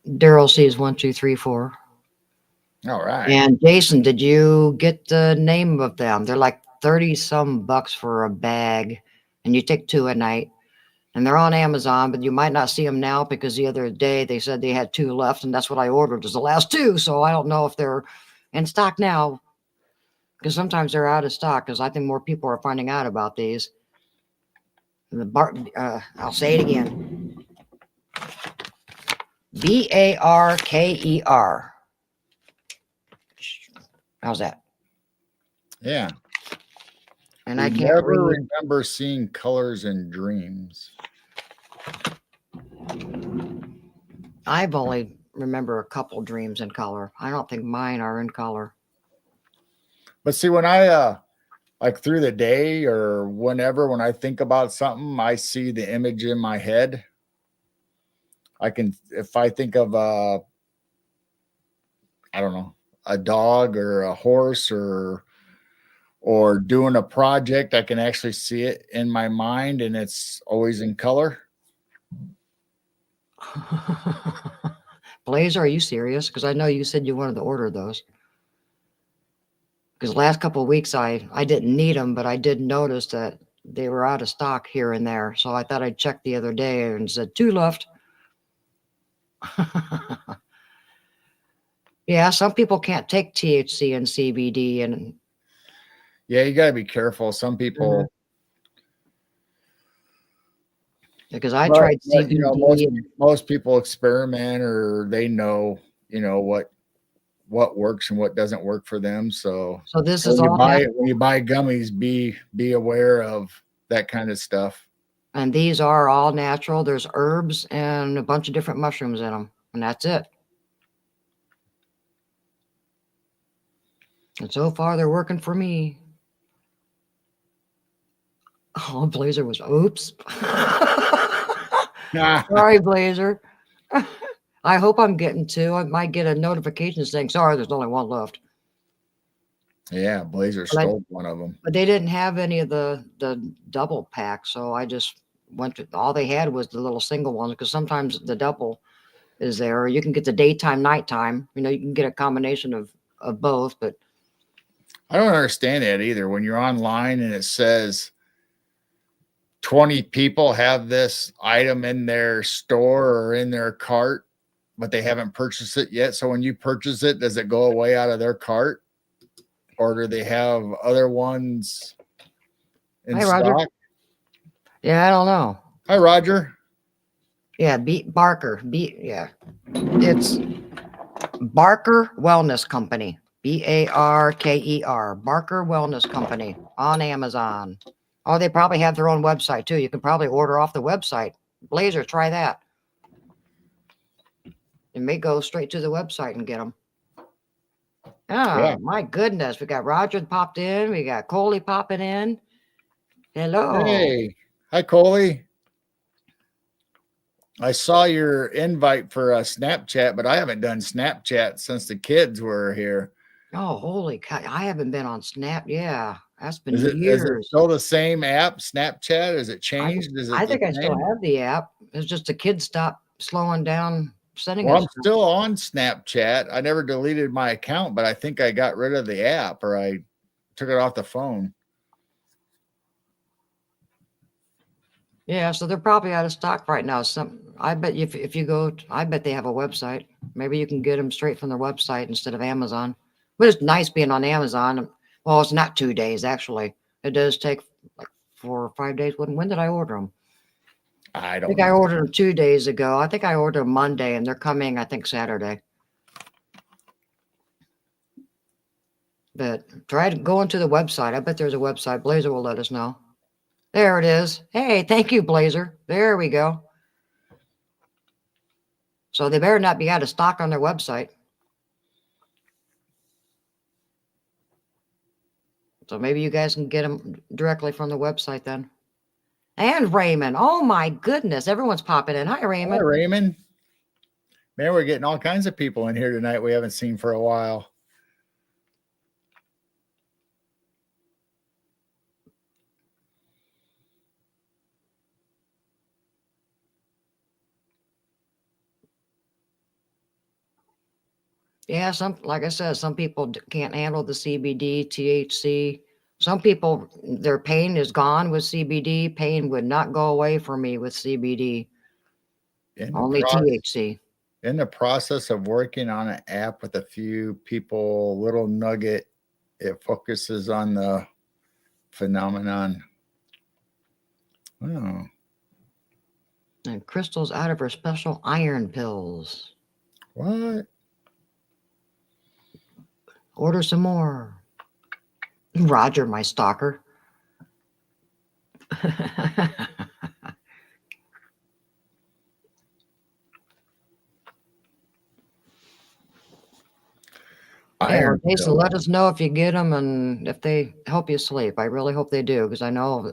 Daryl sees 1, 2, 3, 4. All right. And Jason, did you get the name of them? They're like 30 some bucks for a bag, and you take 2 a night. And they're on Amazon, but you might not see them now because the other day they said they had 2 left, and that's what I ordered, is the last 2. So I don't know if they're in stock now, because sometimes they're out of stock, because I think more people are finding out about these. I'll say it again. Barker. How's that? Yeah. And We I can't never read. remember seeing colors in dreams. I've only remember a couple dreams in color. I don't think mine are in color. But see, when I like through the day or whenever, when I think about something, I see the image in my head. I can, if I think of I don't know, a dog or a horse or doing a project, I can actually see it in my mind, and it's always in color. Blazer, are you serious? Because I know you said you wanted to order those. Because last couple of weeks I didn't need them, but I did notice that they were out of stock here and there. So I thought I'd check the other day and said 2 left. Yeah, some people can't take THC and CBD, and Yeah, you got to be careful. Some people, because I but, tried but, you know, most CBD. most people experiment, or they know, what works and what doesn't work for them. So So this is when you all buy natural, when you buy gummies, be aware of that kind of stuff. and these are all natural. There's herbs and a bunch of different mushrooms in them, and that's it. And so far, they're working for me. Oh, Blazer was oops. Sorry, Blazer. I hope I'm getting 2. I might get a notification saying, sorry, there's only 1 left. Yeah, Blazer stole one of them. But they didn't have any of the double pack, so I just went to, all they had was the little single ones, because sometimes the double is there. Or you can get the daytime, nighttime. You can get a combination of both, but I don't understand that either. When you're online and it says 20 people have this item in their store or in their cart, but they haven't purchased it yet. So when you purchase it, does it go away out of their cart? Or do they have other ones in Hi, Roger. stock? Yeah, I don't know. Hi, Roger. Yeah, Barker. Yeah. It's Barker Wellness Company. Barker. Barker Wellness Company on Amazon. Oh, they probably have their own website too. You can probably order off the website. Blazer, try that. You may go straight to the website and get them. Oh, Yeah. my goodness. We got Roger popped in. We got Coley popping in. Hello. Hey. Hi, Coley. I saw your invite for Snapchat, but I haven't done Snapchat since the kids were here. Oh, holy cow. I haven't been on Snap. Yeah, that's been Is it years. still the same app, Snapchat? Is it changed? Is it I think the I still same? have the app. It's just the kids stopped slowing down sending Well, us I'm stuff. still on Snapchat. I never deleted my account, but I think I got rid of the app, or I took it off the phone. Yeah, so they're probably out of stock right now. I bet if you go, I bet they have a website. Maybe you can get them straight from their website instead of Amazon. But it's nice being on Amazon. Well, it's not 2 days actually. It does take like 4 or 5 days. When did I order them? I I don't think I know. ordered them 2 days ago. I think I ordered them Monday, and they're coming, I think, Saturday. But try to go into the website. I bet there's a website. Blazer will let us know. There it is. Hey, thank you, Blazer. There we go. So they better not be out of stock on their website. So maybe you guys can get them directly from the website then. And Raymond. Oh my goodness. Everyone's popping in. Hi, Raymond. Hi, Raymond. Man, we're getting all kinds of people in here tonight we haven't seen for a while. Yeah, like I said, some people can't handle the CBD, THC. Some people, their pain is gone with CBD. Pain would not go away for me with CBD. Only THC. In the process of working on an app with a few people, little nugget, it focuses on the phenomenon. Oh. And Crystal's out of her special iron pills. What? Order some more. Roger, my stalker. Yeah, well, Iron Jason, pill. let us know if you get them and if they help you sleep. I really hope they do because I know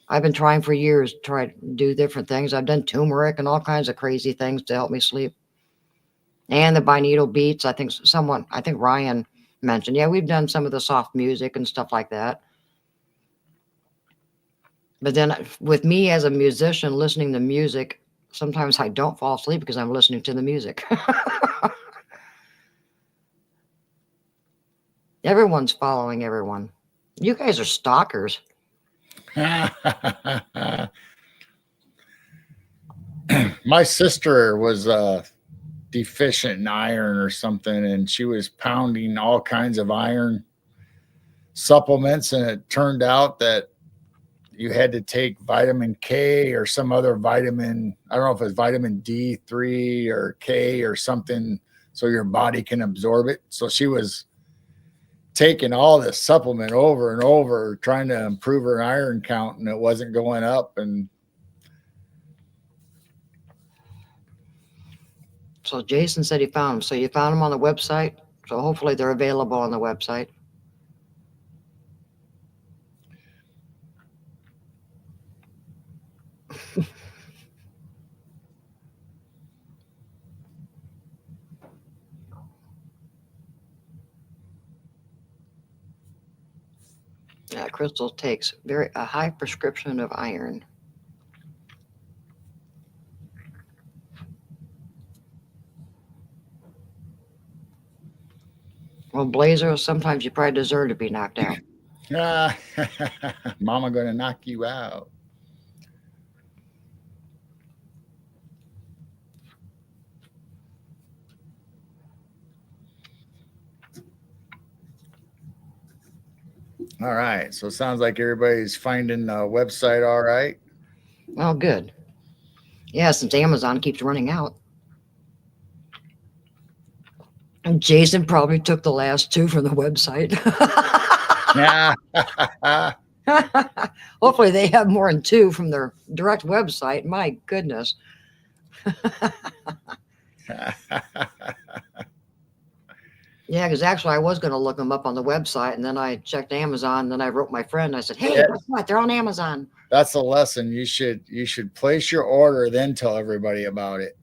I've been trying for years to try to do different things. I've done turmeric and all kinds of crazy things to help me sleep. And the binaural beats, I think I think Ryan mentioned. Yeah, we've done some of the soft music and stuff like that. But then with me as a musician listening to music, sometimes I don't fall asleep because I'm listening to the music. Everyone's following everyone. You guys are stalkers. My sister was deficient in iron or something, and she was pounding all kinds of iron supplements, and it turned out that you had to take vitamin K or some other vitamin. I don't know if it's vitamin D3 or K or something, so your body can absorb it. So she was taking all this supplement over and over, trying to improve her iron count, and it wasn't going up. And So Jason said he found them. So you found them on the website. So hopefully they're available on the website. Yeah, Crystal takes a high prescription of iron. Well, Blazer, sometimes you probably deserve to be knocked out. Mama gonna knock you out. All right. So it sounds like everybody's finding the website all right. Well, good. Yeah, since Amazon keeps running out. And Jason probably took the last two from the website. Yeah. Hopefully they have more than two from their direct website. My goodness. Yeah, because actually I was going to look them up on the website, and then I checked Amazon, and then I wrote my friend, and I said, hey, Yeah. guess what? They're on Amazon. That's a lesson. You should place your order, then tell everybody about it.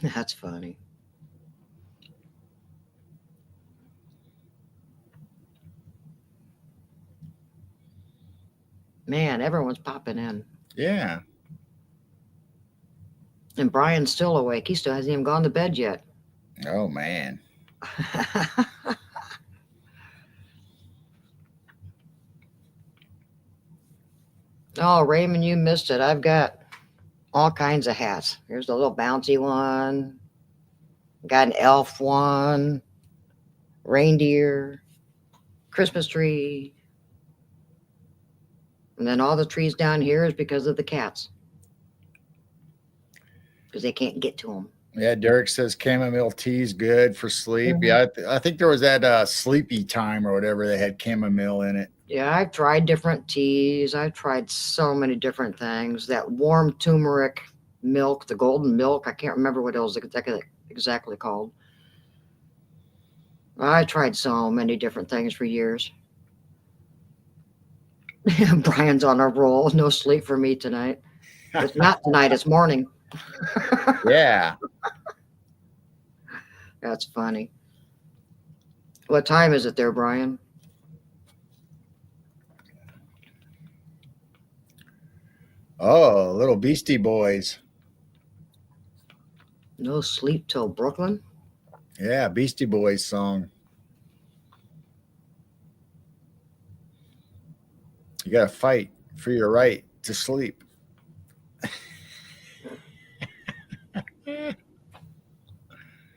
That's funny. Man, everyone's popping in. Yeah. And Brian's still awake. He still hasn't even gone to bed yet. Oh man. Oh, Raymond, you missed it. I've got all kinds of hats. Here's the little bouncy one. Got an elf one. Reindeer. Christmas tree. And then all the trees down here is because of the cats. Because they can't get to them. Yeah, Derek says chamomile tea is good for sleep. Yeah, I think there was that sleepy time or whatever, they had chamomile in it. Yeah, I've tried different teas. I've tried so many different things. That warm turmeric milk, the golden milk, I can't remember what it was exactly called. I tried so many different things for years. Brian's on a roll. No sleep for me tonight. It's not tonight, it's morning. Yeah. That's funny. What time is it there, Brian? Oh, little Beastie Boys. No sleep till Brooklyn? Yeah, Beastie Boys song. You got to fight for your right to sleep.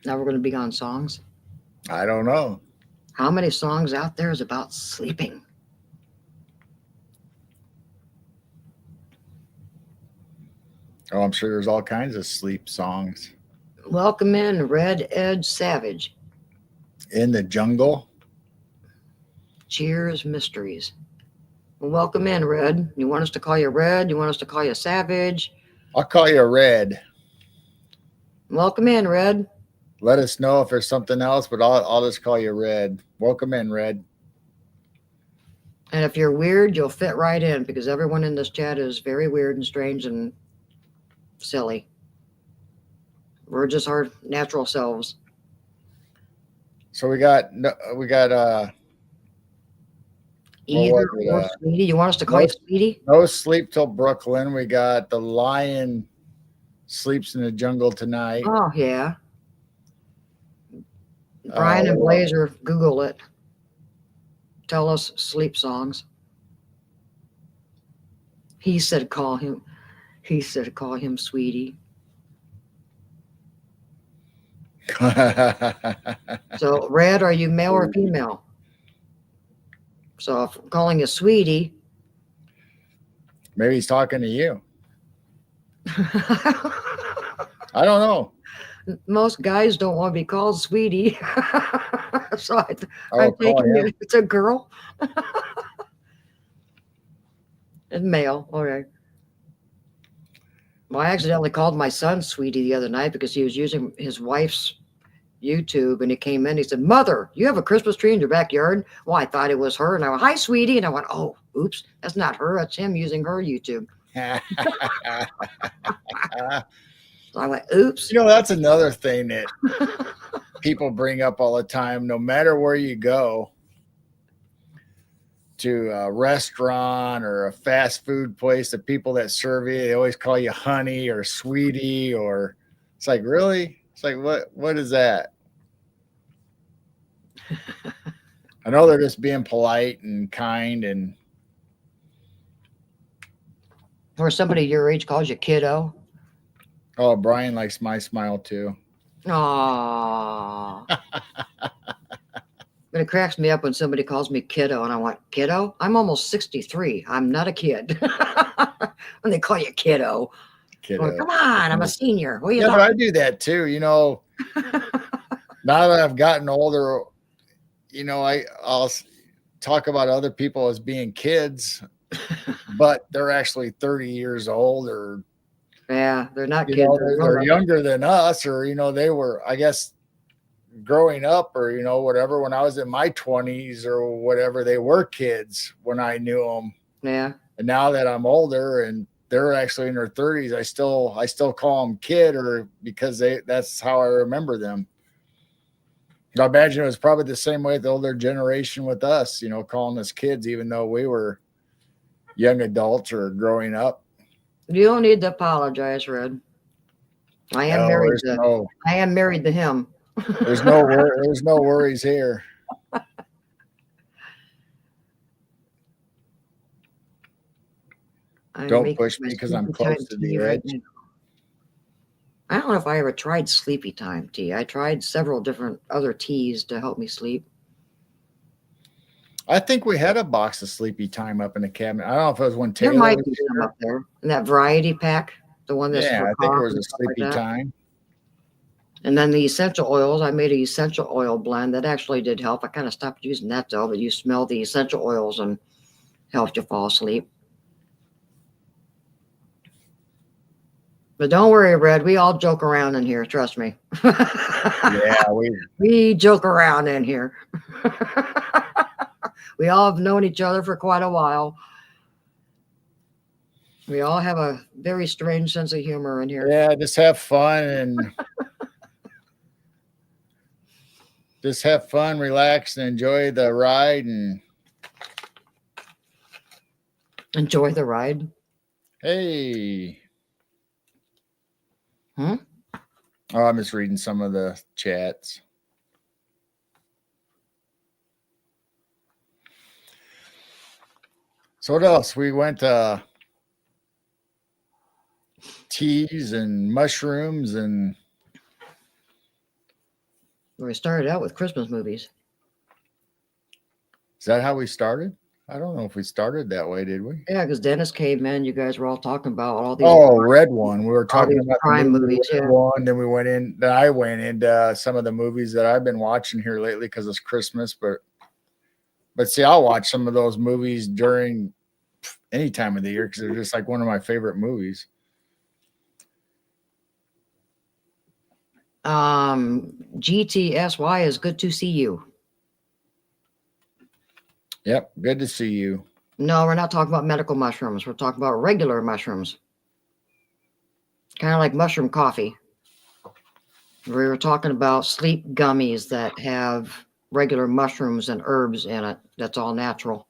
Now we're going to be on songs. I don't know. How many songs out there is about sleeping? Oh, I'm sure there's all kinds of sleep songs. Welcome in, Red Edge Savage. In the Jungle. Cheers Mysteries. Well, welcome in, Red. You want us to call you Red? You want us to call you Savage? I'll call you Red. Welcome in, Red. Let us know if there's something else, but I'll just call you Red. Welcome in, Red. And if you're weird, you'll fit right in because everyone in this chat is very weird and strange and silly. We're just our natural selves. So we got Either or Sweetie. You want us to call you Sweetie? No Sleep Till Brooklyn. We got The Lion Sleeps in the Jungle Tonight. Oh, yeah. Brian and Blazer, Google it. Tell us sleep songs. He said call him Sweetie. So, Red, are you male or female? So if I'm calling you Sweetie. Maybe he's talking to you. I don't know. Most guys don't want to be called Sweetie. So I'm thinking it's a girl. And male. Okay. Well, I accidentally called my son Sweetie the other night because he was using his wife's YouTube, and he came in. He said, "Mother, you have a Christmas tree in your backyard?" Well, I thought it was her, and I went, "Hi, Sweetie," and I went, "Oh, oops, that's not her. That's him using her YouTube." So I went, "Oops." You know, that's another thing that people bring up all the time. No matter where you go, to a restaurant or a fast food place, the people that serve you, they always call you honey or sweetie, or it's like, really? It's like, what is that? I know they're just being polite and kind, and or somebody your age calls you kiddo. Oh, Brian likes my smile too. Aww. But it cracks me up when somebody calls me kiddo, and I want kiddo. I'm almost 63. I'm not a kid. When they call you kiddo. Going, come on, I'm a senior. What are you but I do that too. You know, now that I've gotten older, you know, I'll talk about other people as being kids, but they're actually 30 years old, or yeah, they're not kids. They're younger than us, or you know, they were, I guess, growing up, or you know, whatever. When I was in my 20s or whatever, they were kids when I knew them. Yeah. And now that I'm older and they're actually in their 30s, I still call them kid, or because that's how I remember them. I imagine it was probably the same way the older generation with us, you know, calling us kids, even though we were young adults or growing up. You don't need to apologize, Red. I am married to him. There's no worries here. Don't push me because I'm close to the edge. I don't know if I ever tried Sleepy Time tea. I tried several different other teas to help me sleep. I think we had a box of Sleepy Time up in the cabinet. I don't know if it was one Taylor. There might be some up there in that variety pack. The one that's I think it was a Sleepy Time. And then the essential oils, I made an essential oil blend that actually did help. I kind of stopped using that though, but you smell the essential oils and helps you fall asleep. But don't worry, Red. We all joke around in here. Trust me. Yeah, we joke around in here. We all have known each other for quite a while. We all have a very strange sense of humor in here. Yeah, just have fun and just have fun, relax, and enjoy the ride. And enjoy the ride. Hey. Hmm? Oh, I'm just reading some of the chats. So what else? We went teas and mushrooms, and we started out with Christmas movies. Is that how we started? I don't know if we started that way, did we? Yeah, because Dennis came in. You guys were all talking about all these. Oh, Red One. We were talking about crime movies. Yeah. One. Then I went into some of the movies that I've been watching here lately because it's Christmas. But But see, I'll watch some of those movies during any time of the year because they're just like one of my favorite movies. GTSY is good to see you. Yep, good to see you. No, we're not talking about medical mushrooms. We're talking about regular mushrooms. Kind of like mushroom coffee. We were talking about sleep gummies that have regular mushrooms and herbs in it. That's all natural.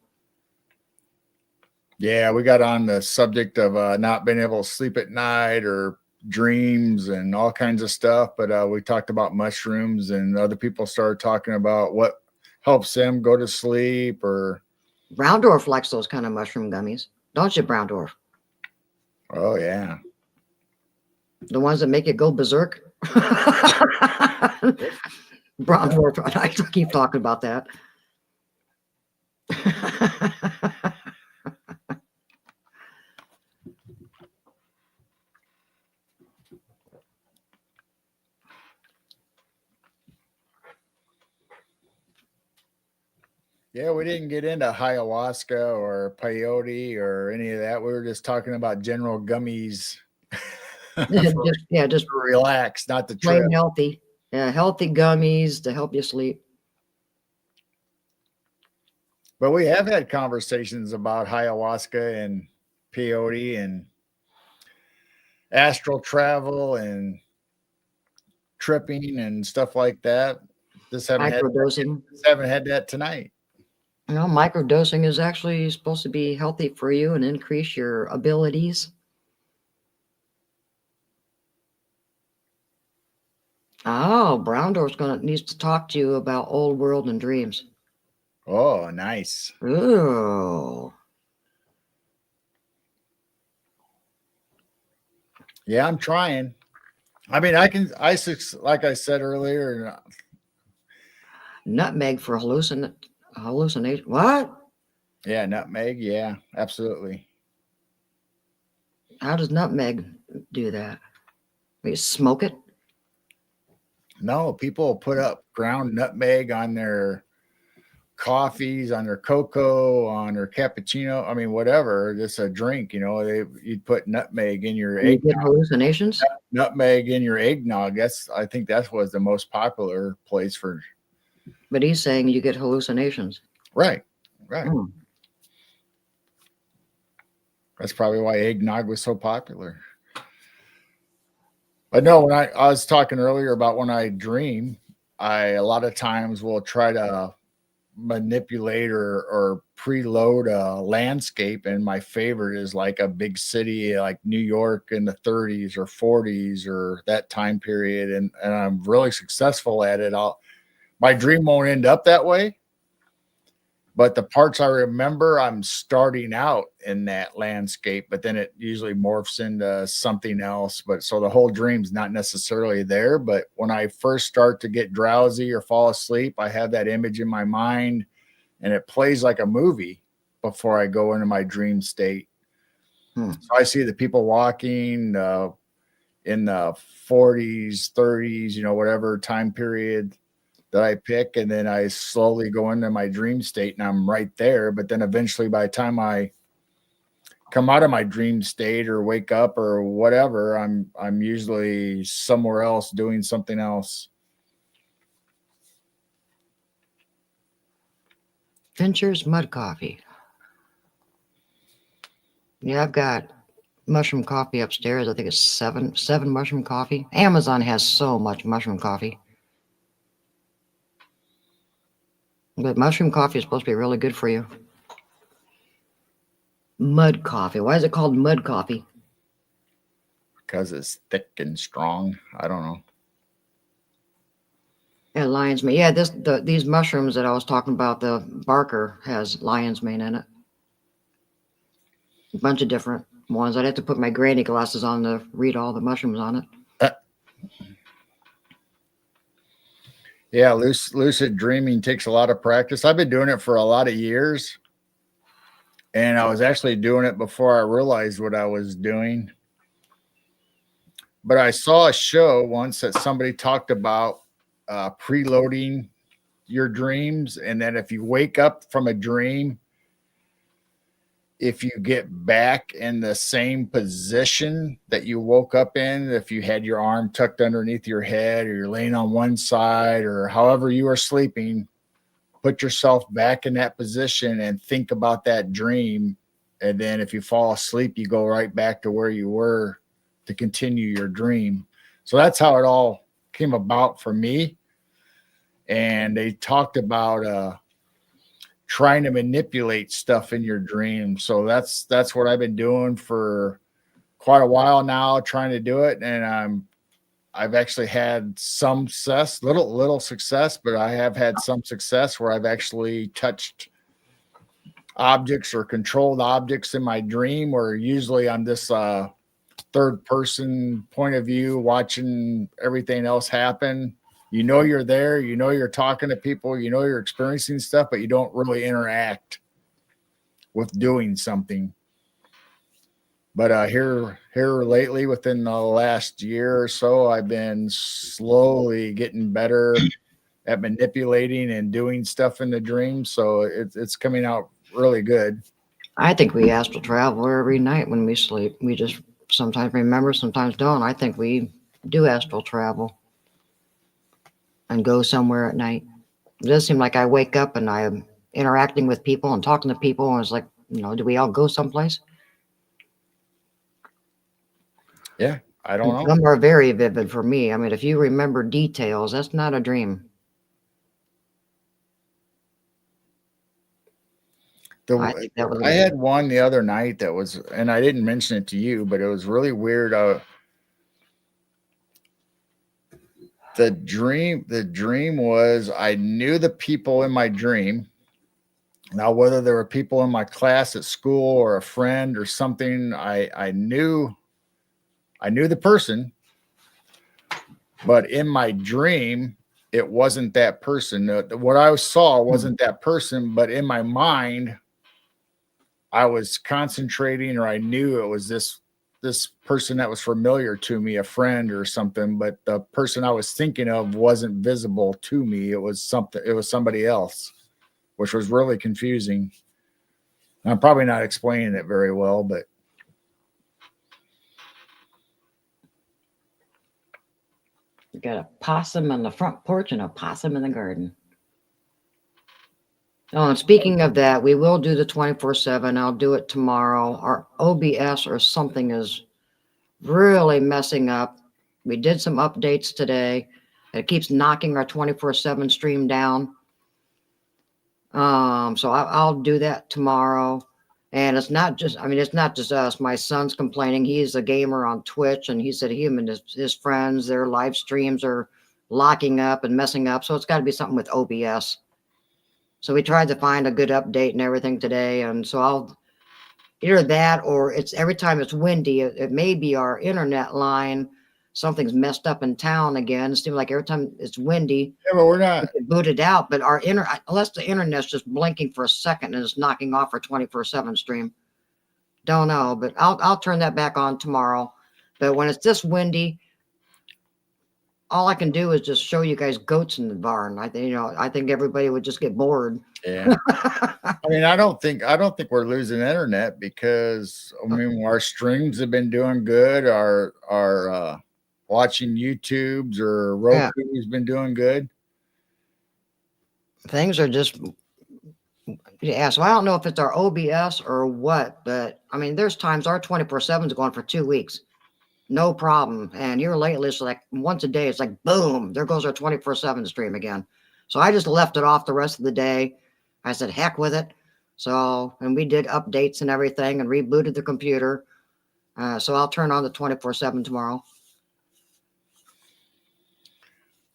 Yeah, we got on the subject of not being able to sleep at night or dreams and all kinds of stuff. But we talked about mushrooms, and other people started talking about what helps them go to sleep. Or Brown likes those kind of mushroom gummies, don't you, Brown? Oh yeah, the ones that make it go berserk. Brown I keep talking about that. Yeah, we didn't get into ayahuasca or peyote or any of that. We were just talking about general gummies. just to relax, not to plain trip. healthy. Yeah, healthy gummies to help you sleep. But we have had conversations about ayahuasca and peyote and astral travel and tripping and stuff like that. Just haven't had that tonight. You know, microdosing is actually supposed to be healthy for you and increase your abilities. Oh, Brown needs to talk to you about old world and dreams. Oh, nice. Ooh. Yeah, I'm trying. I mean, like I said earlier. Nutmeg for hallucination. What? Yeah, nutmeg. Yeah, absolutely. How does nutmeg do that? You smoke it? No, people put up ground nutmeg on their coffees, on their cocoa, on their cappuccino. I mean, whatever. Just a drink, you'd put nutmeg in your eggnog. You get hallucinations? Nutmeg in your eggnog. I think that was the most popular place for. But he's saying you get hallucinations. Right. That's probably why eggnog was so popular. But no, when I was talking earlier about when I dream, I a lot of times will try to manipulate or preload a landscape, and my favorite is like a big city like New York in the 30s or 40s or that time period, and I'm really successful at it. My dream won't end up that way, but the parts I remember, I'm starting out in that landscape, but then it usually morphs into something else. But so the whole dream's not necessarily there. But when I first start to get drowsy or fall asleep, I have that image in my mind and it plays like a movie before I go into my dream state. So I see the people walking in the 40s, 30s, whatever time period that I pick, and then I slowly go into my dream state and I'm right there. But then eventually by the time I come out of my dream state or wake up or whatever, I'm usually somewhere else doing something else. Fincher's Mud Coffee. Yeah, I've got mushroom coffee upstairs. I think it's seven mushroom coffee. Amazon has so much mushroom coffee. But mushroom coffee is supposed to be really good for you. Mud coffee. Why is it called mud coffee? Because it's thick and strong. I don't know. Yeah, lion's mane. Yeah, these mushrooms that I was talking about, the Barker has lion's mane in it. A bunch of different ones. I'd have to put my granny glasses on to read all the mushrooms on it. Yeah, lucid dreaming takes a lot of practice. I've been doing it for a lot of years. And I was actually doing it before I realized what I was doing. But I saw a show once that somebody talked about preloading your dreams. And then if you wake up from a dream, if you get back in the same position that you woke up in, if you had your arm tucked underneath your head or you're laying on one side or however you are sleeping, put yourself back in that position and think about that dream. And then if you fall asleep, you go right back to where you were to continue your dream. So that's how it all came about for me. And they talked about trying to manipulate stuff in your dream. So that's what I've been doing for quite a while now, trying to do it. And I've actually had some success, little success, but I have had some success where I've actually touched objects or controlled objects in my dream, or usually on this third person point of view, watching everything else happen. You know, you're there, you know, you're talking to people, you know, you're experiencing stuff, but you don't really interact with doing something. But here lately, within the last year or so, I've been slowly getting better at manipulating and doing stuff in the dream. So it's coming out really good. I think we astral travel every night when we sleep. We just sometimes remember, sometimes don't. I think we do astral travel and go somewhere at night. It does seem like I wake up and I'm interacting with people and talking to people, and it's like, do we all go someplace? Yeah, I don't know. Some are very vivid for me. I mean, if you remember details, that's not a dream. I had one the other night that was, and I didn't mention it to you, but it was really weird. The dream was, I knew the people in my dream. Now, whether there were people in my class at school or a friend or something, I knew the person, but in my dream, it wasn't that person. What I saw wasn't that person, but in my mind, I was concentrating, or I knew it was this person that was familiar to me, a friend or something, but the person I was thinking of wasn't visible to me. It was somebody else, which was really confusing. I'm probably not explaining it very well, but you got a possum on the front porch and a possum in the garden. Oh, and speaking of that, we will do the 24/7. I'll do it tomorrow. Our OBS or something is really messing up. We did some updates today. It keeps knocking our 24/7 stream down. So I'll do that tomorrow. And it's not just us. My son's complaining. He's a gamer on Twitch, and he said him and his friends, their live streams are locking up and messing up. So it's got to be something with OBS. So we tried to find a good update and everything today. And so I'll either that, or it's every time it's windy, it may be our internet line. Something's messed up in town again. It seems like every time it's windy, yeah, but we're not booted out. But unless the internet's just blinking for a second and it's knocking off our 24/7 stream. Don't know, but I'll turn that back on tomorrow. But when it's this windy, all I can do is just show you guys goats in the barn. I think everybody would just get bored. Yeah. I mean, I don't think we're losing internet, because I mean, our streams have been doing good. Our watching YouTubes or Roku's been doing good. Things are just, yeah. So I don't know if it's our OBS or what, but I mean, there's times our 24/7 is going for 2 weeks. No problem. And here lately, it's like once a day, it's like, boom, there goes our 24/7 stream again. So I just left it off the rest of the day. I said, heck with it. So, and we did updates and everything and rebooted the computer. So I'll turn on the 24/7 tomorrow.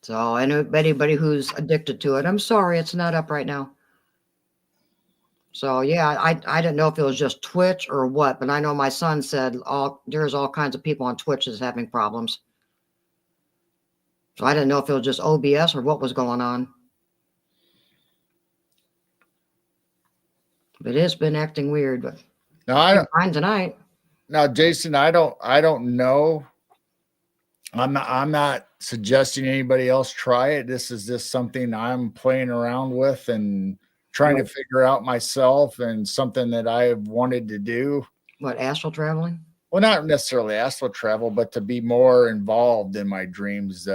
So anybody who's addicted to it, I'm sorry, it's not up right now. So yeah, I didn't know if it was just Twitch or what, but I know my son said there's all kinds of people on Twitch that's having problems. So I didn't know if it was just OBS or what was going on. But it's been acting weird. But no, I don't. Fine tonight. Now, Jason, I don't know I'm not suggesting anybody else try it. This is just something I'm playing around with and trying to figure out myself, and something that I've wanted to do. What, astral traveling? Well, not necessarily astral travel, but to be more involved in my dreams.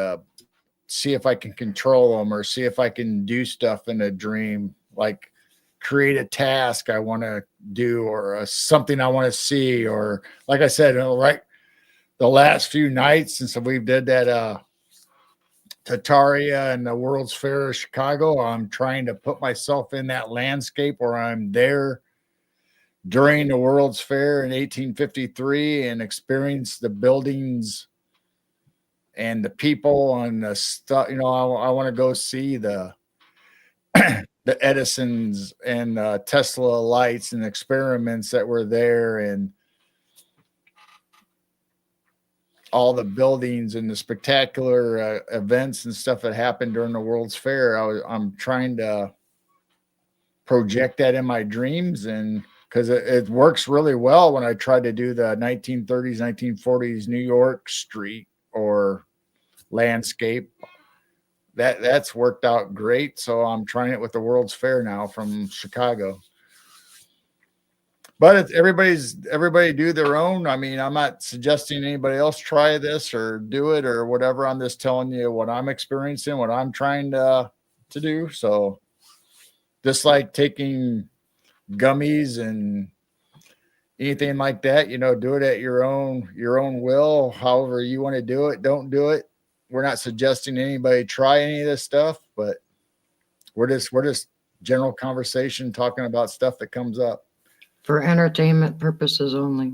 See if I can control them, or see if I can do stuff in a dream, like create a task I want to do, or something I want to see, or like I said, right, the last few nights since we've did that Tataria and the World's Fair of Chicago, I'm trying to put myself in that landscape where I'm there during the World's Fair in 1853 and experience the buildings and the people and the stuff. I want to go see the the Edisons and Tesla lights and experiments that were there, and all the buildings and the spectacular events and stuff that happened during the World's Fair. I'm trying to project that in my dreams, and because it works really well when I try to do the 1930s, 1940s New York street or landscape. That's worked out great. So I'm trying it with the World's Fair now from Chicago. But it's everybody do their own. I mean, I'm not suggesting anybody else try this or do it or whatever. I'm just telling you what I'm experiencing, what I'm trying to do. So just like taking gummies and anything like that, do it at your own will. However you want to do it, don't do it. We're not suggesting anybody try any of this stuff, but we're just general conversation talking about stuff that comes up. For entertainment purposes only.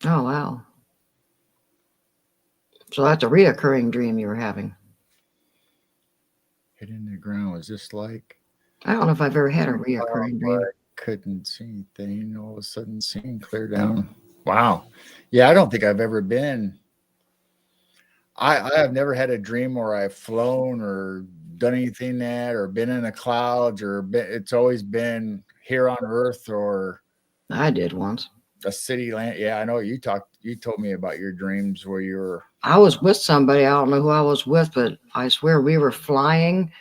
Oh, wow. So that's a reoccurring dream you were having. Hit in the ground was just like, I don't know if I've ever had a reoccurring dream. Couldn't see anything. All of a sudden, seeing clear down. Wow. Yeah, I don't think I've ever been. I have never had a dream where I've flown or done anything that, or been in the clouds, or it's always been here on Earth or I did once. a city land. Yeah, I know you told me about your dreams where you were. I was with somebody. I don't know who I was with, but I swear we were flying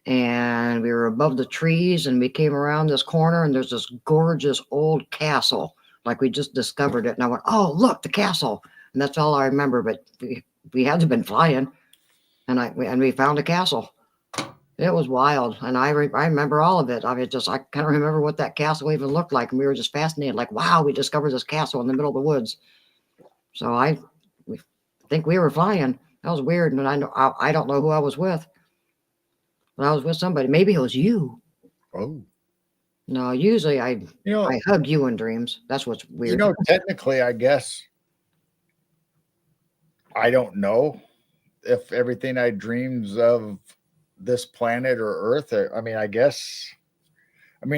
and we were above the trees, and we came around this corner and there's this gorgeous old castle. Like we just discovered it. And I went, oh, look, the castle. And that's all I remember. But we had to have been flying, and we found a castle. It was wild. And I remember all of it. I can't remember what that castle even looked like. And we were just fascinated. Like, wow, we discovered this castle in the middle of the woods. So I think we were flying. That was weird. And I don't know who I was with. But I was with somebody. Maybe it was you. Oh. No, usually I hug you in dreams. That's what's weird. Technically, I guess I don't know if everything I dreams of this planet or Earth. I mean,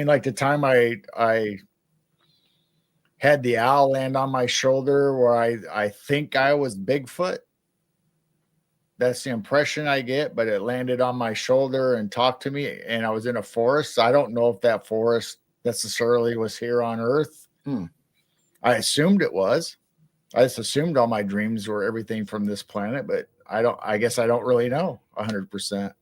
like the time I had the owl land on my shoulder where I think I was Bigfoot. That's the impression I get, but it landed on my shoulder and talked to me, and I was in a forest. I don't know if that forest necessarily was here on Earth. I assumed it was. I just assumed all my dreams were everything from this planet, but I guess I don't really know 100%.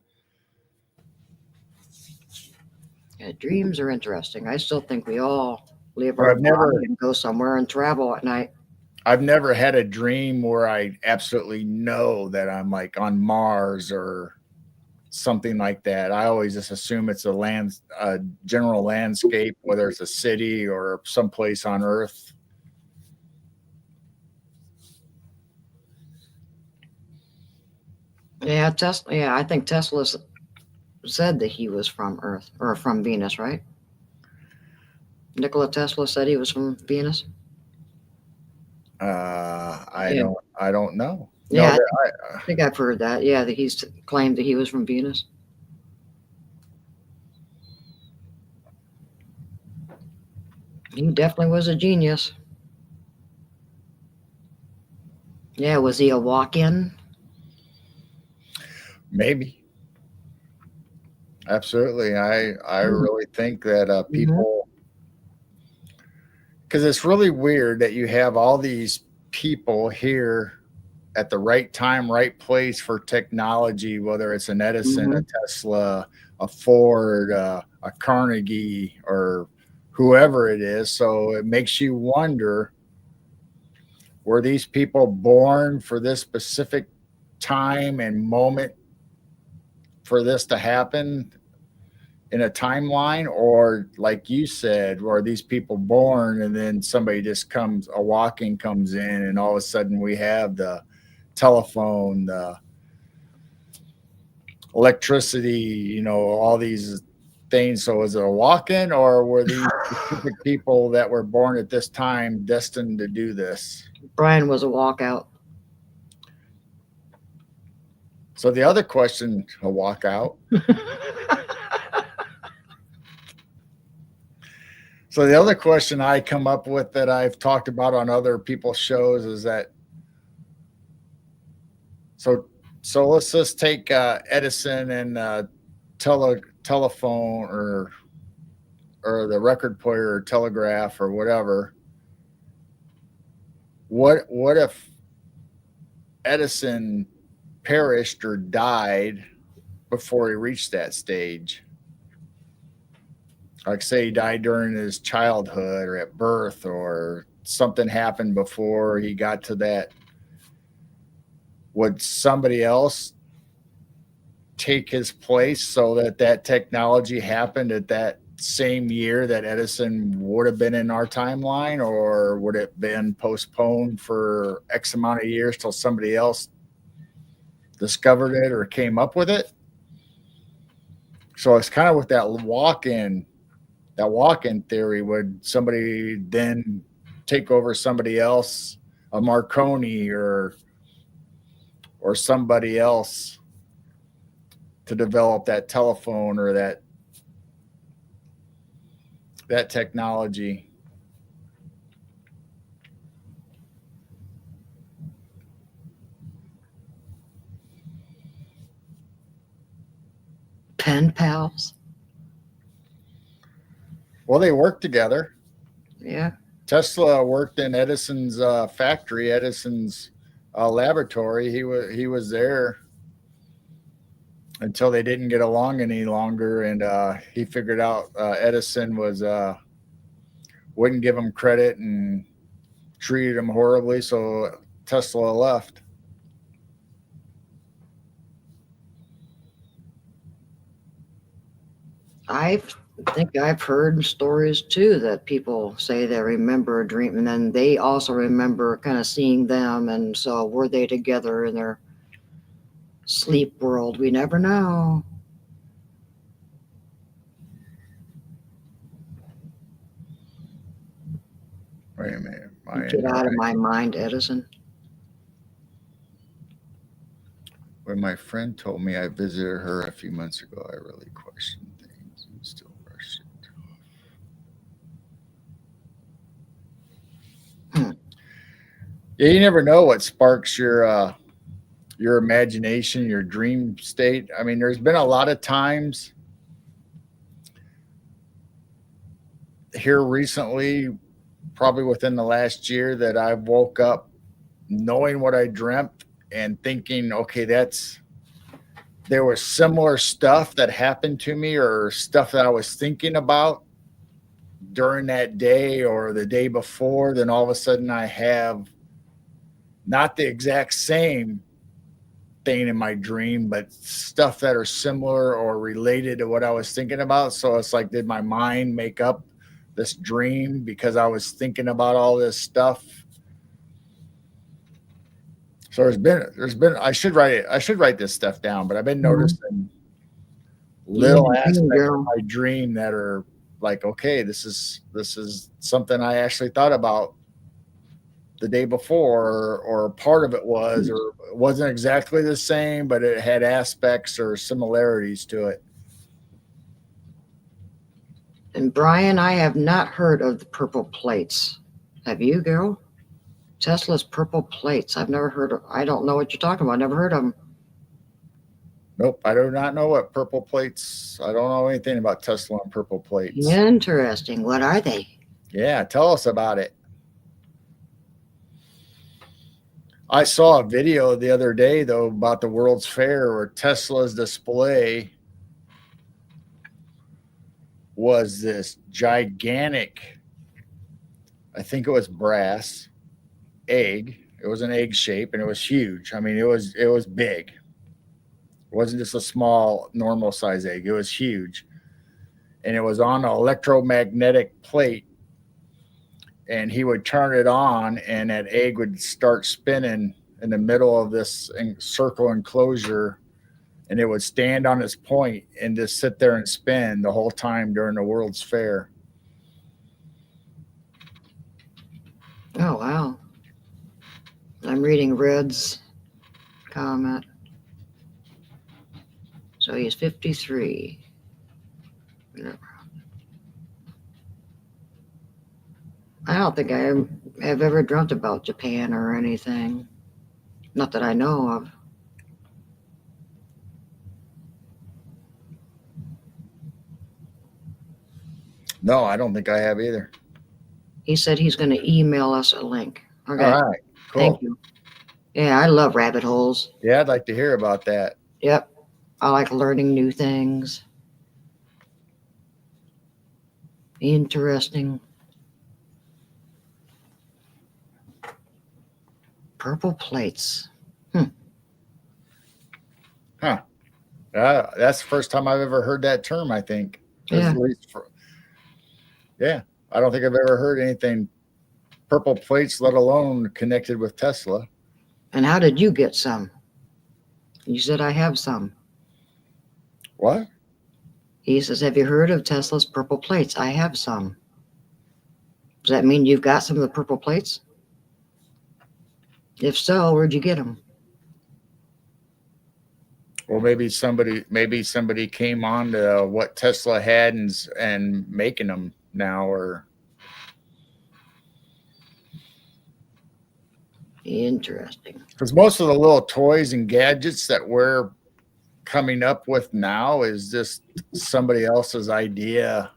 Yeah, dreams are interesting. I still think we all leave our body and go somewhere and travel at night. I've never had a dream where I absolutely know that I'm like on Mars or something like that. I always just assume it's a general landscape, whether it's a city or someplace on Earth. Yeah, Tesla. Yeah, I think Tesla said that he was from Earth or from Venus, right? Nikola Tesla said he was from Venus. I don't know. Yeah, I think I've heard that. Yeah, that he's claimed that he was from Venus. He definitely was a genius. Yeah, was he a walk-in? Maybe. Absolutely. I Mhm. really think that Mhm. people, because it's really weird that you have all these people here at the right time, right place for technology, whether it's an Edison, a Mhm. Tesla, a Ford, a Carnegie, or whoever it is. So it makes you wonder, were these people born for this specific time and moment for this to happen in a timeline? Or like you said, were these people born and then somebody just comes, a walking comes in, and all of a sudden we have the telephone, the electricity, all these things. So is it a walk-in, or were these specific people that were born at this time destined to do this? Brian was a walkout. So the other question, a walkout. So the other question I come up with that I've talked about on other people's shows is that, so let's just take Edison and telephone, or the record player or telegraph or whatever. What if Edison perished or died before he reached that stage? Like, say he died during his childhood or at birth, or something happened before he got to that. Would somebody else take his place so that that technology happened at that same year that Edison would have been in our timeline, or would it been postponed for X amount of years till somebody else discovered it or came up with it? So it's kind of with that walk-in theory. Would somebody then take over somebody else, a Marconi or somebody else, to develop that telephone or that technology? Pen pals. Well, they worked together. Yeah. Tesla worked in Edison's factory, Edison's laboratory. He was there until they didn't get along any longer, and he figured out Edison wouldn't give him credit and treated him horribly. So Tesla left. I think I've heard stories too that people say they remember a dream and then they also remember kind of seeing them. And so were they together in their sleep world? We never know. Wait a minute. Get out of my mind, Edison. When my friend told me I visited her a few months ago, I really questioned things and still rushed it. Yeah, you never know what sparks your imagination, your dream state. I mean, there's been a lot of times here recently, probably within the last year, that I woke up knowing what I dreamt and thinking, okay, there was similar stuff that happened to me, or stuff that I was thinking about during that day or the day before. Then all of a sudden I have not the exact same thing in my dream, but stuff that are similar or related to what I was thinking about. So it's like, did my mind make up this dream because I was thinking about all this stuff? So there's been I should write this stuff down, but I've been noticing little aspects of my dream that are like, okay, this is something I actually thought about the day before, or part of it was, or it wasn't exactly the same, but it had aspects or similarities to it. And Brian, I have not heard of the purple plates. Have you, Carol? Tesla's purple plates. I've never heard of. I don't know what you're talking about. I've never heard of them. Nope, I do not know what purple plates. I don't know anything about Tesla and purple plates. Interesting. What are they? Yeah, tell us about it. I saw a video the other day, though, about the World's Fair where Tesla's display was this gigantic, I think it was brass egg. It was an egg shape and it was huge. I mean, it was big. It wasn't just a small, normal size egg. It was huge. And it was on an electromagnetic plate. And he would turn it on and that egg would start spinning in the middle of this circle enclosure. And it would stand on its point and just sit there and spin the whole time during the World's Fair. Oh, wow. I'm reading Red's comment. So he's 53. Yeah. I don't think I have ever dreamt about Japan or anything. Not that I know of. No, I don't think I have either. He said he's going to email us a link. Okay. All right, cool. Thank you. Yeah, I love rabbit holes. Yeah, I'd like to hear about that. Yep. I like learning new things. Interesting. Purple plates. That's the first time I've ever heard that term, I think. Yeah. Yeah. I don't think I've ever heard anything purple plates, let alone connected with Tesla. And how did you get some? You said I have some. What? He says, have you heard of Tesla's purple plates? I have some. Does that mean you've got some of the purple plates? If so, where'd you get them? Well, maybe somebody came on to what Tesla had and making them now, or Interesting. because most of the little toys and gadgets that we're coming up with now is just somebody else's idea.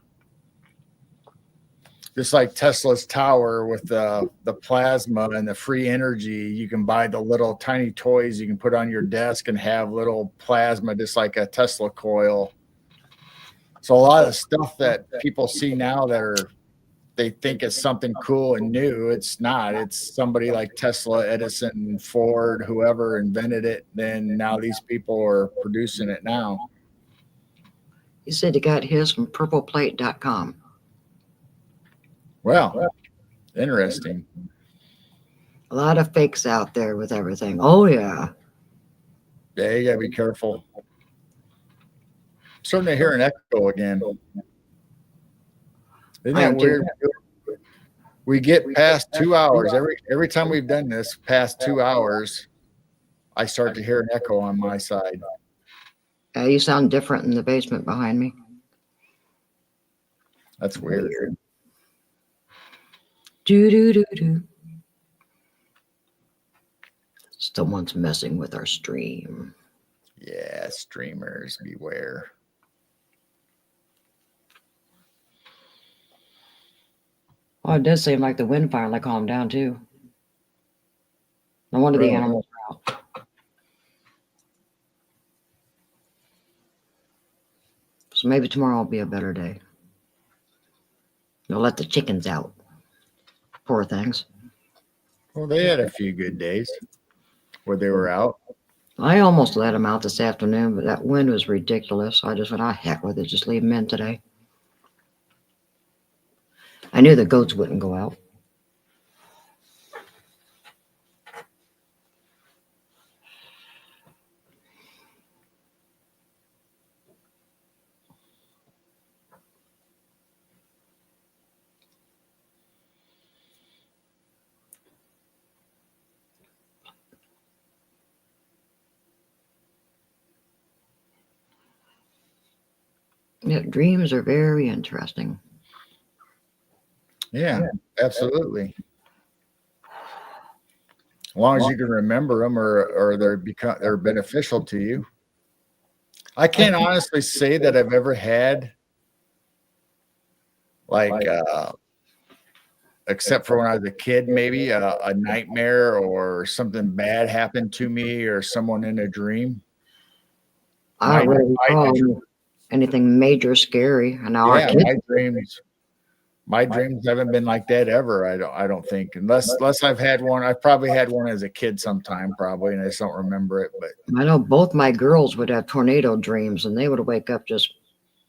Just like Tesla's tower with the plasma and the free energy, you can buy the little tiny toys you can put on your desk and have little plasma, just like a Tesla coil. So a lot of stuff that people see now they think is something cool and new. It's not. It's somebody like Tesla, Edison, Ford, whoever invented it. Then now these people are producing it now. He said he got his from purpleplate.com. Well, interesting. A lot of fakes out there with everything. Oh, yeah. Yeah, you gotta be careful. I'm starting to hear an echo again. Isn't that weird? We get past 2 hours. Every time we've done this, past 2 hours, I start to hear an echo on my side. You sound different in the basement behind me. That's weird. Do. Someone's messing with our stream. Yeah, streamers, beware. Oh, it does seem like the wind finally calmed down too. No wonder the animals are out. So maybe tomorrow will be a better day. They'll let the chickens out. Poor things. Well, they had a few good days where they were out. I almost let them out this afternoon, but that wind was ridiculous. I just went, heck with it, just leave them in today. I knew the goats wouldn't go out. Yeah, dreams are very interesting. Yeah, absolutely. As long as you can remember them or they're beneficial to you. I can't honestly say that I've ever had like except for when I was a kid, maybe a nightmare or something bad happened to me or someone in a dream. I don't My, really my recall anything major scary. And now our yeah, kids, my dreams haven't been like that ever. I don't think unless I've had one. I've probably had one as a kid sometime, probably, and I just don't remember it. But I know both my girls would have tornado dreams and they would wake up just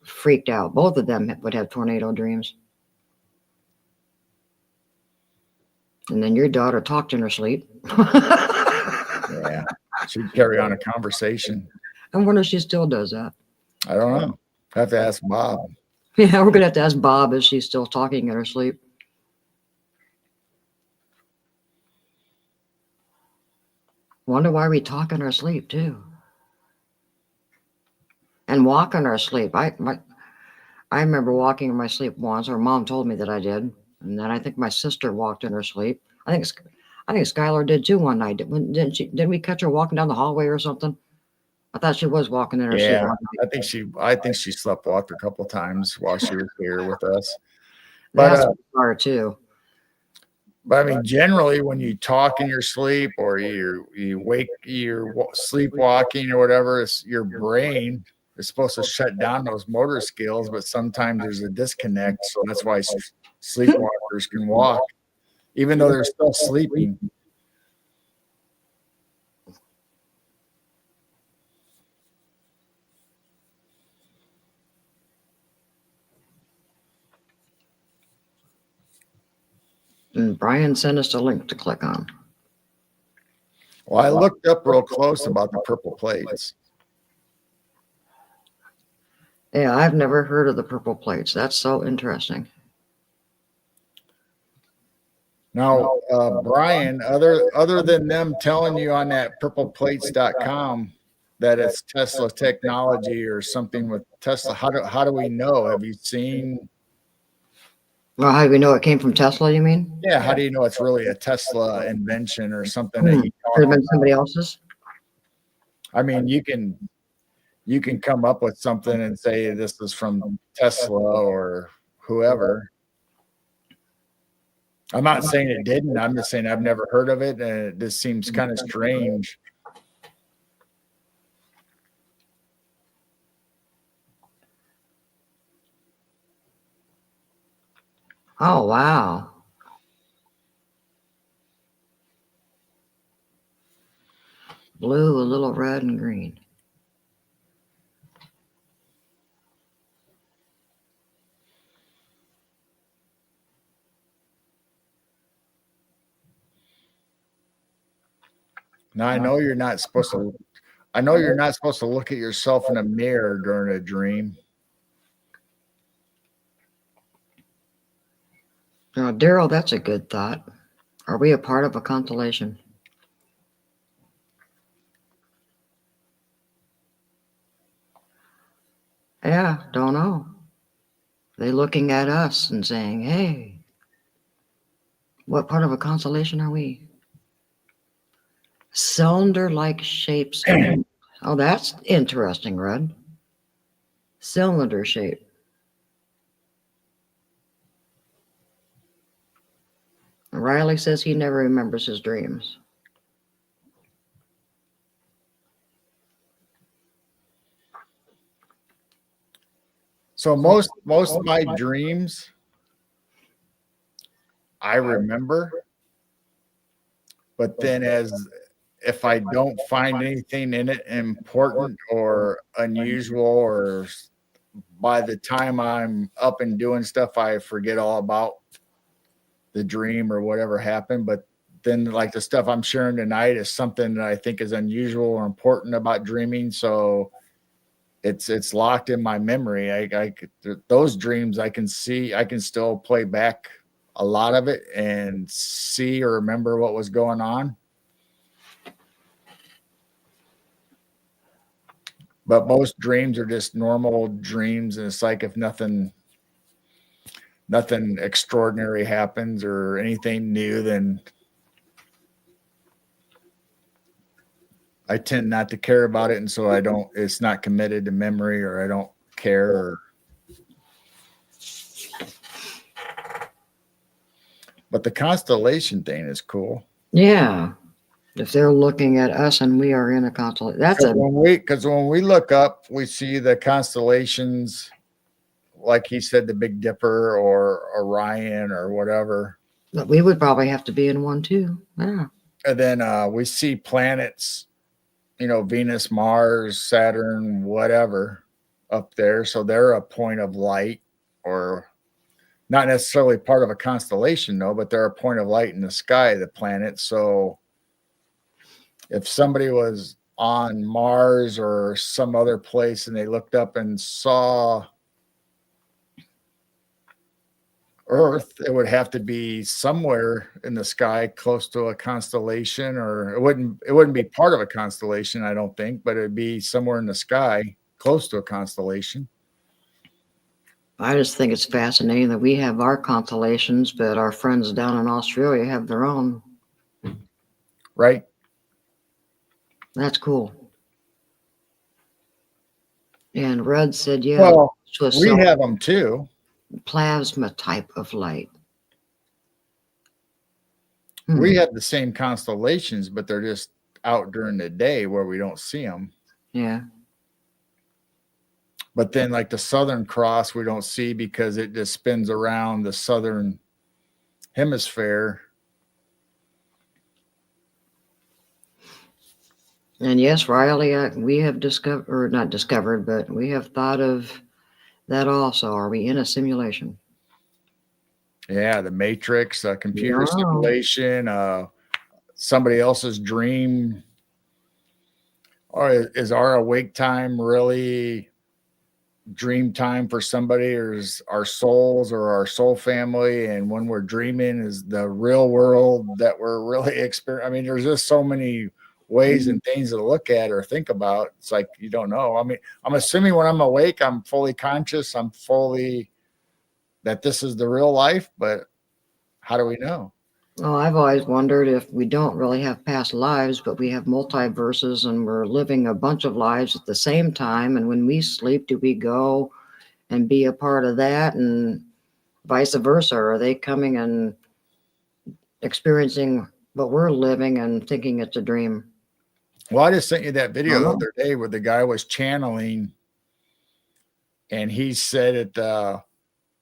freaked out. Both of them would have tornado dreams. And then your daughter talked in her sleep. yeah, she'd carry on a conversation. I wonder if she still does that. I don't know. I have to ask Bob. Yeah, we're gonna have to ask Bob if she's still talking in her sleep. Wonder why we talk in our sleep too, and walk in our sleep. I remember walking in my sleep once. Or Mom told me that I did, and then I think my sister walked in her sleep. I think Skylar did too one night. Didn't she? Didn't we catch her walking down the hallway or something? I thought she was walking in her sleep. Yeah, I think she slept walked a couple times while she was here with us. That's bizarre too. But I mean, generally, when you talk in your sleep or you're sleepwalking or whatever, your brain is supposed to shut down those motor skills, but sometimes there's a disconnect. So that's why sleepwalkers can walk, even though they're still sleeping. And Brian sent us a link to click on. Well, I looked up real close about the purple plates. Yeah, I've never heard of the purple plates. That's so interesting. Now, Brian, other than them telling you on that purpleplates.com that it's Tesla technology or something with Tesla, how do we know? Have you seen? Well, how do we know it came from Tesla, you mean? Yeah, how do you know it's really a Tesla invention or something that he Could have been somebody else's. I mean, you can come up with something and say this is from Tesla or whoever. I'm not saying it didn't. I'm just saying I've never heard of it, and it just seems kind of strange. Oh, wow. Blue, a little red, and green. Now I know you're not supposed to. I know you're not supposed to look at yourself in a mirror during a dream. Now, Daryl, that's a good thought. Are we a part of a constellation? Yeah, don't know. They looking at us and saying, hey, what part of a constellation are we? Cylinder-like shapes. Oh, that's interesting, Red. Cylinder shape. Riley says he never remembers his dreams. So most of my dreams I remember, but then if I don't find anything in it important or unusual, or by the time I'm up and doing stuff, I forget all about the dream or whatever happened. But then like the stuff I'm sharing tonight is something that I think is unusual or important about dreaming. So it's locked in my memory. Those dreams I can still play back a lot of it and see or remember what was going on. But most dreams are just normal dreams, and it's like if nothing extraordinary happens or anything new, then I tend not to care about it, and so I don't. It's not committed to memory, or I don't care. But the constellation thing is cool. Yeah. If they're looking at us and we are in a constellation, that's a Because when we look up, we see the constellations, like he said, the Big Dipper or Orion or whatever. but we would probably have to be in one too. Yeah. And then we see planets, Venus, Mars, Saturn, whatever up there. So they're a point of light, or not necessarily part of a constellation, though, but they're a point of light in the sky, the planet. So if somebody was on Mars or some other place and they looked up and saw Earth, it would have to be somewhere in the sky close to a constellation, or it wouldn't be part of a constellation, I don't think, but it'd be somewhere in the sky close to a constellation. I just think it's fascinating that we have our constellations, but our friends down in Australia have their own. Right? That's cool. And Red said, yeah, Well, so we have them too. plasma type of light. We have the same constellations, but they're just out during the day where we don't see them. Yeah. But then, like the Southern Cross, we don't see because it just spins around the southern hemisphere. And yes, Riley, we have discovered, or not discovered, but we have thought of that also. Are we in a simulation? Yeah, the Matrix, computer simulation, somebody else's dream. Or is our awake time really dream time for somebody, or is our souls or our soul family? And when we're dreaming, is the real world that we're really experiencing? I mean, there's just so many ways and things to look at or think about. It's like you don't know. I mean, I'm assuming when I'm awake, I'm fully conscious. I'm fully that this is the real life, but how do we know? Oh, I've always wondered if we don't really have past lives, but we have multiverses and we're living a bunch of lives at the same time. And when we sleep, do we go and be a part of that, and vice versa? Are they coming and experiencing what we're living and thinking it's a dream? Well, I just sent you that video the other day where the guy was channeling, and he said it,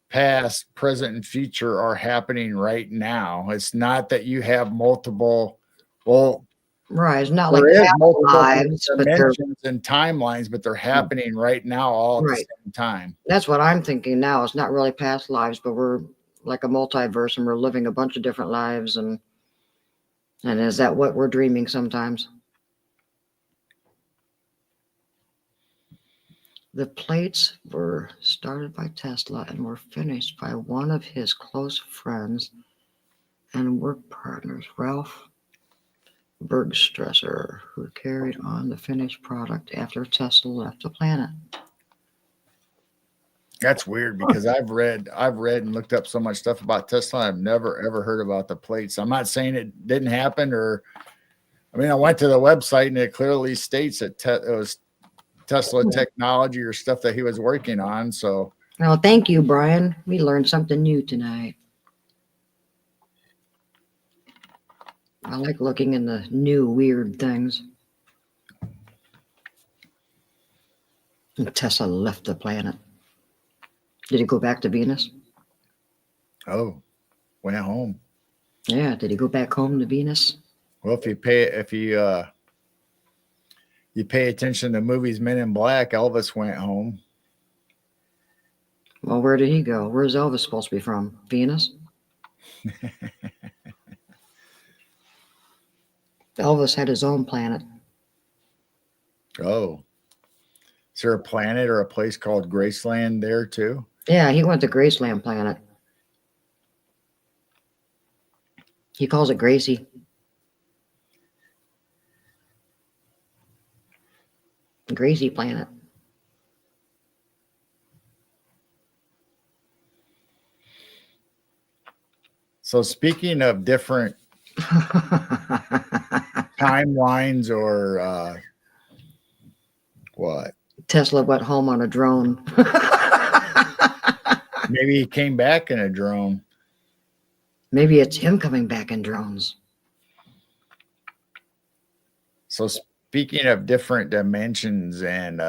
past, present, and future are happening right now. It's not that you have multiple, right. It's not like multiple lives, but dimensions and timelines, but they're happening right now all at the same time. That's what I'm thinking now. It's not really past lives, but we're like a multiverse and we're living a bunch of different lives. And is that what we're dreaming sometimes? The plates were started by Tesla and were finished by one of his close friends and work partners, Ralph Bergstresser, who carried on the finished product after Tesla left the planet. That's weird because I've read and looked up so much stuff about Tesla. I've never ever heard about the plates. I'm not saying it didn't happen, I went to the website and it clearly states that it was Tesla technology or stuff that he was working on. So, well, thank you, Brian. We learned something new tonight. I like looking in the new weird things. And Tesla left the planet. Did he go back to Venus? Oh, went home. Yeah. Did he go back home to Venus? Well, you pay attention to movies, Men in Black, Elvis went home. Well, where did he go? Where's Elvis supposed to be from? Venus? Elvis had his own planet. Oh. Is there a planet or a place called Graceland there too? Yeah, he went to Graceland planet. He calls it Gracie. Gracie planet. So speaking of different timelines or what? Tesla went home on a drone. Maybe he came back in a drone. Maybe it's him coming back in drones. So speaking of different dimensions and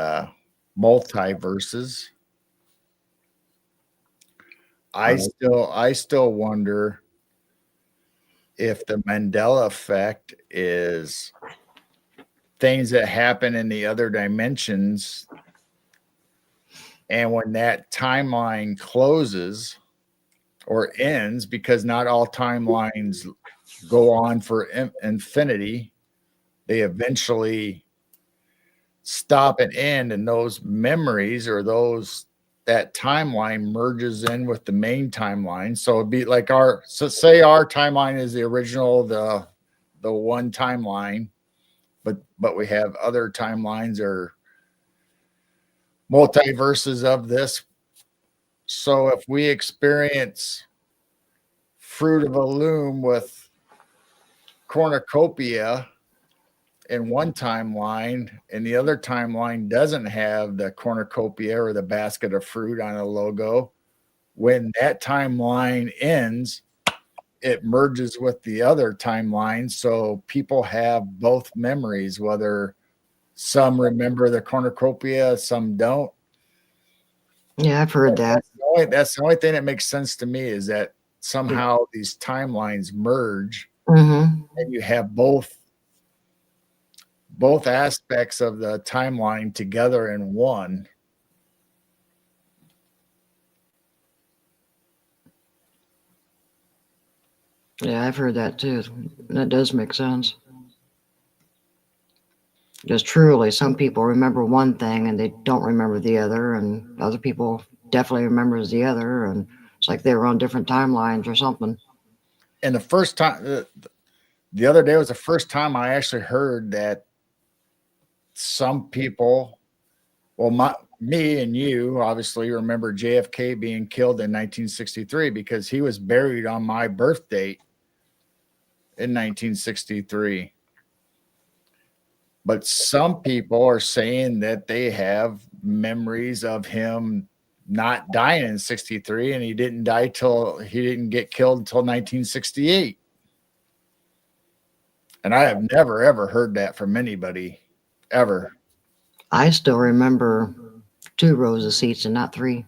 multiverses, I still wonder if the Mandela effect is things that happen in the other dimensions, and when that timeline closes or ends, because not all timelines go on for infinity, they eventually stop and end, and those memories or that timeline merges in with the main timeline. So it'd be like say our timeline is the original, the one timeline, but we have other timelines or multiverses of this. So if we experience Fruit of the Loom with cornucopia in one timeline and the other timeline doesn't have the cornucopia or the basket of fruit on a logo, when that timeline ends, it merges with the other timeline. So people have both memories, whether some remember the cornucopia, some don't. Yeah, I've heard that. That's the only thing that makes sense to me, is that somehow these timelines merge and you have both aspects of the timeline together in one. Yeah, I've heard that too. That does make sense. Because truly, some people remember one thing and they don't remember the other, and other people definitely remembers the other, and it's like they were on different timelines or something. And the first time, the other day was the first time I actually heard that some people, well, me and you obviously remember JFK being killed in 1963 because he was buried on my birth date in 1963. But some people are saying that they have memories of him not dying in 63, and he didn't get killed until 1968. And I have never, ever heard that from anybody, ever. I still remember 2 rows of seats and not 3.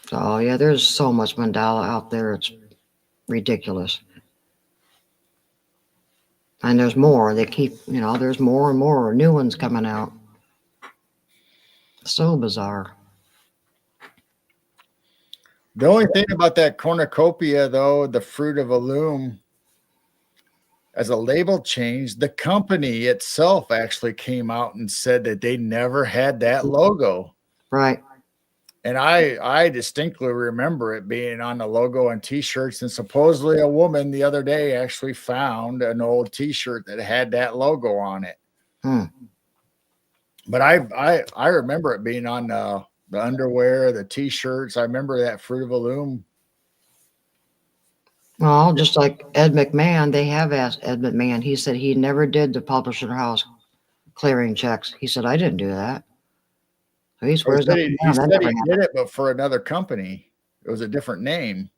So yeah, there's so much Mandela out there. It's ridiculous. And there's more. They keep, there's more and more new ones coming out. So bizarre. The only thing about that cornucopia, though, the Fruit of the Loom, as a label change, the company itself actually came out and said that they never had that logo. Right. And I distinctly remember it being on the logo and T-shirts. And supposedly a woman the other day actually found an old T-shirt that had that logo on it. But I remember it being on the underwear, the T-shirts. I remember that Fruit of the Loom. Well, just like Ed McMahon, they have asked Ed McMahon. He said he never did the publisher house clearing checks. He said, I didn't do that. So he swears he said he did it, but for another company. It was a different name.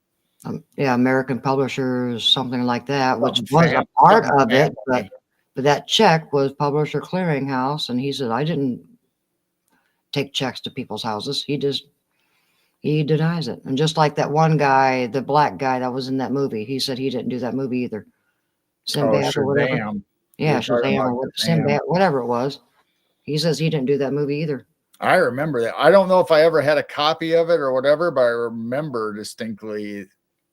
Yeah, American Publishers, something like that, which was a part of it. But that check was Publisher Clearinghouse, and he said, I didn't take checks to people's houses. He denies it. And just like that one guy, the black guy that was in that movie, he said he didn't do that movie either. Sinbad or whatever. Yeah, Shazam or Sinbad, whatever it was. He says he didn't do that movie either. I remember that. I don't know if I ever had a copy of it or whatever, but I remember distinctly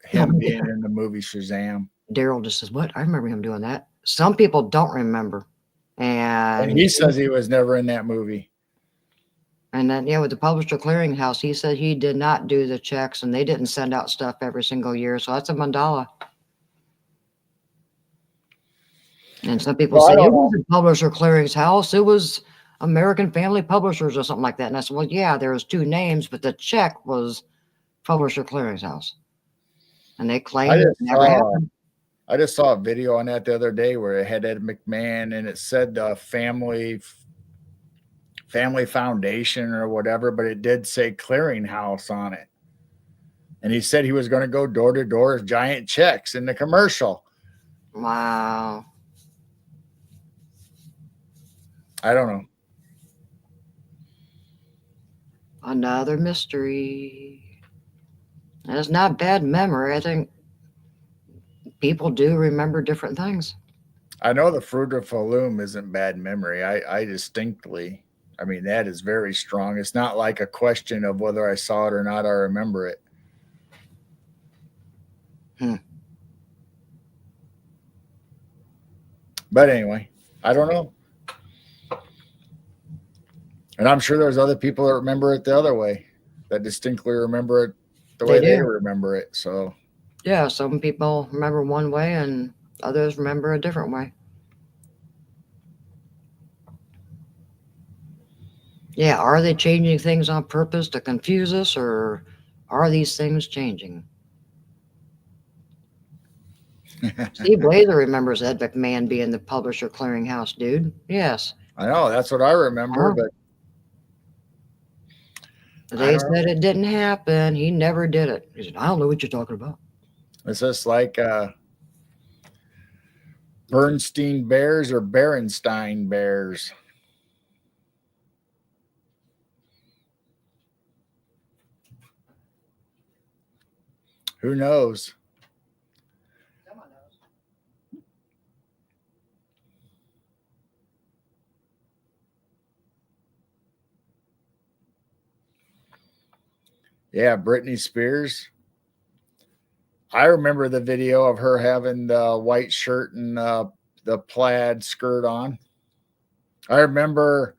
him being in the movie Shazam. Daryl just says, what? I remember him doing that. Some people don't remember. And he says he was never in that movie. And then, with the Publisher Clearinghouse, he said he did not do the checks, and they didn't send out stuff every single year. So that's a Mandela. And some people say it was the Publisher Clearinghouse. It was American Family Publishers or something like that. And I said, well, yeah, there was 2 names, but the check was Publisher Clearinghouse. And they claim it never happened. I just saw a video on that the other day where it had Ed McMahon and it said family foundation or whatever, but it did say clearinghouse on it. And he said he was going to go door to door with giant checks in the commercial. Wow. I don't know. Another mystery. And it's not bad memory. I think people do remember different things. I know the Fruit of Faloom isn't bad memory. I distinctly, I mean, that is very strong. It's not like a question of whether I saw it or not. I remember it. But anyway, I don't know. And I'm sure there's other people that remember it the other way, that distinctly remember it the way they remember it. So, yeah, some people remember one way and others remember a different way. Yeah, are they changing things on purpose to confuse us, or are these things changing? Steve Blazer remembers Ed McMahon being the publisher clearinghouse dude. Yes. I know, that's what I remember, but they said it didn't happen. He never did it. He said, I don't know what you're talking about. Is this like Bernstein Bears or Berenstein Bears? Who knows? Someone knows. Yeah, Britney Spears. I remember the video of her having the white shirt and the plaid skirt on. I remember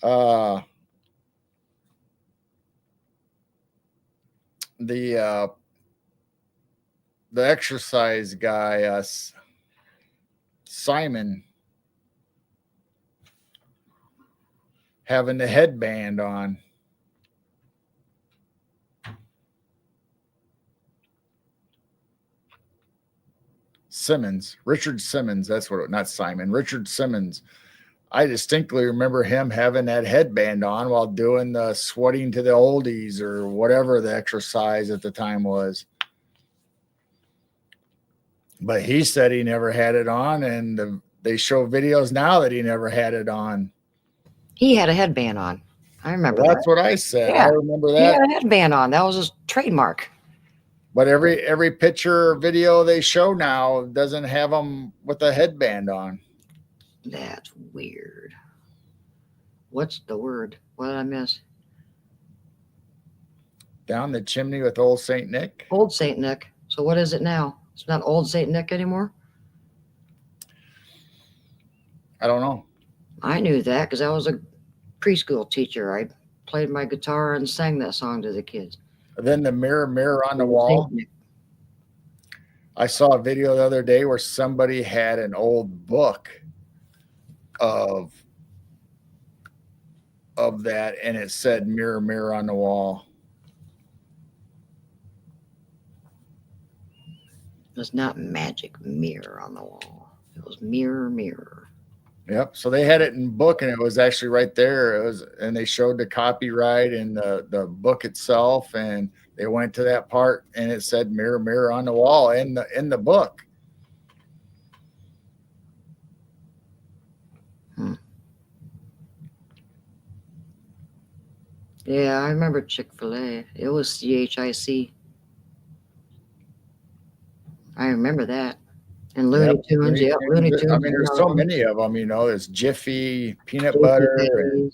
the exercise guy, Simon, having the headband on. Simmons, Richard Simmons, that's what, not Simon, Richard Simmons. I distinctly remember him having that headband on while doing the sweating to the oldies or whatever the exercise at the time was. But he said he never had it on, and they show videos now that he never had it on. He had a headband on. I remember That's what I said. Yeah. I remember that. He had a headband on. That was his trademark. But every picture or video they show now doesn't have him with a headband on. That's weird. What's the word? What did I miss? Down the chimney with old Saint Nick. Old Saint Nick. So what is it now? It's not old Saint Nick anymore? I don't know. I knew that because I was a preschool teacher. I played my guitar and sang that song to the kids. Then the mirror on the wall. I saw a video the other day where somebody had an old book of that, and it said mirror on the wall. It was not magic mirror on the wall. It was mirror. Yep. So they had it in book, and it was actually right there. It was, and they showed the copyright and the book itself, and they went to that part, and it said mirror on the wall in the book. Yeah, I remember Chick-fil-A. It was CHIC. I remember that. And Looney Tunes, yeah, Looney Tunes. I mean, there's so many of them, you know. There's Jiffy, peanut butter. And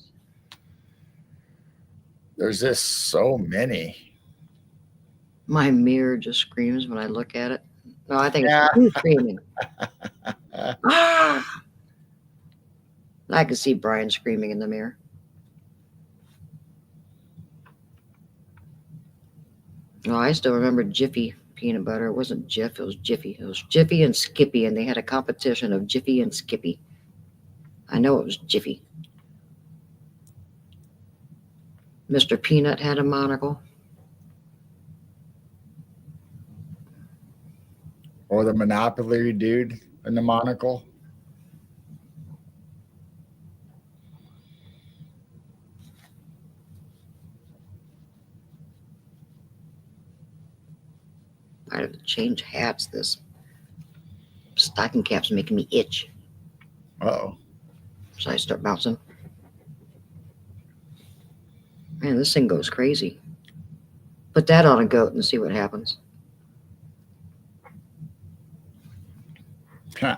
there's just so many. My mirror just screams when I look at it. No, I think it's you screaming. Ah! I can see Brian screaming in the mirror. Oh, I still remember Jiffy peanut butter. It wasn't Jif, it was Jiffy. It was Jiffy and Skippy, and they had a competition of Jiffy and Skippy. I know it was Jiffy. Mr. Peanut had a monocle. Or the Monopoly dude in the monocle. I have to change hats. This stocking cap's making me itch. Uh-oh. So I start bouncing. Man, this thing goes crazy. Put that on a goat and see what happens. Huh.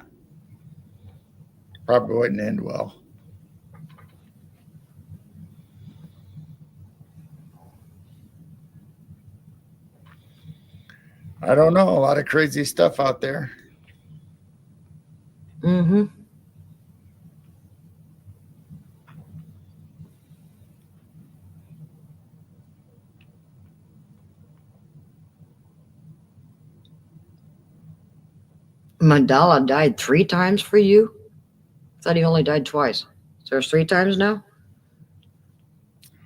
Probably wouldn't end well. I don't know. A lot of crazy stuff out there. Mm-hmm. Mandela died 3 times for you? I thought he only died twice. So there's 3 times now?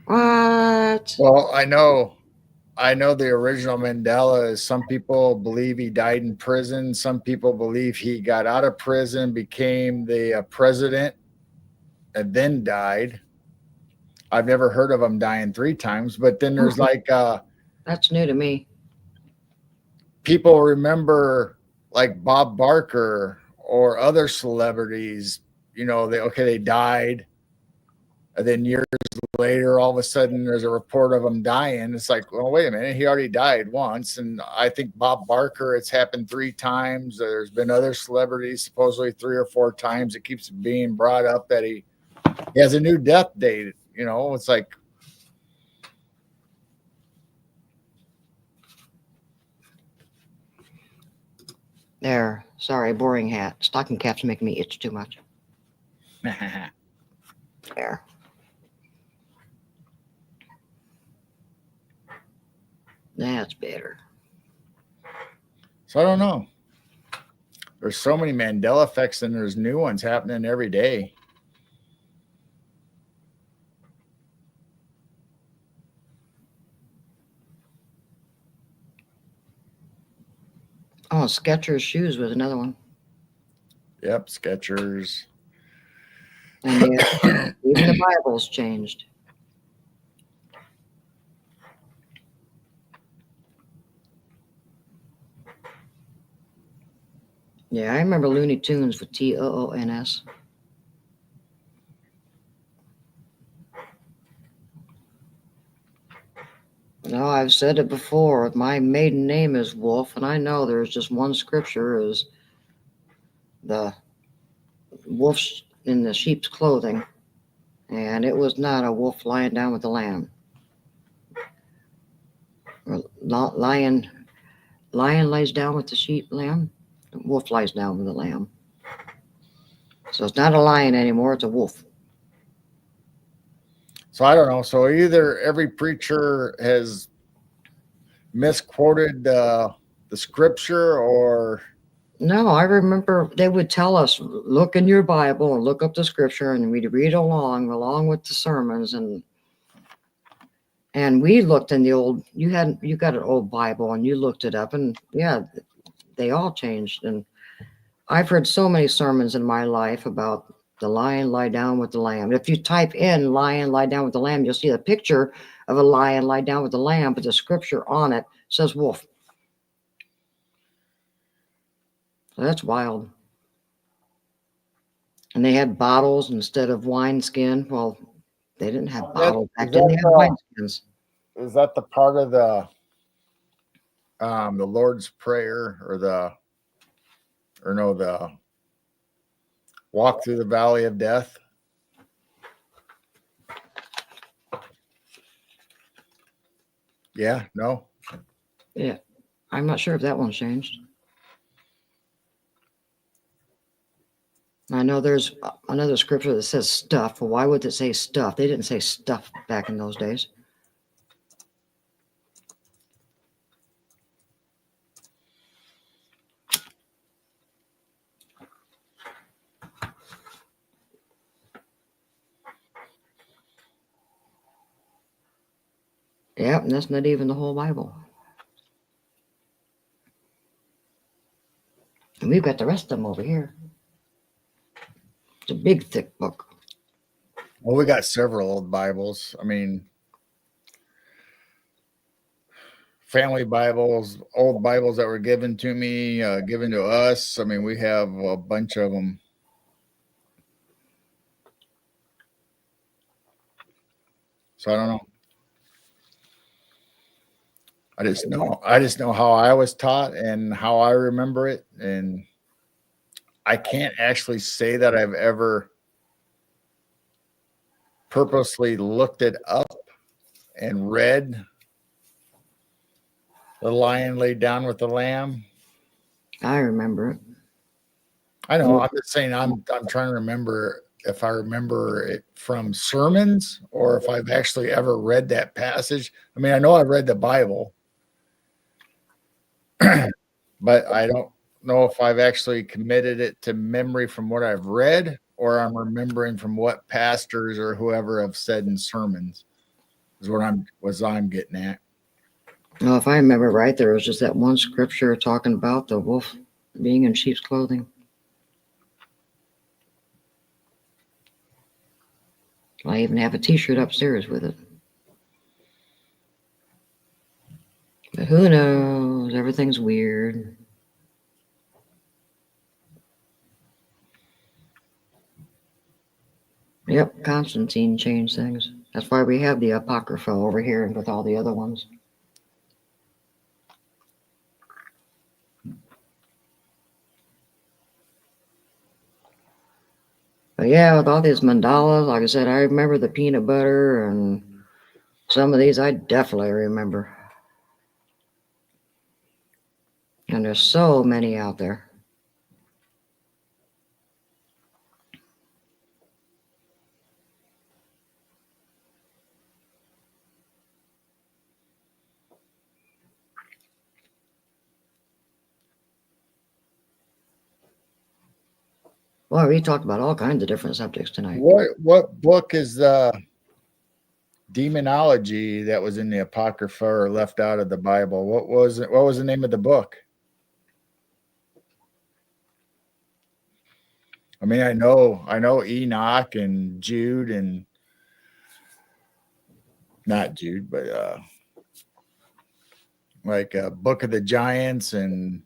What? Well, I know the original Mandela is some people believe he died in prison. Some people believe he got out of prison, became the president, and then died. I've never heard of him dying 3 times, but then there's like That's new to me. people remember like Bob Barker or other celebrities, they died, and then years later, all of a sudden, there's a report of him dying. It's like, well, wait a minute, he already died once, and I think Bob Barker, it's happened 3 times. There's been other celebrities, supposedly 3 or 4 times. It keeps being brought up that he has a new death date. It's like, There. Sorry, boring hat. Stocking cap's making me itch too much. There. That's better. so I don't know. There's so many Mandela effects, and there's new ones happening every day. Oh, Skechers shoes was another one. Yep, Skechers. And yeah, even the Bible's changed. Yeah, I remember Looney Tunes with Toons. No, I've said it before. My maiden name is Wolf, and I know there's just one scripture is the wolf in the sheep's clothing, and it was not a wolf lying down with the lamb. Lion lays down with the sheep, lamb. Wolf lies down with the lamb. So it's not a lion anymore; it's a wolf. So I don't know. So either every preacher has misquoted the scripture, or No, I remember they would tell us, look in your Bible and look up the scripture, and we'd read along with the sermons, and we looked in the old. You got an old Bible, and you looked it up, and yeah, they all changed. And I've heard so many sermons in my life about the lion lie down with the lamb. If you type in lion lie down with the lamb, you'll see a picture of a lion lie down with the lamb, but the scripture on it says wolf. So that's wild. And they had bottles instead of wineskin. Well, they didn't have bottles back then. They had wineskins. is that the part of the Lord's Prayer, or the walk through the valley of death? Yeah, no. Yeah, I'm not sure if that one's changed. I know there's another scripture that says stuff. Well, why would it say stuff? They didn't say stuff back in those days. Yeah, and that's not even the whole Bible. And we've got the rest of them over here. It's a big, thick book. Well, we got several old Bibles. I mean, family Bibles, old Bibles that were given to me, given to us. I mean, we have a bunch of them. So I don't know. I just know how I was taught and how I remember it. And I can't actually say that I've ever purposely looked it up and read The Lion Laid Down with the Lamb. I remember it. I know. I'm just saying. I'm trying to remember if I remember it from sermons or if I've actually ever read that passage. I mean, I know I've read the Bible, but I don't know if I've actually committed it to memory from what I've read or I'm remembering from what pastors or whoever have said in sermons. Is what I'm getting at. Well, if I remember right, there was just that one scripture talking about the wolf being in sheep's clothing. I even have a t-shirt upstairs with it. But who knows? Everything's weird. Yep, Constantine changed things. That's why we have the Apocrypha over here with all the other ones. But yeah, with all these mandalas, like I said, I remember the peanut butter and some of these I definitely remember. And there's so many out there. Well, we talked about all kinds of different subjects tonight. What book is the demonology that was in the Apocrypha or left out of the Bible? What was it? What was the name of the book? I mean, I know Enoch and Jude and not Jude, but like Book of the Giants and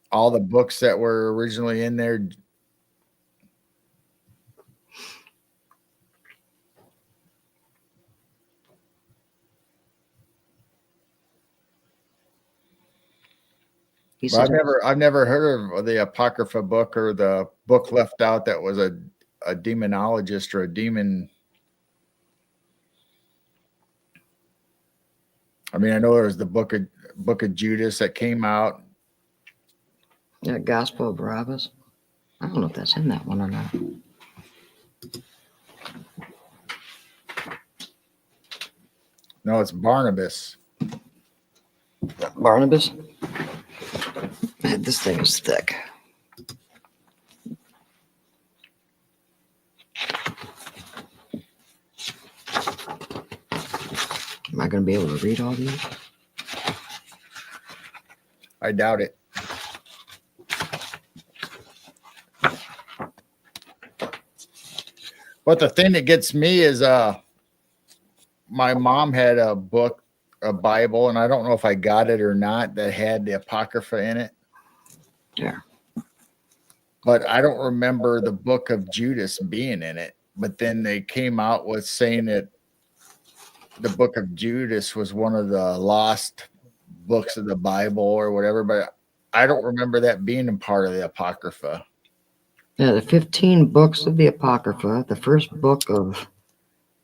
all the books that were originally in there. I've never heard of the Apocrypha book or the book left out that was a demonologist or a demon. I mean, I know there was the book of Judas that came out. Yeah, Gospel of Barabbas. I don't know if that's in that one or not. No, it's Barnabas. Barnabas? Man, this thing is thick. Am I going to be able to read all these? I doubt it. But the thing that gets me is my mom had a book, a Bible, and I don't know if I got it or not, that had the Apocrypha in it. Yeah. But I don't remember the book of Judas being in it. But then they came out with saying that the book of Judas was one of the lost books of the Bible or whatever. But I don't remember that being a part of the Apocrypha. Yeah, the 15 books of the Apocrypha, the first book of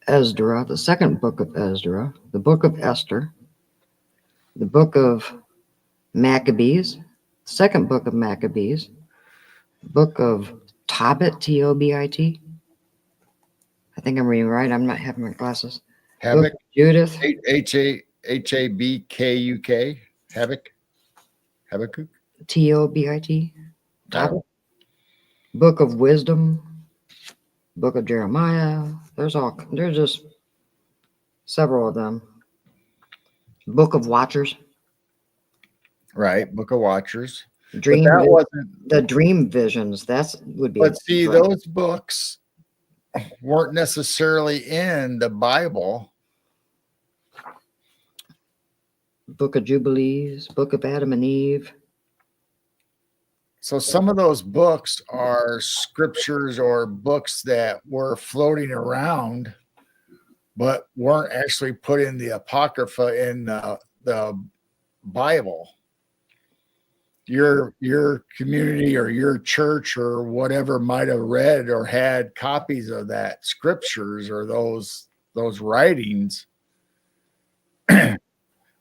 Ezra, the second book of Ezra, the book of Esther, the book of Maccabees, second book of Maccabees, book of Tobit, T-O-B-I-T. I think I'm reading right. I'm not having my glasses. Habakkuk, Judith. H-A-B-K-U-K. Habakkuk. T-O-B-I-T. Tobit. Book of Wisdom, book of Jeremiah. There's just several of them. Book of Watchers. Right, Book of Watchers. Dream, that wasn't. the dream visions. That's would be. But see, those books weren't necessarily in the Bible. Book of Jubilees, Book of Adam and Eve. So some of those books are scriptures or books that were floating around, but weren't actually put in the Apocrypha in the Bible. Your community or your church or whatever might have read or had copies of that scriptures or those writings.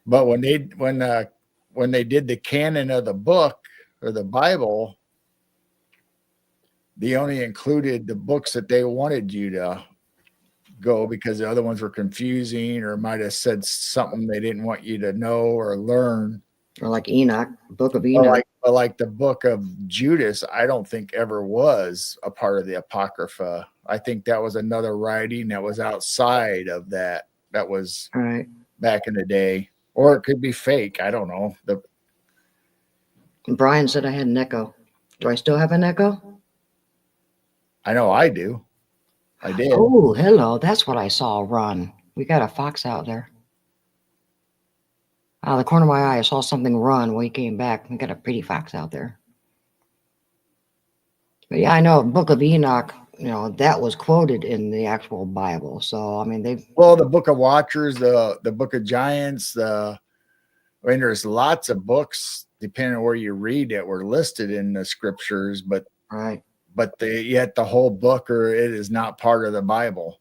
But when they did the canon of the book or the Bible, they only included the books that they wanted you to go, because the other ones were confusing or might have said something they didn't want you to know or learn. Or like Enoch, Book of Enoch. Like the book of Judas, I don't think ever was a part of the Apocrypha. I think that was another writing that was outside of that. That was right back in the day. Or it could be fake. I don't know. Brian said I had an echo. Do I still have an echo? I know I do. I did. Oh, hello. That's what I saw run. We got a fox out there. Out of the corner of my eye, I saw something run when he came back. We got a pretty fox out there. But yeah, I know Book of Enoch, that was quoted in the actual Bible. So, I mean, the Book of Watchers, the Book of Giants, there's lots of books, depending on where you read, that were listed in the scriptures, but right. But yet the whole book or it is not part of the Bible.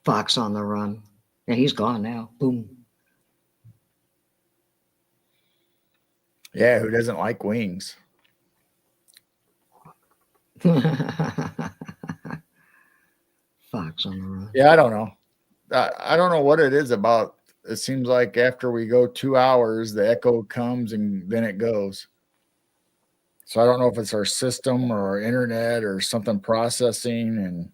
Fox on the run. Yeah, he's gone now. Boom. Yeah, who doesn't like wings? Fox on the run. Yeah, I don't know. I don't know what it is about. It seems like after we go 2 hours, the echo comes and then it goes. So I don't know if it's our system or our internet or something processing.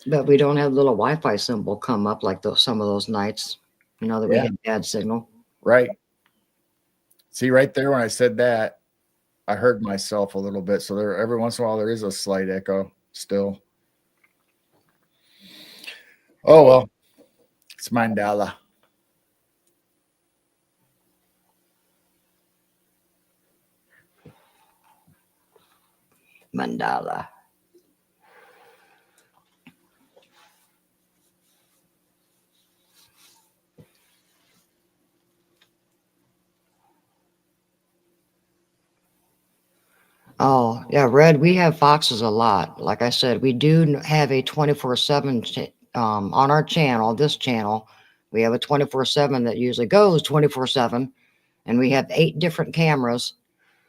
But we don't have the little Wi-Fi symbol come up like some of those nights, that we had bad signal. Right. See, right there when I said that, I heard myself a little bit. So there, every once in a while, there is a slight echo still. Oh, well, it's Mandala. Mandala. Oh, yeah, Red, we have foxes a lot. Like I said, we do have a 24/7 on our channel, this channel. We have a 24/7 that usually goes 24/7, and we have 8 different cameras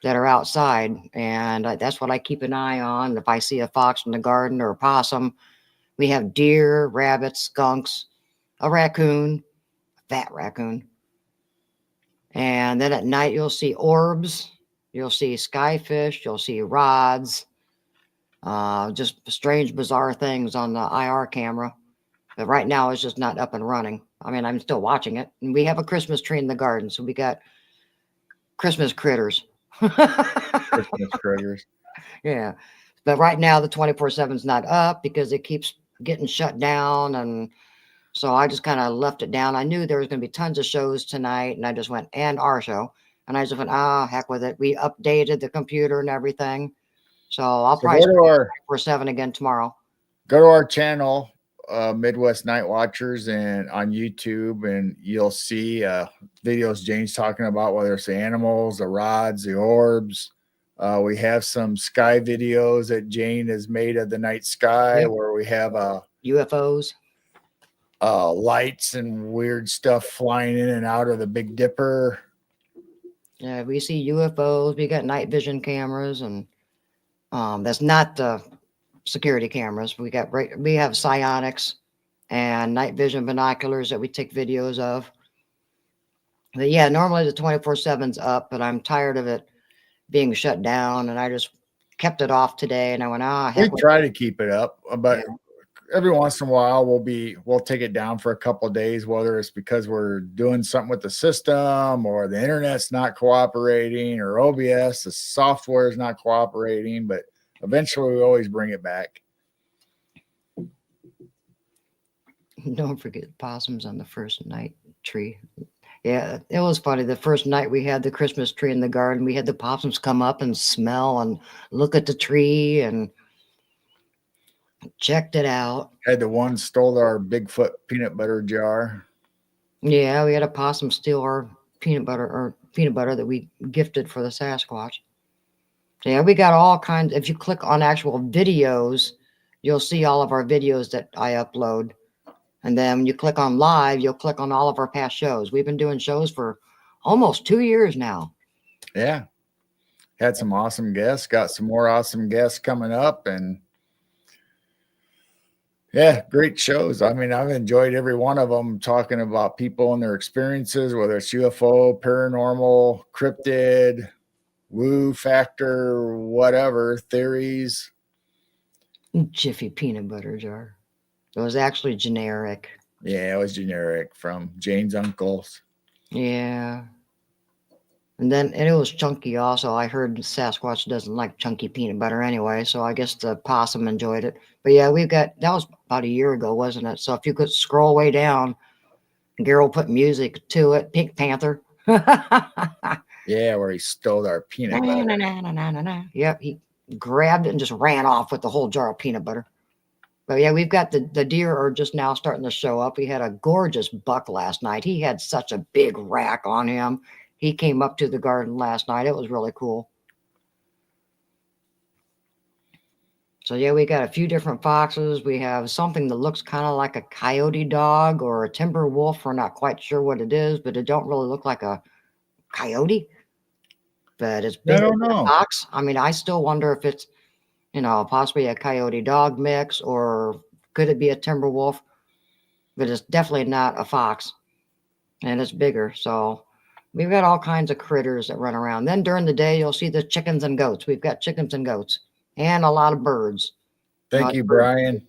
that are outside, and that's what I keep an eye on. If I see a fox in the garden or a possum, we have deer, rabbits, skunks, a raccoon, a fat raccoon. And then at night, you'll see orbs. You'll see skyfish, you'll see rods, just strange, bizarre things on the IR camera. But right now, it's just not up and running. I mean, I'm still watching it. And we have a Christmas tree in the garden, so we got Christmas critters. Christmas critters. Yeah. But right now, the 24/7 is not up because it keeps getting shut down. And so I just kind of left it down. I knew there was going to be tons of shows tonight, and I just went, and our show. And I just went, heck with it. We updated the computer and everything. So I'll probably go to our 24/7 again tomorrow. Go to our channel, Midwest Night Watchers, and on YouTube, and you'll see videos Jane's talking about, whether it's the animals, the rods, the orbs. We have some sky videos that Jane has made of the night sky, where we have UFOs, lights and weird stuff flying in and out of the Big Dipper. Yeah, we see UFOs. We got night vision cameras, and that's not the security cameras. We have psionics and night vision binoculars that we take videos of. But yeah, normally the 24/7's up, but I'm tired of it being shut down, and I just kept it off today. And I went, we try to keep it up, but every once in a while we'll take it down for a couple of days, whether it's because we're doing something with the system or the internet's not cooperating or OBS, the software is not cooperating, but eventually we always bring it back. Don't forget possums on the first night tree. Yeah, it was funny. The first night we had the Christmas tree in the garden, we had the possums come up and smell and look at the tree and checked it out. Had the one stole our Bigfoot peanut butter jar. Yeah, we had a possum steal our peanut butter that we gifted for the Sasquatch. So yeah, we got all kinds. If you click on actual videos, you'll see all of our videos that I upload. And then when you click on live, you'll click on all of our past shows. We've been doing shows for almost 2 years now. Yeah. Had some awesome guests, got some more awesome guests coming up, and yeah, great shows. I mean, I've enjoyed every one of them, talking about people and their experiences, whether it's UFO, paranormal, cryptid, woo factor, whatever, theories. Jiffy peanut butter jar. It was actually generic. Yeah, it was generic from Jane's uncles. Yeah. And it was chunky also. I heard Sasquatch doesn't like chunky peanut butter anyway, so I guess the possum enjoyed it. But yeah, that was about a year ago, wasn't it? So if you could scroll way down, Gerald put music to it, Pink Panther. Yeah, where he stole our peanut butter. Yep, he grabbed it and just ran off with the whole jar of peanut butter. But yeah, we've got the deer are just now starting to show up. We had a gorgeous buck last night. He had such a big rack on him. He came up to the garden last night. It was really cool. So yeah, we got a few different foxes. We have something that looks kind of like a coyote dog or a timber wolf. We're not quite sure what it is, but it don't really look like a coyote. But it's big. I don't know. Fox. I mean, I still wonder if it's, possibly a coyote dog mix, or could it be a timber wolf? But it's definitely not a fox, and it's bigger. So we've got all kinds of critters that run around. Then during the day, you'll see the chickens and goats. We've got chickens and goats and a lot of birds. Thank you, Brian.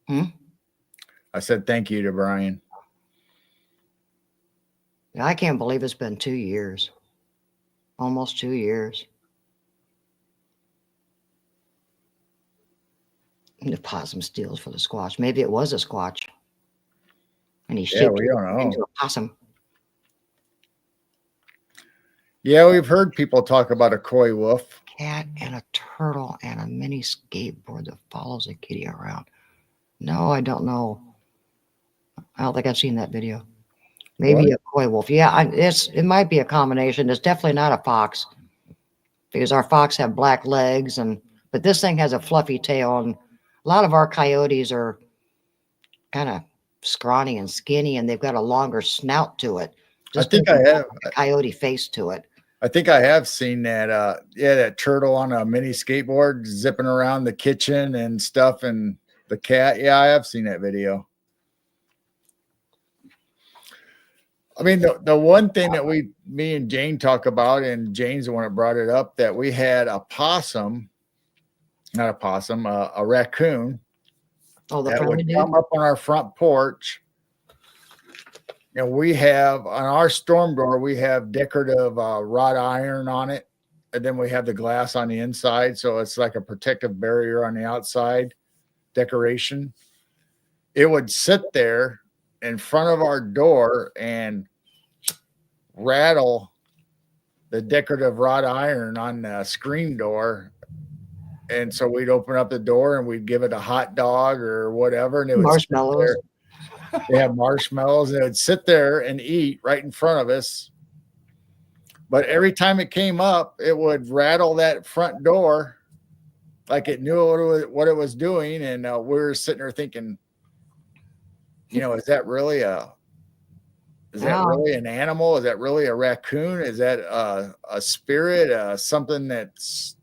I said thank you to Brian. I can't believe it's been 2 years. Almost 2 years. The possum steals for the squatch. Maybe it was a squatch. And he shaped we don't know. into a possum. Yeah, we've heard people talk about a coy wolf. Cat and a turtle and a mini skateboard that follows a kitty around. No, I don't know. I don't think I've seen that video. Maybe a coy wolf. Yeah, it might be a combination. It's definitely not a fox, because our fox have black legs, but this thing has a fluffy tail, and a lot of our coyotes are kind of scrawny and skinny, and they've got a longer snout to it. I think I have a coyote face to it. I think I have seen that. That turtle on a mini skateboard zipping around the kitchen and stuff, and the cat. Yeah, I have seen that video. I mean, the one thing that me and Jane talk about, and Jane's the one that brought it up, that we had a raccoon. Oh, that would come up on our front porch. And we have, on our storm door, we have decorative wrought iron on it. And then we have the glass on the inside. So it's like a protective barrier on the outside decoration. It would sit there in front of our door and rattle the decorative wrought iron on the screen door. And so we'd open up the door and we'd give it a hot dog or whatever. And it would marshmallows. They have marshmallows, and it would sit there and eat right in front of us. But every time it came up, it would rattle that front door like it knew what it was doing. And we were sitting there thinking, is that really really an animal? Is that really a raccoon? Is that a spirit? Something that's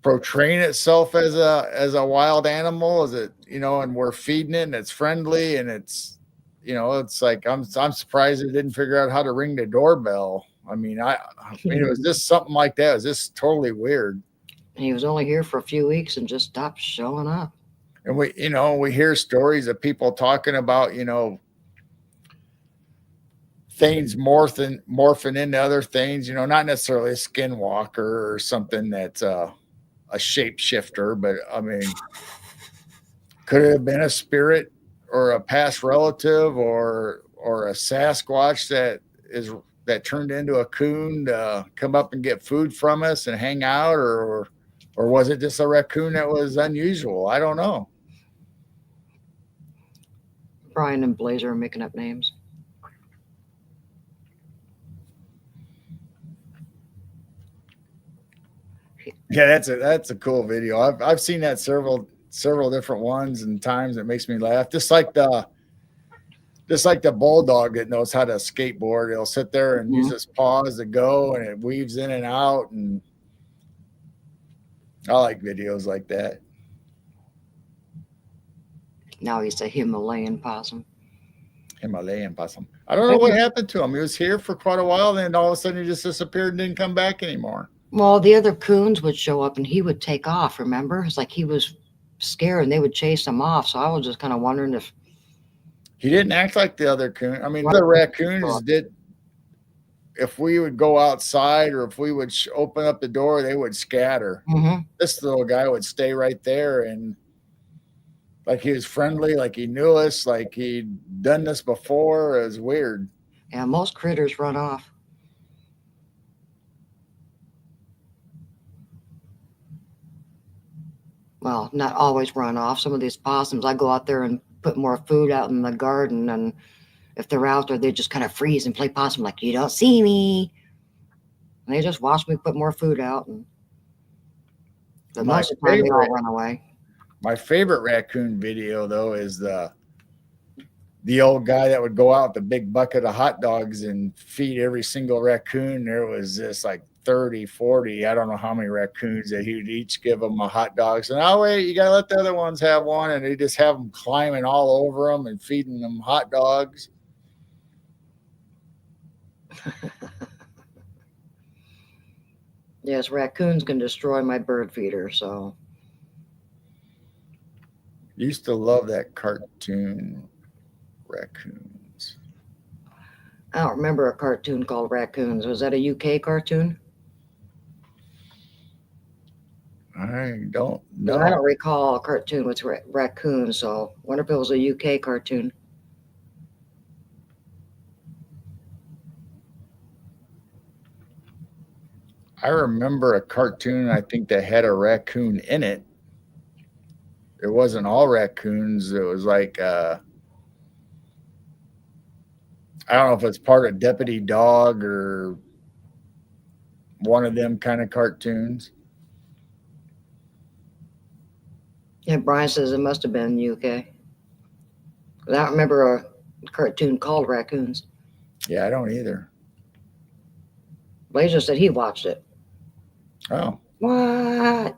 portraying itself as a wild animal? Is it, and we're feeding it and it's friendly and it's, it's like, I'm surprised it didn't figure out how to ring the doorbell. I mean, it was just something like that. It was just totally weird. He was only here for a few weeks and just stopped showing up. And we hear stories of people talking about, things morphing into other things, not necessarily a skinwalker or something that's a shapeshifter, but I mean, could it have been a spirit or a past relative or a Sasquatch that turned into a coon to come up and get food from us and hang out, or was it just a raccoon that was unusual? I don't know. Brian and Blazer are making up names. Yeah, that's a cool video. I've seen that several different ones and times. It makes me laugh. Just like the bulldog that knows how to skateboard. It'll sit there and use its paws to go, and it weaves in and out. And I like videos like that. Now he's a Himalayan possum. Himalayan possum. I don't know what happened to him. He was here for quite a while, then all of a sudden he just disappeared and didn't come back anymore. Well, the other coons would show up and he would take off, remember? It's like he was scared and they would chase him off. So I was just kind of wondering if he didn't act like the other coon. I mean, the raccoons did. If we would go outside or if we would open up the door, they would scatter. Mm-hmm. This little guy would stay right there, and like he was friendly, like he knew us, like he'd done this before. It was weird. Yeah, most critters run off. Well, not always run off. Some of these possums, I go out there and put more food out in the garden, and if they're out there, they just kind of freeze and play possum like, you don't see me. And they just watch me put more food out, and most of the time they all run away. My favorite raccoon video, though, is the old guy that would go out with a big bucket of hot dogs and feed every single raccoon. There was this like 30, 40, I don't know how many raccoons that he would each give them a hot dog. So, oh, wait, you got to let the other ones have one. And they just have them climbing all over them and feeding them hot dogs. Yes, raccoons can destroy my bird feeder, so. Used to love that cartoon, Raccoons. I don't remember a cartoon called Raccoons. Was that a UK cartoon? I don't know. I don't recall a cartoon with raccoons, so I wonder if it was a UK cartoon. I remember a cartoon, I think, that had a raccoon in it. It wasn't all raccoons. It was like, I don't know if it's part of Deputy Dog or one of them kind of cartoons. Yeah, Brian says it must have been UK. I don't remember a cartoon called Raccoons. Yeah, I don't either. Blazer said he watched it. Oh. What?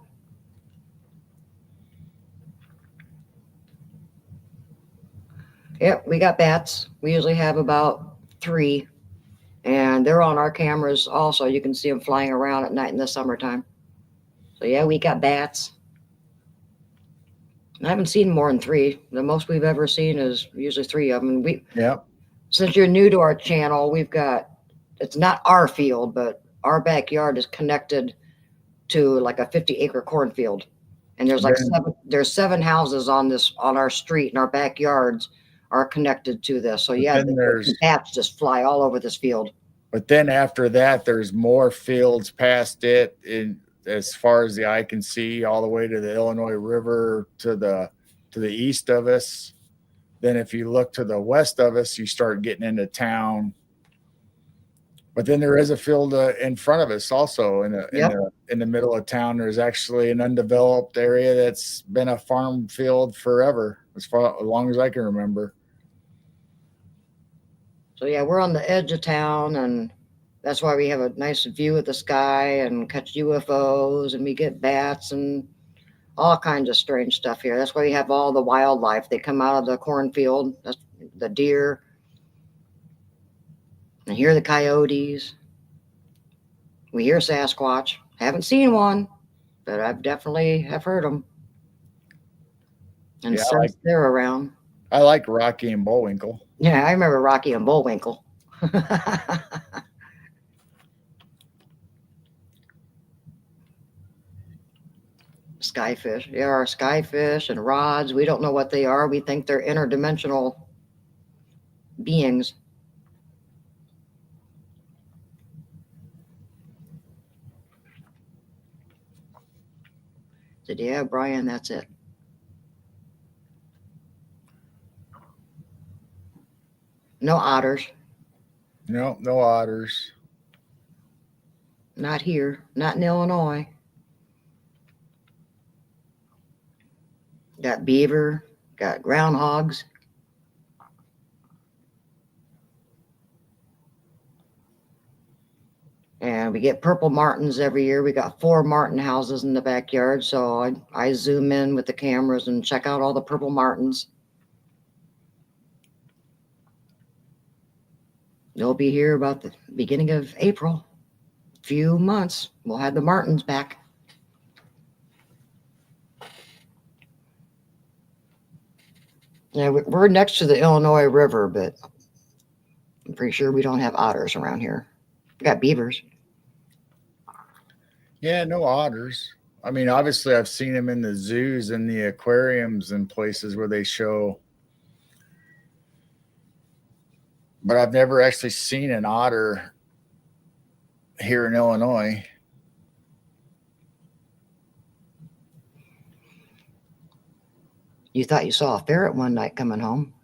Yep, we got bats. We usually have about 3. And they're on our cameras also. You can see them flying around at night in the summertime. So yeah, we got bats. I haven't seen more than 3. The most we've ever seen is usually 3 of them. Since you're new to our channel, we've got, it's not our field, but our backyard is connected to like a 50-acre cornfield. And there's like there's 7 houses on our street, and our backyards are connected to this. So yeah, the bats just fly all over this field. But then after that, there's more fields past it as far as the eye can see, all the way to the Illinois River to the east of us. Then if you look to the west of us, you start getting into town. But then there is a field in front of us also in the middle of town. There's actually an undeveloped area that's been a farm field forever, as long as I can remember. So yeah, we're on the edge of town, and that's why we have a nice view of the sky and catch UFOs, and we get bats and all kinds of strange stuff here. That's why we have all the wildlife. They come out of the cornfield. That's the deer. And hear the coyotes. We hear Sasquatch. Haven't seen one. but I've definitely have heard them. And Yeah, since they're around. I like Rocky and Bullwinkle. Yeah, I remember Rocky and Bullwinkle. Skyfish. There are skyfish and rods. We don't know what they are. We think they're interdimensional beings. Said, yeah, Brian, that's it. No otters. No, no otters. Not here. Not in Illinois. Got beaver. Got groundhogs. And we get purple martins every year. We got 4 martin houses in the backyard. So I zoom in with the cameras and check out all the purple martins. They'll be here about the beginning of April. Few months, we'll have the martins back. Yeah, we're next to the Illinois River, but I'm pretty sure we don't have otters around here. We got beavers. Yeah, no otters. I mean, obviously, I've seen them in the zoos and the aquariums and places where they show, but I've never actually seen an otter here in Illinois. You thought you saw a ferret one night coming home.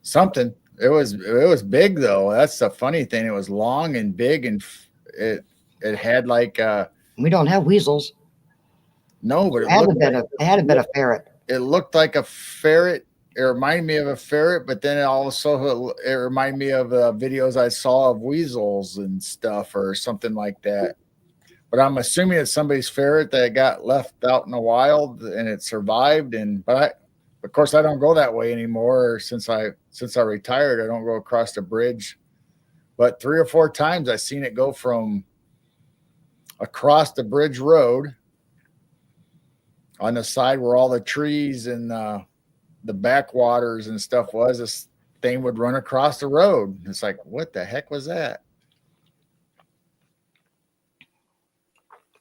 Something. It was big though. That's the funny thing. It was long and big, and it had like We don't have weasels. no, but It had a bit of ferret. it looked like a ferret. It reminded me of a ferret, but then it reminded me of videos I saw of weasels and stuff or something like that. But I'm assuming it's somebody's ferret that got left out in the wild and it survived. Of course, I don't go that way anymore. Since I retired, I don't go across the bridge. But 3 or 4 times I've seen it go from across the bridge road on the side where all the trees and the backwaters and stuff was. This thing would run across the road. It's like, what the heck was that?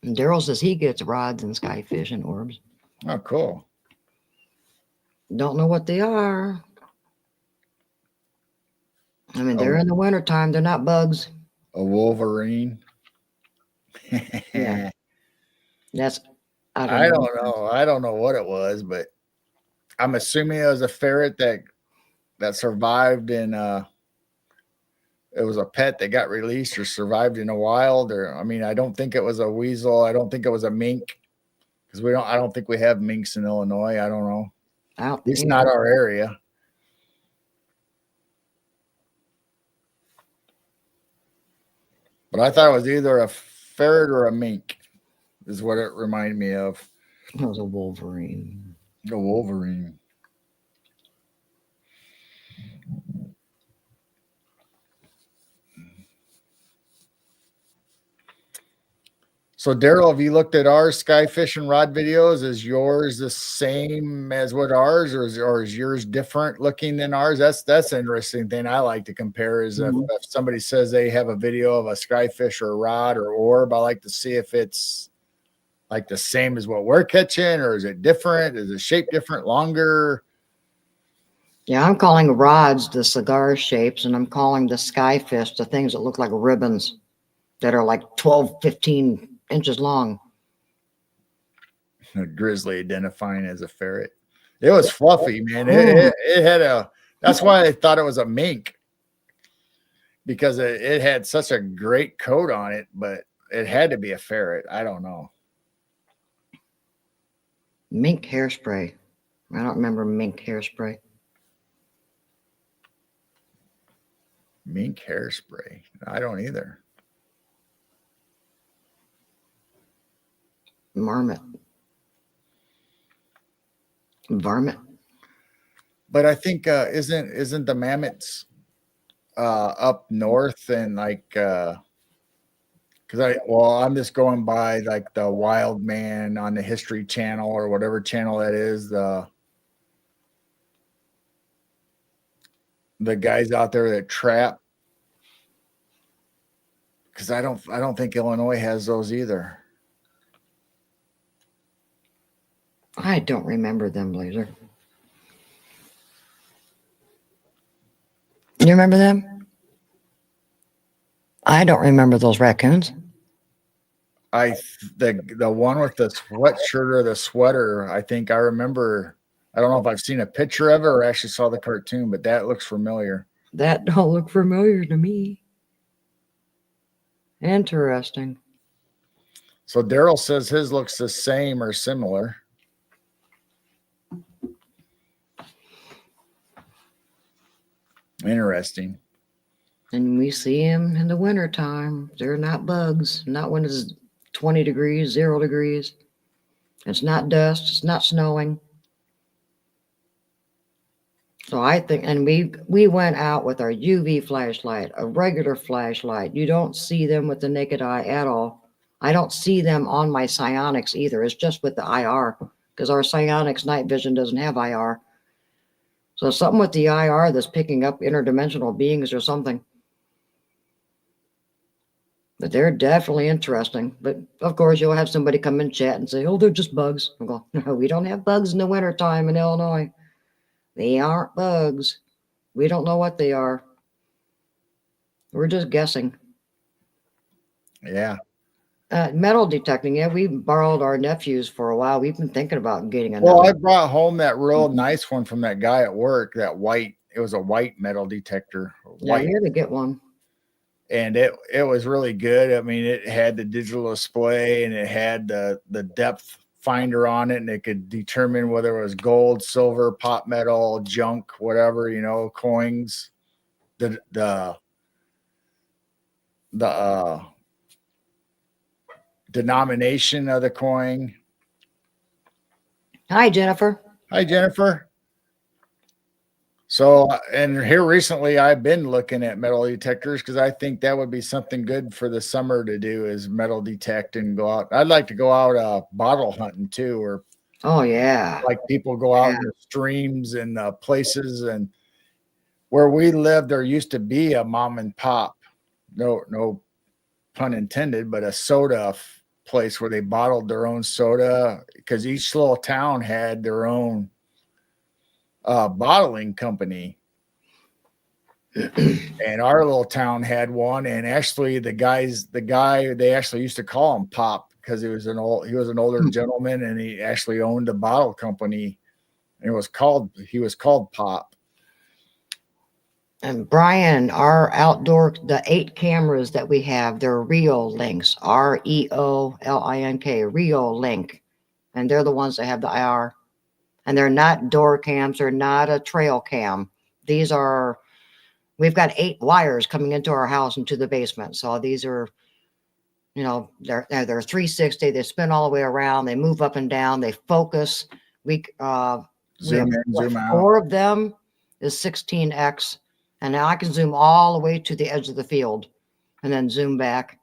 And Daryl says he gets rods and skyfish and orbs. Oh, cool. Don't know what they are. I mean, they're in the wintertime. They're not bugs. A wolverine. Yeah. That's I don't know. I don't know what it was, but I'm assuming it was a ferret that survived in it was a pet that got released or survived in the wild. Or I mean, I don't think it was a weasel. I don't think it was a mink, because I don't think we have minks in Illinois. I don't know. It's not our area. But I thought it was either a ferret or a mink, is what it reminded me of. It was a wolverine. A wolverine. So, Daryl, have you looked at our sky fishing rod videos? Is yours the same as what ours, or is yours different looking than ours? That's an interesting thing I like to compare. Is if somebody says they have a video of a sky fish or a rod or orb, I like to see if it's like the same as what we're catching, or is it different? Is the shape different, longer? Yeah, I'm calling rods the cigar shapes, and I'm calling the skyfish the things that look like ribbons that are like 12, 15 inches long. A grizzly identifying as a ferret. It was fluffy, man. It had that's why I thought it was a mink, because it had such a great coat on it, but it had to be a ferret. I don't know. Mink hairspray. I don't remember mink hairspray. Mink hairspray. I don't either. Marmot. Varmint. But I think isn't the mammoths up north, and like because I'm just going by like the Wild Man on the History Channel or whatever channel that is. The guys out there that trap. Because I don't think Illinois has those either. I don't remember them, Blazer. You remember them? I don't remember those raccoons. The one with the sweatshirt or the sweater, I think I remember. I don't know if I've seen a picture of it or actually saw the cartoon, but that looks familiar. That don't look familiar to me. Interesting. So Daryl says his looks the same or similar. Interesting. And we see them in the wintertime. They're not bugs, not when it's 20 degrees, 0 degrees. It's not dust, it's not snowing. So I think, and we went out with our UV flashlight, a regular flashlight. You don't see them with the naked eye at all. I don't see them on my Psionics either. It's just with the IR, because our Psionics night vision doesn't have IR. So something with the IR that's picking up interdimensional beings or something. But they're definitely interesting. But of course, you'll have somebody come in chat and say, oh, they're just bugs. I'm going, no, we don't have bugs in the wintertime in Illinois. They aren't bugs. We don't know what they are. We're just guessing. Yeah. Metal detecting. Yeah, we borrowed our nephews for a while. We've been thinking about getting another. Well, I brought home that real nice one from that guy at work, that white. It was a white metal detector. Yeah, you had to get one. And it was really good. I mean, it had the digital display and it had the depth finder on it, and it could determine whether it was gold, silver, pot metal, junk, whatever, coins, the denomination of the coin. Hi, Jennifer. Hi, Jennifer. So, and here recently, I've been looking at metal detectors because I think that would be something good for the summer to do, is metal detect and go out. I'd like to go out bottle hunting too, or like people go out in the streams and places. And where we live, there used to be a mom and pop, no pun intended, but a soda place where they bottled their own soda, because each little town had their own bottling company. And our little town had one, and actually the guy, they actually used to call him Pop because he was an older gentleman, and he actually owned a bottle company, and he was called Pop. And Brian, the 8 cameras that we have, they're Reolink, REOLINK, Reolink. And they're the ones that have the IR. And they're not door cams, they're not a trail cam. We've got 8 wires coming into our house into the basement. So these are, they're 360, they spin all the way around, they move up and down, they focus. Zoom in, zoom out. 4 of them is 16x. And now I can zoom all the way to the edge of the field and then zoom back.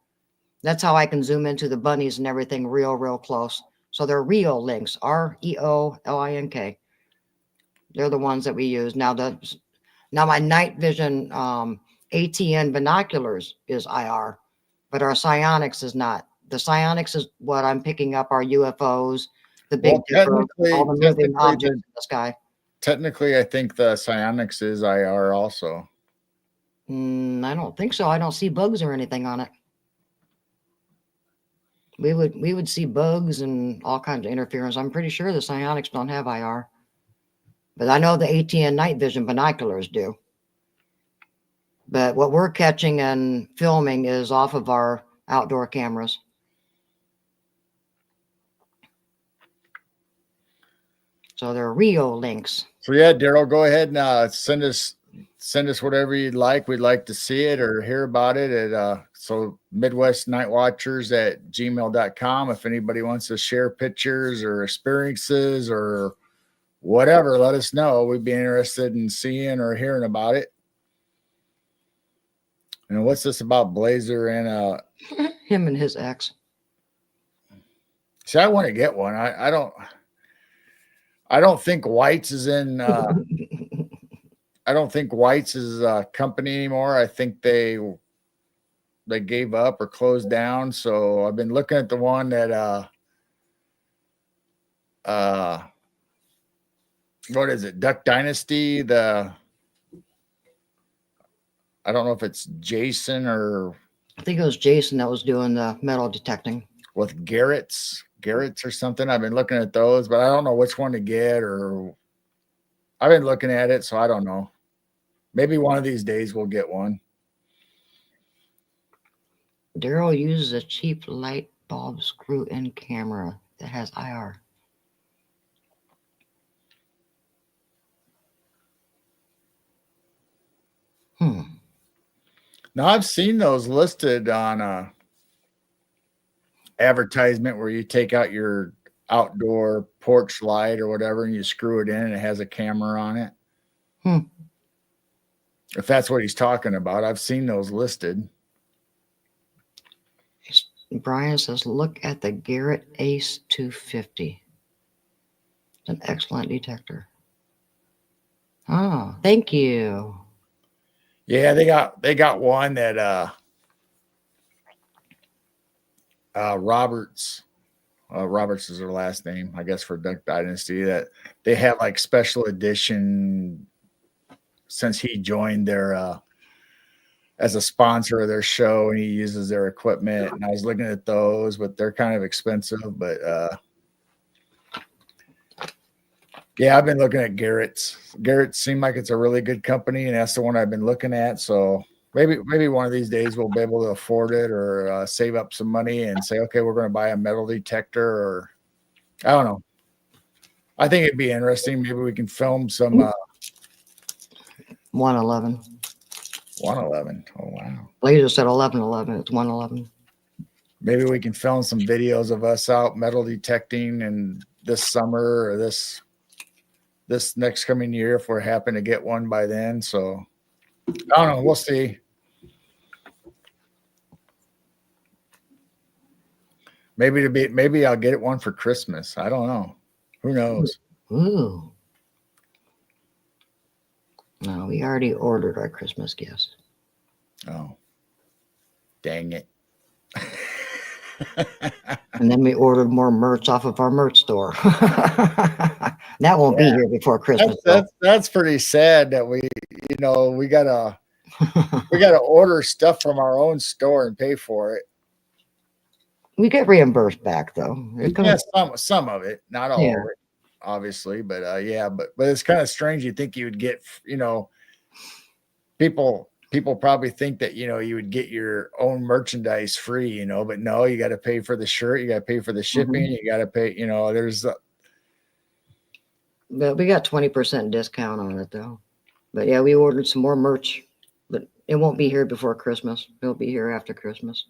That's how I can zoom into the bunnies and everything real close. So they're Reolinks, REOLINK. They're the ones that we use. Now my night vision ATN binoculars is IR, but our Psionics is not. The Psionics is what I'm picking up our UFOs, the big dipper, all the moving objects in the sky. Technically, I think the Psionics is IR also. I don't think so. I don't see bugs or anything on it. We would see bugs and all kinds of interference. I'm pretty sure the Psionics don't have IR. But I know the ATN night vision binoculars do. But what we're catching and filming is off of our outdoor cameras. So they're Reolinks. So yeah, Daryl, go ahead and send us whatever you'd like. We'd like to see it or hear about it at MidwestNightWatchers@gmail.com. If anybody wants to share pictures or experiences or whatever, let us know. We'd be interested in seeing or hearing about it. And what's this about Blazer and Him and his ex. See, I want to get one. I don't think White's is in. I don't think White's is a company anymore. I think they gave up or closed down. So I've been looking at the one that what is it? Duck Dynasty. I don't know if it's Jason or I think it was Jason that was doing the metal detecting. with Garrett's or something. I've been looking at those, but I don't know which one to get, or I've been looking at it, so I don't know. Maybe one of these days we'll get one. Daryl uses a cheap light bulb screw-in camera that has IR. Now I've seen those listed on a advertisement where you take out your outdoor porch light or whatever and you screw it in and it has a camera on it. If that's what he's talking about, I've seen those listed. Brian says, look at the Garrett Ace 250. It's an excellent detector. Oh, thank you. Yeah, they got one that Roberts is their last name, I guess, for Duck Dynasty, that they have like special edition since he joined their as a sponsor of their show, and he uses their equipment. And I was looking at those, but they're kind of expensive. But yeah, I've been looking at Garrett's. Garrett seemed like it's a really good company, and that's the one I've been looking at. So maybe one of these days we'll be able to afford it, or save up some money and say, okay, we're going to buy a metal detector, or I don't know. I think it'd be interesting. Maybe we can film some 111. 111. Oh wow. Laser said 1111. It's 111. Maybe we can film some videos of us out metal detecting and this summer or this next coming year if we're happen to get one by then. So I don't know. We'll see. Maybe I'll get it one for Christmas. I don't know. Who knows? Ooh. No, we already ordered our Christmas gifts. Oh, dang it. And then we ordered more merch off of our merch store. That won't be here before Christmas. That's pretty sad that we gotta order stuff from our own store and pay for it. We get reimbursed back though. Yeah, some of it, not all of it, obviously, but but it's kind of strange. You think you would get, people probably think that, you would get your own merchandise free, but no, you got to pay for the shirt, you got to pay for the shipping, you got to pay, But we got 20% discount on it though. But yeah, we ordered some more merch, but it won't be here before Christmas. It'll be here after Christmas.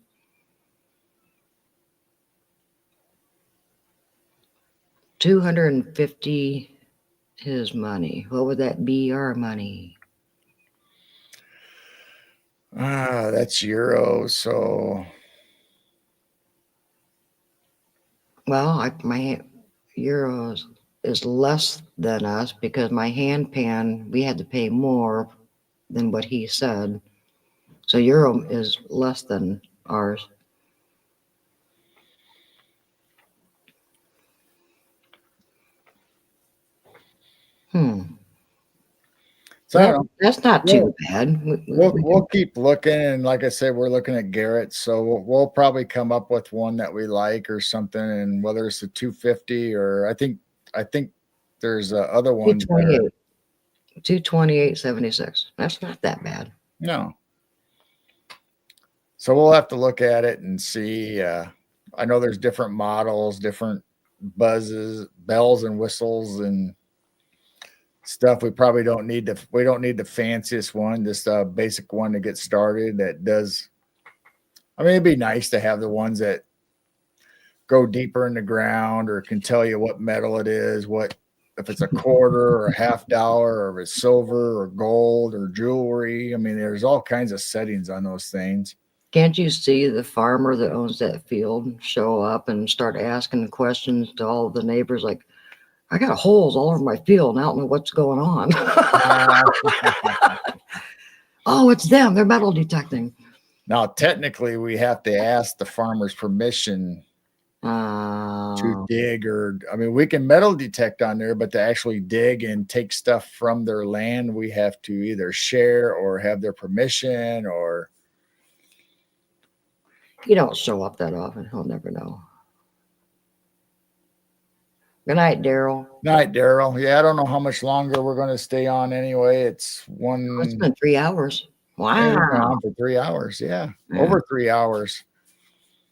$250 his money. What would that be our money? That's euro. So, well, my euros is less than us because my hand pan, we had to pay more than what he said. So euro is less than ours. So that's not too bad. We'll keep looking, and like I said, we're looking at Garrett, so we'll probably come up with one that we like or something, and whether it's a 250 or I think there's other one. 228.76. That's not that bad. No. So we'll have to look at it and see. I know there's different models, different bells and whistles and stuff. We probably don't need the fanciest one, just a basic one to get started that does. I mean, it'd be nice to have the ones that go deeper in the ground or can tell you what metal it is, if it's a quarter or a $50 or if it's silver or gold or jewelry. I mean, there's all kinds of settings on those things. Can't you see the farmer that owns that field show up and start asking questions to all the neighbors like, I got holes all over my field and I don't know what's going on. Oh, it's them. They're metal detecting. Now, technically, we have to ask the farmer's permission to dig, or I mean, we can metal detect on there, but to actually dig and take stuff from their land, we have to either share or have their permission, or you don't show up that often. He'll never know. Good night, Daryl. Night, Daryl. Yeah, I don't know how much longer we're going to stay on anyway. It's It's been 3 hours. We've been Wow. on for 3 hours. Yeah, Yeah. over 3 hours.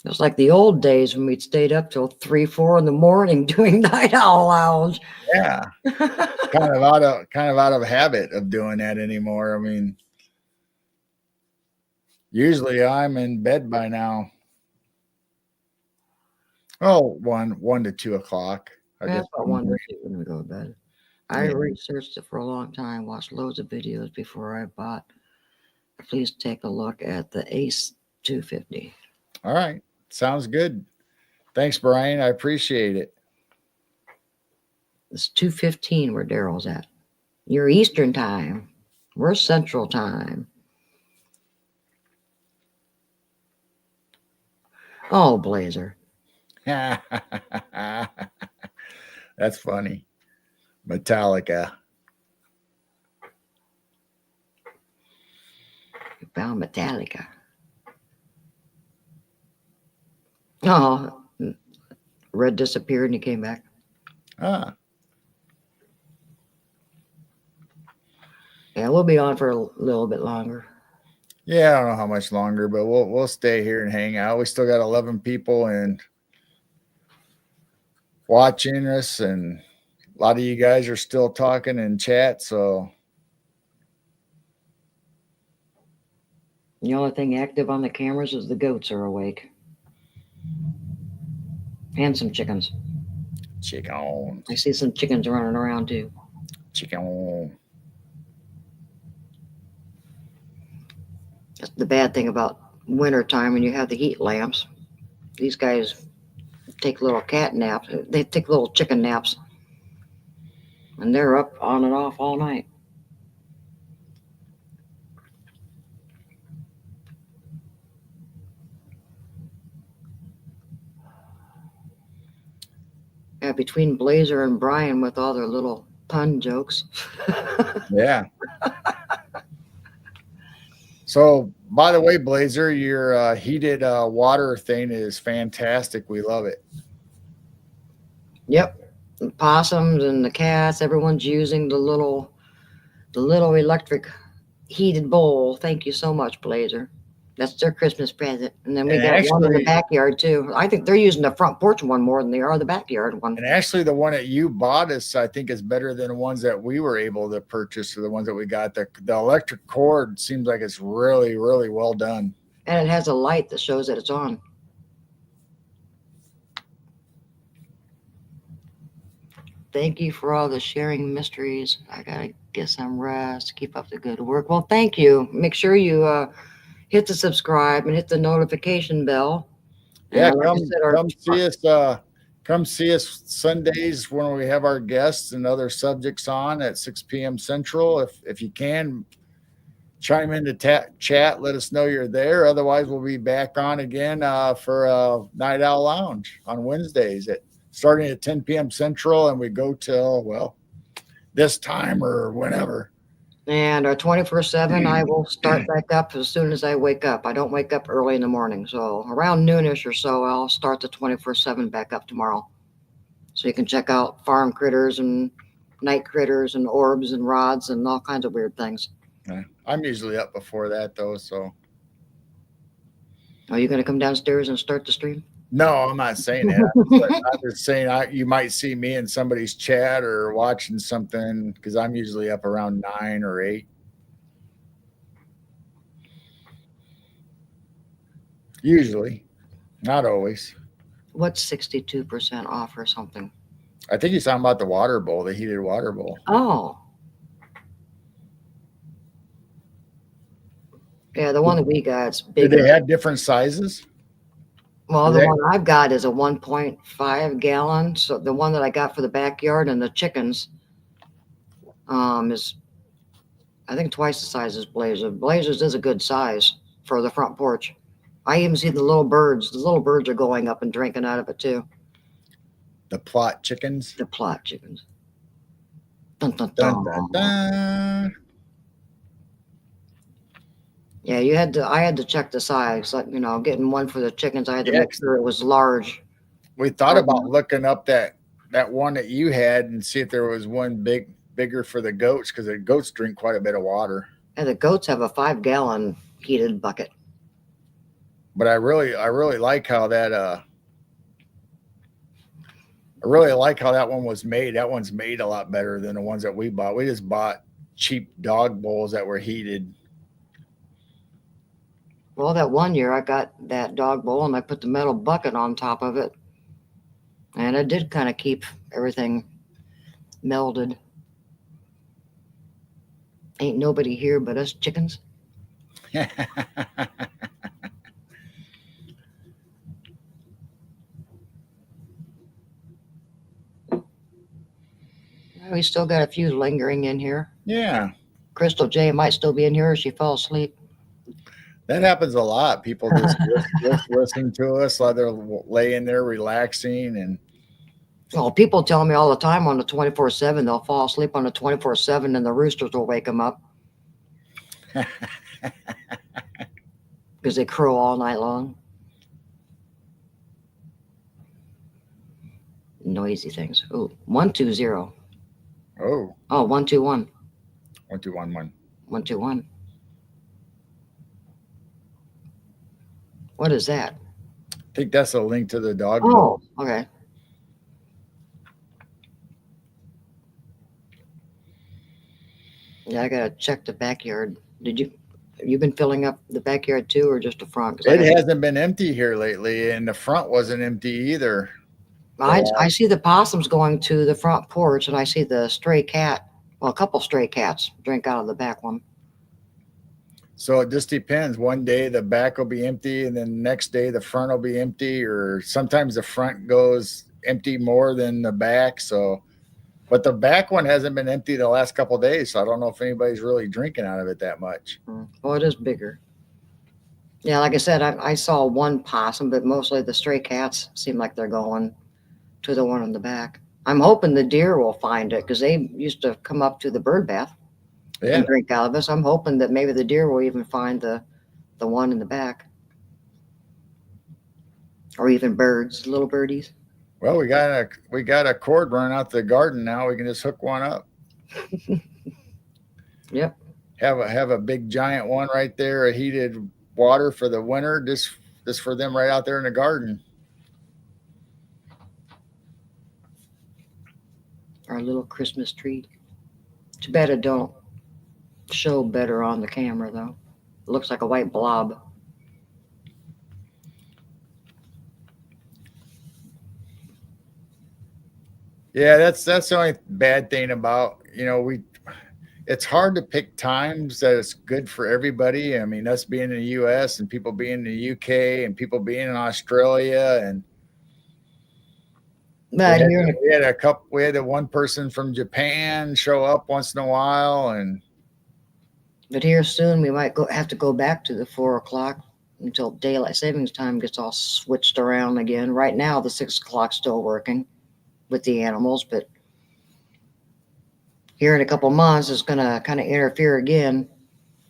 It was like the old days when we'd stayed up till 3, 4 in the morning doing Night Owl Lounge. Yeah, kind of out of habit of doing that anymore. I mean, usually I'm in bed by now. Oh, 1 to 2 o'clock. That's what I wanted to do when we go to bed. I Yeah. researched it for a long time, watched loads of videos before I bought. Please take a look at the Ace 250. All right. Sounds good. Thanks, Brian. I appreciate it. It's 2:15 where Daryl's at. You're Eastern time. We're Central time. Oh, Blazer. That's funny. Metallica. You found Metallica. Oh, Red disappeared and he came back. Ah, Yeah, we'll be on for a little bit longer. yeah, I don't know how much longer, but we'll stay here and hang out. We still got 11 people and watching us, and a lot of you guys are still talking in chat. So The only thing active on the cameras is the goats are awake. And some chickens. chicken, I see some chickens running around too. chicken. That's the bad thing about winter time when you have the heat lamps. These guys take little cat naps. They take little chicken naps. And they're up on and off all night. Yeah, between Blazer and Brian with all their little pun jokes. Yeah. So, by the way, Blazer, your heated water thing is fantastic. We love it. Yep. The possums and the cats, everyone's using the little electric heated bowl. Thank you so much, Blazer. That's their Christmas present. And then we And got one in the actually- backyard too. I think they're using the front porch one more than they are the backyard one. And actually, the one that you bought us, I think, is better than the ones that we were able to purchase, or the ones that we got. The electric cord seems like it's really, really well done. And it has a light that shows that it's on. Thank you for all the sharing mysteries. I gotta get some rest. Keep up the good work. Well, thank you. Make sure you hit the subscribe and hit the notification bell. Yeah, And like I said, come see us Sundays when we have our guests and other subjects on at 6 p.m. Central. If you can, chime into chat, let us know you're there. Otherwise, we'll be back on again for Night Owl Lounge on Wednesdays starting at 10 p.m. Central, and we go till this time or whenever. And our 24/7, I will start back up as soon as I wake up. I don't wake up early in the morning. So around noonish or so, I'll start the 24/7 back up tomorrow. So you can check out farm critters and night critters and orbs and rods and all kinds of weird things. I'm usually up before that, though. So Are you going to come downstairs and start the stream? no, I'm not saying that. I'm just saying you might see me in somebody's chat or watching something, because I'm usually up around 9 or 8. Usually, not always. What's 62% off or something? I think he's talking about the water bowl, the heated water bowl. Oh. Yeah, the one that we got is Did bigger. they have different sizes? Well, do the they- one I've got is a 1.5 gallon. So the one that I got for the backyard and the chickens is, I think, twice the size as Blazer. Blazer's is a good size for the front porch. I even see the little birds. The little birds are going up and drinking out of it too. The plot chickens. The plot chickens. Dun, dun, Dun, dun. dun, dun. Yeah, I had to check the size. Like, getting one for the chickens, I had to Yeah. make sure it was large. We thought about looking up that one that you had and see if there was one bigger for the goats, because the goats drink quite a bit of water. And the goats have a 5-gallon heated bucket. But I really like how that I really like how that one was made. That one's made a lot better than the ones that we bought. We just bought cheap dog bowls that were heated. Well, that one year I got that dog bowl and I put the metal bucket on top of it. And it did kind of keep everything melded. Ain't nobody here but us chickens. We still got a few lingering in here. Yeah, Crystal J might still be in here or she fell asleep. that happens a lot. People just listen to us while they're laying there relaxing. And Well, people tell me all the time on the 24/7, they'll fall asleep on the 24/7 and the roosters will wake them up. Because they crow all night long. Noisy things. Ooh, 120. oh, Oh, 121. 1211. 121. What is that? I think that's a link to the dog bowl. Oh, okay. Yeah, I gotta check the backyard. Have you been filling up the backyard too, or just the front? 'Cause It hasn't been empty here lately, and the front wasn't empty either. I see the possums going to the front porch, and I see the stray cat. Well, a couple stray cats drink out of the back one. So it just depends. One day the back will be empty, and then the next day the front will be empty, or sometimes the front goes empty more than the back. So, but the back one hasn't been empty the last couple of days, so I don't know if anybody's really drinking out of it that much. Oh, it is bigger. Yeah, like I said, I saw one possum, but mostly the stray cats seem like they're going to the one in the back. I'm hoping the deer will find it because they used to come up to the bird bath Yeah, and drink out of us. I'm hoping that maybe the deer will even find the one in the back. Or even birds, little birdies. well, we got a cord running out the garden now. We can just hook one up. Yep. Have a big giant one right there, a heated water for the winter, just for them right out there in the garden. Our little Christmas tree. Too bad it don't show better on the camera though. It looks like a white blob. Yeah, that's the only bad thing about, it's hard to pick times that it's good for everybody. I mean, us being in the US and people being in the UK and people being in Australia, and But here, we had one person from Japan show up once in a while, and but here soon we might have to go back to the 4 o'clock until daylight savings time gets all switched around again. Right now the 6 o'clock's still working with the animals, but here in a couple months it's gonna kind of interfere again.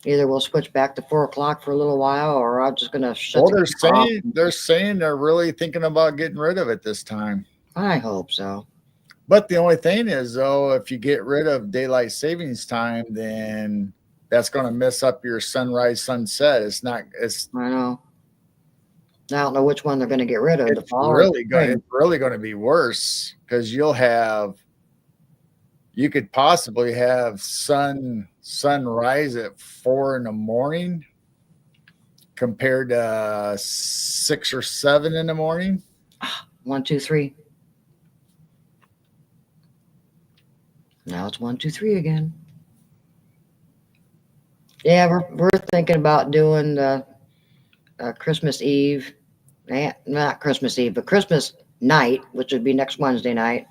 Either we'll switch back to 4 o'clock for a little while, or I'm just gonna shut. well, they're saying they're really thinking about getting rid of it this time. I hope so. But the only thing is, though, if you get rid of daylight savings time, then that's going to mess up your sunrise, sunset. It's not. It's I know. I don't know which one they're going to get rid of. it's really going to be worse, because you could possibly have sunrise at 4 in the morning compared to 6 or 7 in the morning. 1, 2, 3. Now it's 1, 2, 3 again. Yeah, we're thinking about doing the Christmas Eve, not Christmas Eve, but Christmas night, which would be next Wednesday night,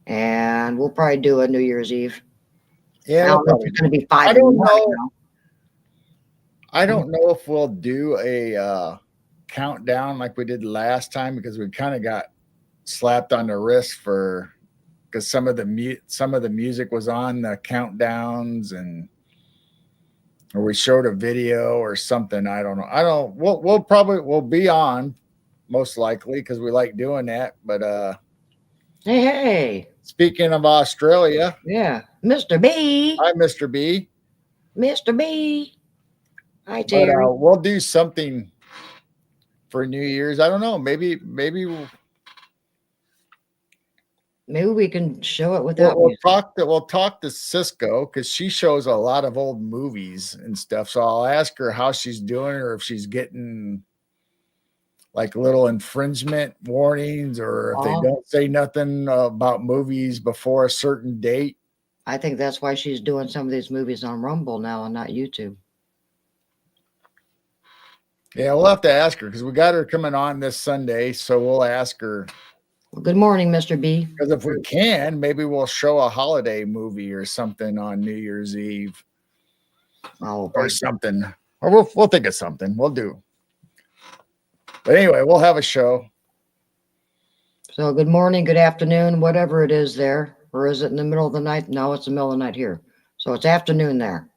and we'll probably do a New Year's Eve. I Yeah, we'll don't know if probably it's going to be I 5 in the don't morning. know. Though. I don't know if we'll do a countdown like we did last time because we kind of got slapped on the wrist for because some of the music was on the countdowns and or we showed a video or something. I don't know. I don't. We'll be on most likely because we like doing that. But Hey, speaking of Australia, yeah, Mr. B, hi Mr. B. Mr. B. Hi, But Terry. we'll do something for New Year's. I don't know. Maybe Maybe we can show it without we'll music. talk to Cisco because she shows a lot of old movies and stuff. So I'll ask her how she's doing or if she's getting like little infringement warnings or if they Oh, don't say nothing about movies before a certain date. I think that's why she's doing some of these movies on Rumble now and not YouTube. Yeah, we'll have to ask her because we got her coming on this Sunday. So we'll ask her Well, good morning, Mr. B. because if we can, maybe we'll show a holiday movie or something on New Year's Eve Oh, or something. Or we'll think of something. We'll do. But anyway, we'll have a show. so good morning, good afternoon, whatever it is there. Or is it in the middle of the night? No, it's the middle of the night here. So it's afternoon there.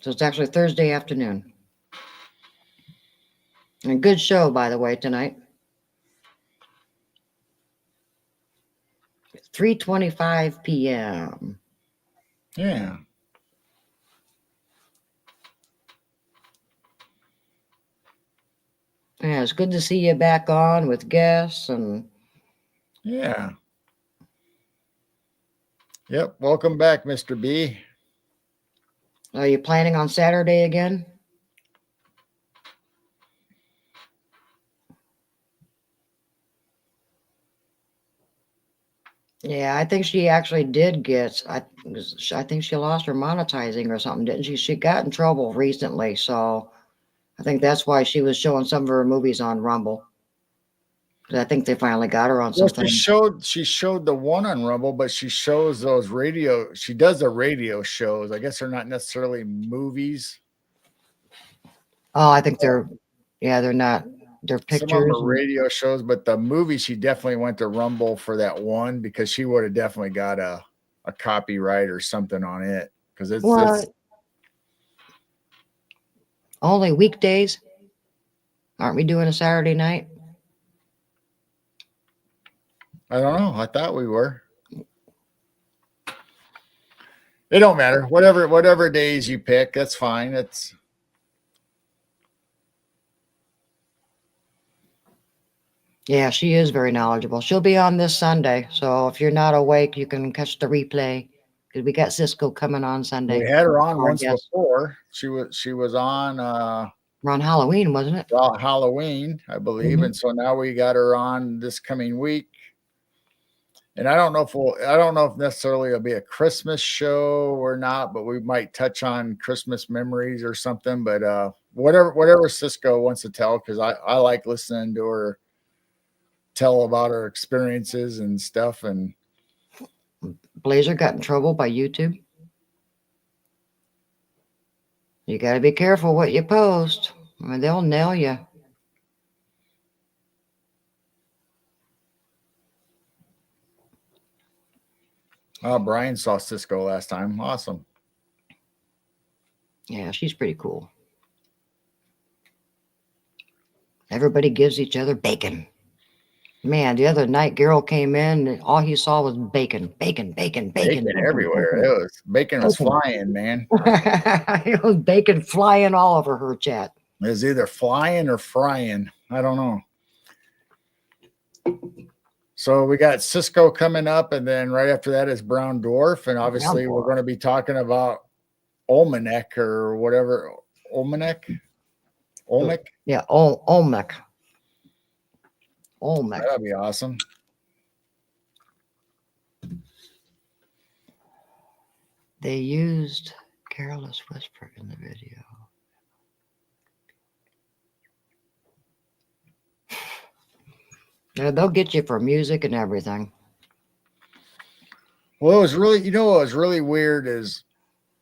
So it's actually Thursday afternoon. And a good show, by the way, tonight. 3:25 p.m. Yeah. Yeah, it's good to see you back on with guests and Yeah. Yep. Welcome back, Mr. B. are you planning on Saturday again? Yeah, I think she actually did get. I think she lost her monetizing or something, didn't she? She got in trouble recently, so I think that's why she was showing some of her movies on Rumble. 'Cause I think they finally got her on Well, something. she showed the one on Rumble, but she shows those radio. She does the radio shows. I guess they're not necessarily movies. Oh, I think they're not. They're Some of them pictures. are radio shows, but the movie she definitely went to Rumble for that one because she would have definitely got a copyright or something on it because it's Only weekdays. Aren't we doing a Saturday night? I don't know. I thought we were. It don't matter. Whatever days you pick, that's fine. It's Yeah, she is very knowledgeable. She'll be on this Sunday, so if you're not awake, you can catch the replay because we got Cisco coming on Sunday. we had her on Our once guest. before. She was on Around Halloween, wasn't it? Halloween, I believe, Mhm. and so now we got her on this coming week. And I don't know if necessarily it'll be a Christmas show or not, but we might touch on Christmas memories or something. But whatever Cisco wants to tell, because I like listening to her tell about her experiences and stuff. And Blazer got in trouble by YouTube. You got to be careful what you post. I mean, they'll nail you. Brian saw Cisco last time. Awesome. Yeah, she's pretty cool. Everybody gives each other bacon. Man, the other night, Gerald came in and all he saw was bacon, bacon, bacon, bacon. Bacon everywhere. Bacon was flying, man. It was bacon flying all over her chat. It was either flying or frying. I don't know. So we got Cisco coming up, and then right after that is Brown Dwarf, and obviously we're going to be talking about Olmec or whatever. Olmec. Yeah, Olmec. That'd be awesome. They used Careless Whisper in the video. Yeah, they'll get you for music and everything. Well, it was really, what was really weird is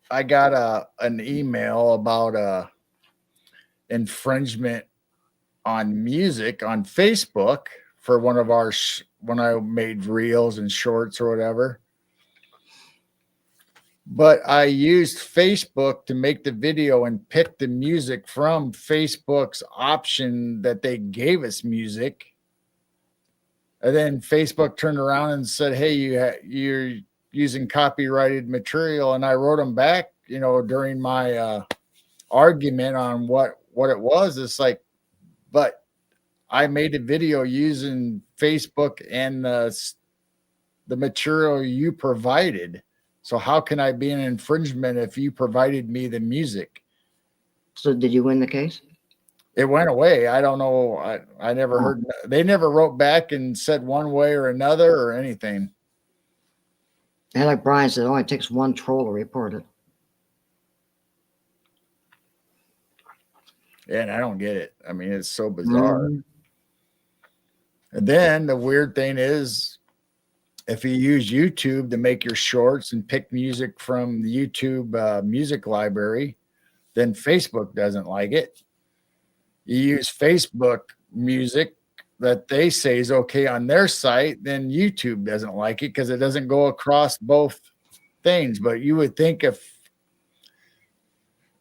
I got an email about infringement on music on Facebook for one of our when I made reels and shorts or whatever. But I used Facebook to make the video and pick the music from Facebook's option that they gave us music. And then Facebook turned around and said, "Hey, you're using copyrighted material." And I wrote them back, during my argument on what it was. It's like, but I made a video using Facebook and the material you provided. So how can I be an infringement if you provided me the music? So did you win the case? It went away. I don't know. I never heard. They never wrote back and said one way or another or anything. And like Brian said, it only takes one troll to report it. Yeah, and I don't get it. I mean, it's so bizarre. And then the weird thing is, if you use YouTube to make your shorts and pick music from the YouTube music library, then Facebook doesn't like it. You use Facebook music that they say is okay on their site, then YouTube doesn't like it because it doesn't go across both things. But you would think if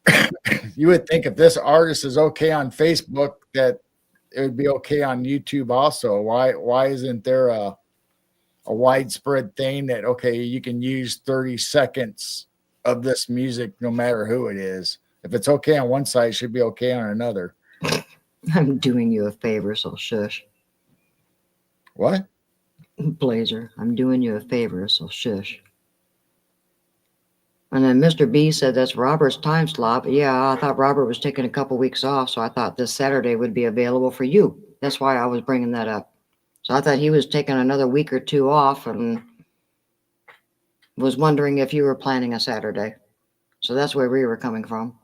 this artist is okay on Facebook, that it would be okay on YouTube also. Why isn't there a widespread thing that, okay, you can use 30 seconds of this music no matter who it is? If it's okay on one side, it should be okay on another. I'm doing you a favor, so shush. What? Blazer, I'm doing you a favor, so shush. And then Mr. B said that's Robert's time slot. But yeah, I thought Robert was taking a couple weeks off, so I thought this Saturday would be available for you. That's why I was bringing that up. So I thought he was taking another week or two off and was wondering if you were planning a Saturday. So that's where we were coming from.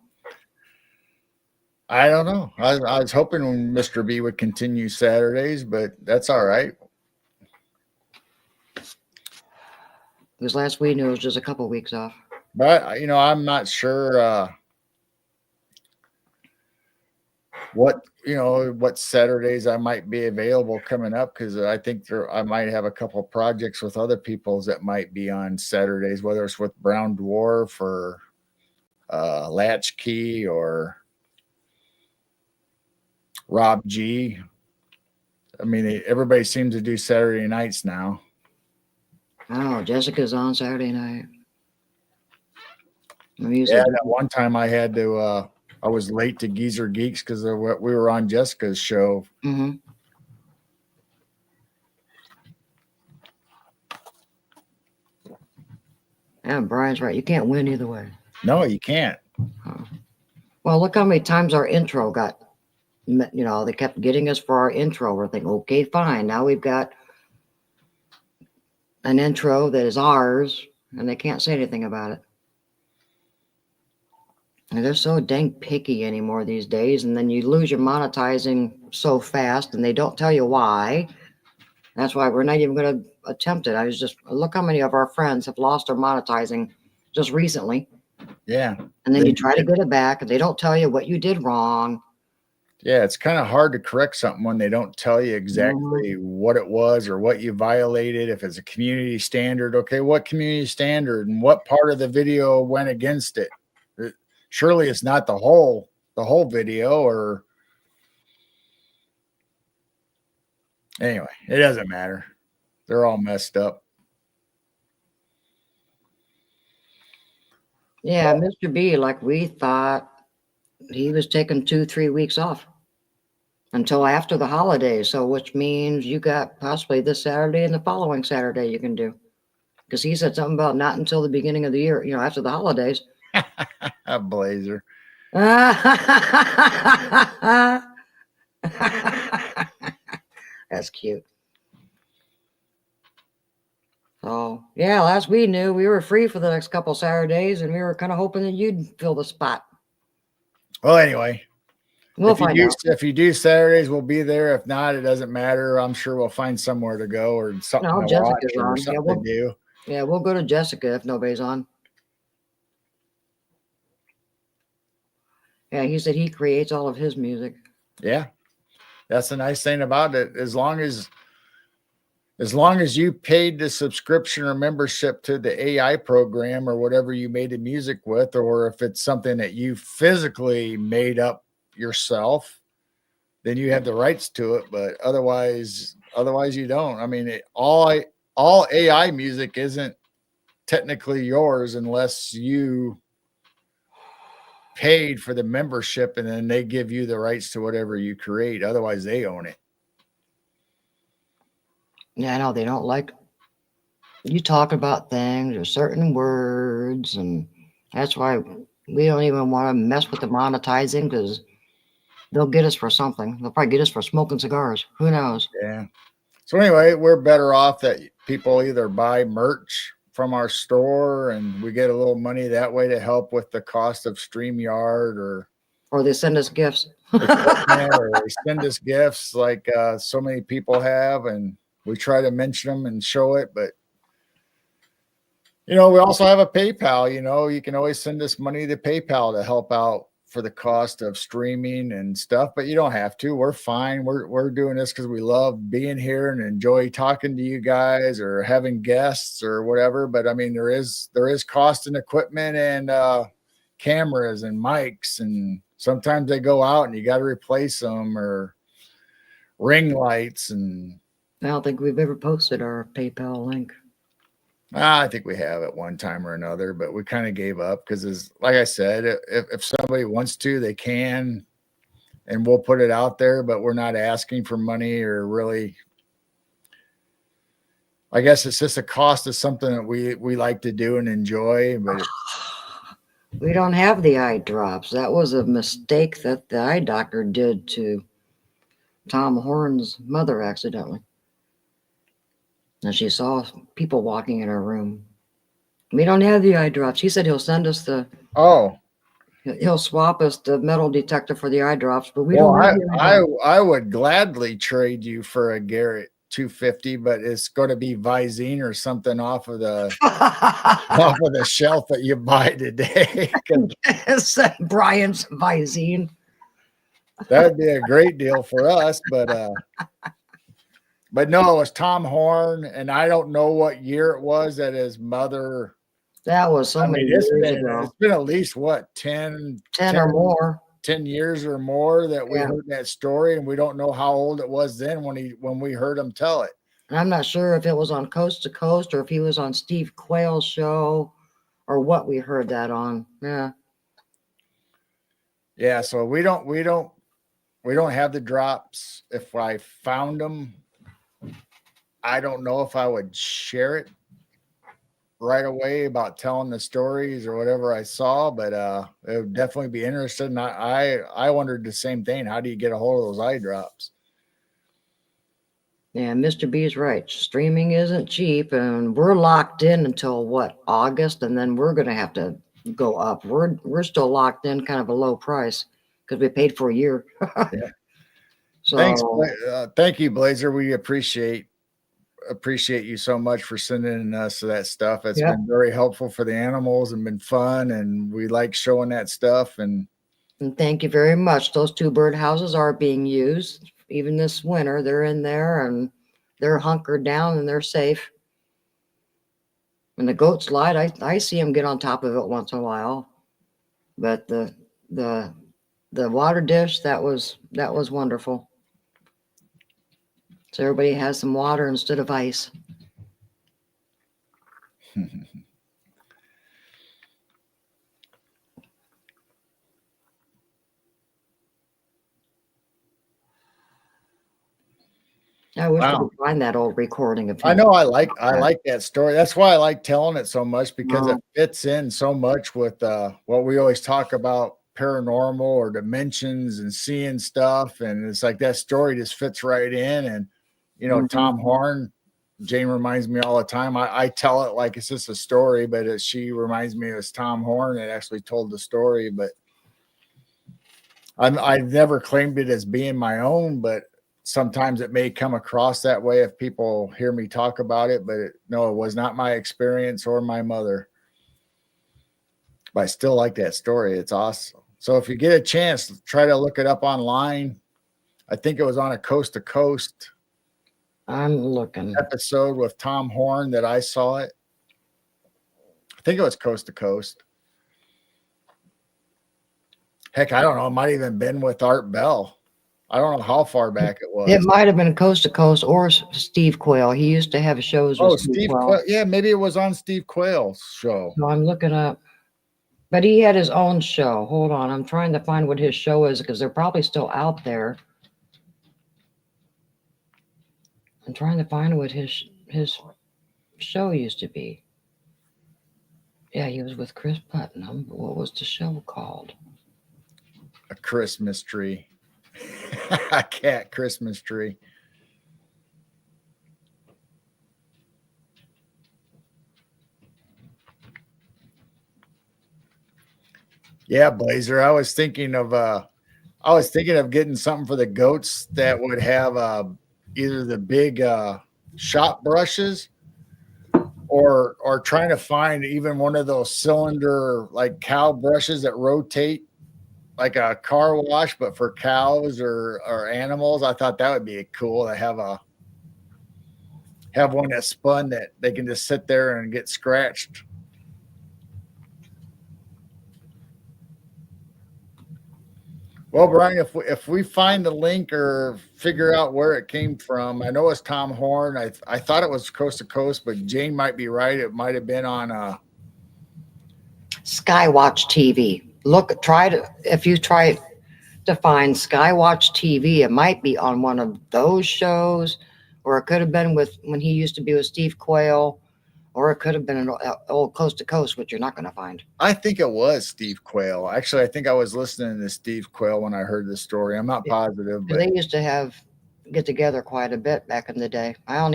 I don't know. I was hoping Mr. B would continue Saturdays, but that's all right. Because last we knew it was just a couple weeks off. But, I'm not sure what Saturdays I might be available coming up, because I think I might have a couple projects with other people's that might be on Saturdays, whether it's with Brown Dwarf or Latchkey or Rob G. I mean, everybody seems to do Saturday nights now. Oh, Jessica's on Saturday night. Yeah, that one time I had to, I was late to Geezer Geeks because we were on Jessica's show. Mm-hmm. Yeah, Brian's right. You can't win either way. No, you can't. Well, look how many times our intro got, they kept getting us for our intro. We're thinking, okay, fine. Now we've got an intro that is ours, and they can't say anything about it. And they're so dang picky anymore these days. And then you lose your monetizing so fast, and they don't tell you why. That's why we're not even going to attempt it. Look how many of our friends have lost their monetizing just recently. Yeah. And then you try to get it back, and they don't tell you what you did wrong. Yeah, it's kind of hard to correct something when they don't tell you exactly what it was or what you violated. If it's a community standard, okay, what community standard and what part of the video went against it? Surely it's not the whole video. Or anyway, it doesn't matter. They're all messed up. Yeah, Mr. B, like we thought he was taking 2-3 weeks off until after the holidays. So which means you got possibly this Saturday and the following Saturday you can do. Because he said something about not until the beginning of the year, after the holidays. A Blazer. That's cute. So yeah, last we knew, we were free for the next couple Saturdays, and we were kind of hoping that you'd fill the spot. Well, anyway, We'll find out. if you do Saturdays, we'll be there. If not, it doesn't matter. I'm sure we'll find somewhere to go or something No, to Jessica's watch or on. Yeah, something to do. Yeah, we'll go to Jessica if nobody's on. Yeah, he said he creates all of his music. Yeah, that's the nice thing about it. As long as you paid the subscription or membership to the AI program or whatever you made the music with, or if it's something that you physically made up yourself, then you have the rights to it. But otherwise you don't. I mean, all AI music isn't technically yours unless you paid for the membership and then they give you the rights to whatever you create. Otherwise, they own it. Yeah, I know they don't like you talk about things or certain words, and that's why we don't even want to mess with the monetizing, because they'll get us for something. They'll probably get us for smoking cigars. Who knows? Yeah. So anyway, we're better off that people either buy merch from our store and we get a little money that way to help with the cost of StreamYard, Or they send us gifts. or they send us gifts like so many people have, and we try to mention them and show it. But we also have a PayPal. You can always send us money to PayPal to help out for the cost of streaming and stuff, but you don't have to. We're fine. We're doing this because we love being here and enjoy talking to you guys or having guests or whatever. But I mean, there is cost in equipment and cameras and mics, and sometimes they go out and you got to replace them, or ring lights. And I don't think we've ever posted our PayPal link. I think we have at one time or another, but we kind of gave up because, like I said, if somebody wants to, they can, and we'll put it out there, but we're not asking for money or really. I guess it's just a cost of something that we like to do and enjoy, but we don't have the eye drops. That was a mistake that the eye doctor did to Tom Horn's mother accidentally. And she saw people walking in her room. We don't have the eye drops. He said he'll send us he'll swap us the metal detector for the eye drops, but we don't have the eye drops. I would gladly trade you for a Garrett 250, but it's going to be Visine or something off of the shelf that you buy today. It's Brian's Visine. That would be a great deal for us, but no, it was Tom Horn, and I don't know what year it was that his mother. That was so many years ago. It's been at least 10 or more. 10 years or more that we heard that story, and we don't know how old it was then when we heard him tell it. And I'm not sure if it was on Coast to Coast or if he was on Steve Quayle's show or what we heard that on. Yeah. Yeah, so we don't have the drops. If I found them, I don't know if I would share it right away about telling the stories or whatever I saw, but it would definitely be interested. And I wondered the same thing. How do you get a hold of those eye drops? Yeah, Mr. B's right. Streaming isn't cheap, and we're locked in until August, and then we're going to have to go up. We're still locked in, kind of a low price because we paid for a year. Yeah. So thanks. Thank you, Blazer. We appreciate you so much for sending us that stuff. It's been very helpful for the animals and been fun, and we like showing that stuff. And thank you very much. Those 2 birdhouses are being used even this winter. They're in there and they're hunkered down and they're safe. When the goats slide, I see them get on top of it once in a while. But the water dish, that was wonderful. So everybody has some water instead of ice. I wish we could find that old recording of him. I know I like that story. That's why I like telling it so much, because it fits in so much with what we always talk about, paranormal or dimensions and seeing stuff. And it's like that story just fits right in. And Tom Horn Jane reminds me all the time. I tell it like it's just a story, but she reminds me it was Tom Horn that actually told the story. But I've never claimed it as being my own, but sometimes it may come across that way if people hear me talk about it. But no, it was not my experience or my mother. But I still like that story. It's awesome. So if you get a chance, try to look it up online. I think it was on a Coast to Coast I'm looking. episode with Tom Horn that I saw it. I think it was Coast to Coast. Heck, I don't know. It might have even been with Art Bell. I don't know how far back it was. It might have been Coast to Coast or Steve Quayle. He used to have shows with Steve Quayle. Quayle. Yeah, maybe it was on Steve Quayle's show. So I'm looking up. But he had his own show. Hold on. I'm trying to find what his show is because they're probably still out there. I'm trying to find what his show used to be. Yeah, he was with Chris Putnam. What was the show called? A Christmas Tree. A cat Christmas tree. Yeah, Blazer. I was thinking of getting something for the goats that would have either the big shop brushes or trying to find even one of those cylinder like cow brushes that rotate like a car wash, but for cows or animals. I thought that would be cool to have one that spun that they can just sit there and get scratched. Well, Brian, if we find the link or figure out where it came from, I know it's Tom Horn. I thought it was Coast to Coast, but Jane might be right. It might have been on Skywatch TV. If you try to find Skywatch TV, it might be on one of those shows, or it could have been when he used to be with Steve Quayle, or it could have been an old Coast to Coast, which you're not going to find. I think it was Steve Quayle. Actually, I think I was listening to Steve Quayle when I heard this story. I'm not positive, but They used to get together quite a bit back in the day. I don't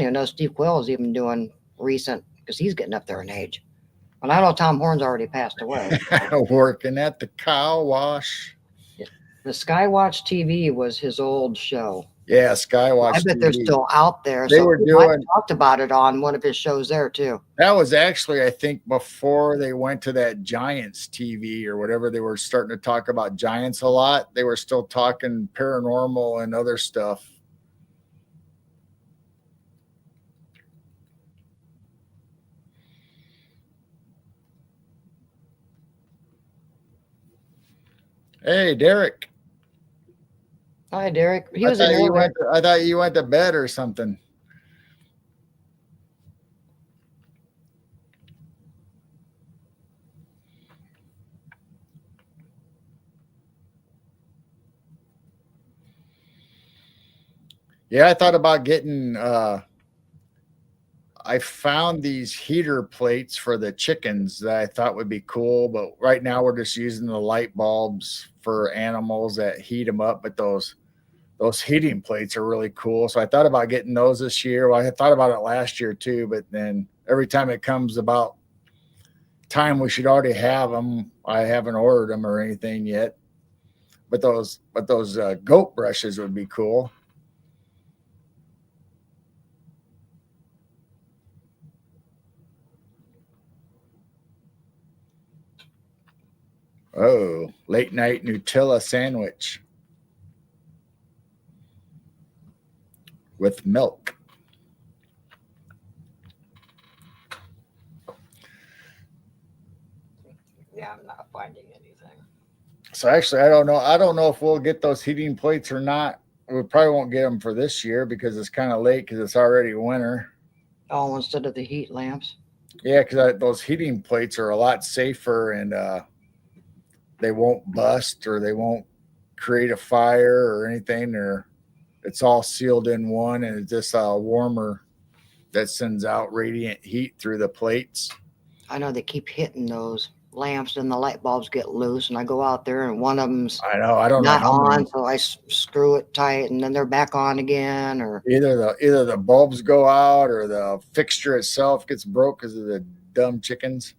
even know Steve Quayle is even doing recent because he's getting up there in age. And I know Tom Horn's already passed away. working at the cow wash. The Skywatch TV was his old show. Yeah, Skywatch. I bet they're TV. still out there. They were doing. Talked about it on one of his shows there too. That was actually, I think, before they went to that Giants TV or whatever. They were starting to talk about Giants a lot. They were still talking paranormal and other stuff. Hey, Derek. Hi, Derek. I thought you went to bed or something. Yeah, I thought about getting I found these heater plates for the chickens that I thought would be cool, but right now we're just using the light bulbs for animals that heat them up, but those heating plates are really cool. So I thought about getting those this year. Well, I had thought about it last year too, but then every time it comes about time we should already have them, I haven't ordered them or anything yet. But those goat brushes would be cool. Oh, late night Nutella sandwich with milk. Yeah, I'm not finding anything. So actually, I don't know. I don't know if we'll get those heating plates or not. We probably won't get them for this year because it's kind of late because it's already winter. Oh, instead of the heat lamps. Yeah, because those heating plates are a lot safer and they won't bust or they won't create a fire or anything. Or it's all sealed in one, and it's just a warmer that sends out radiant heat through the plates. I know they keep hitting those lamps and the light bulbs get loose, and I go out there and one of them's I know. I don't know not how on, many. so I screw it tight, and then they're back on again. Or Either the bulbs go out or the fixture itself gets broke because of the dumb chickens.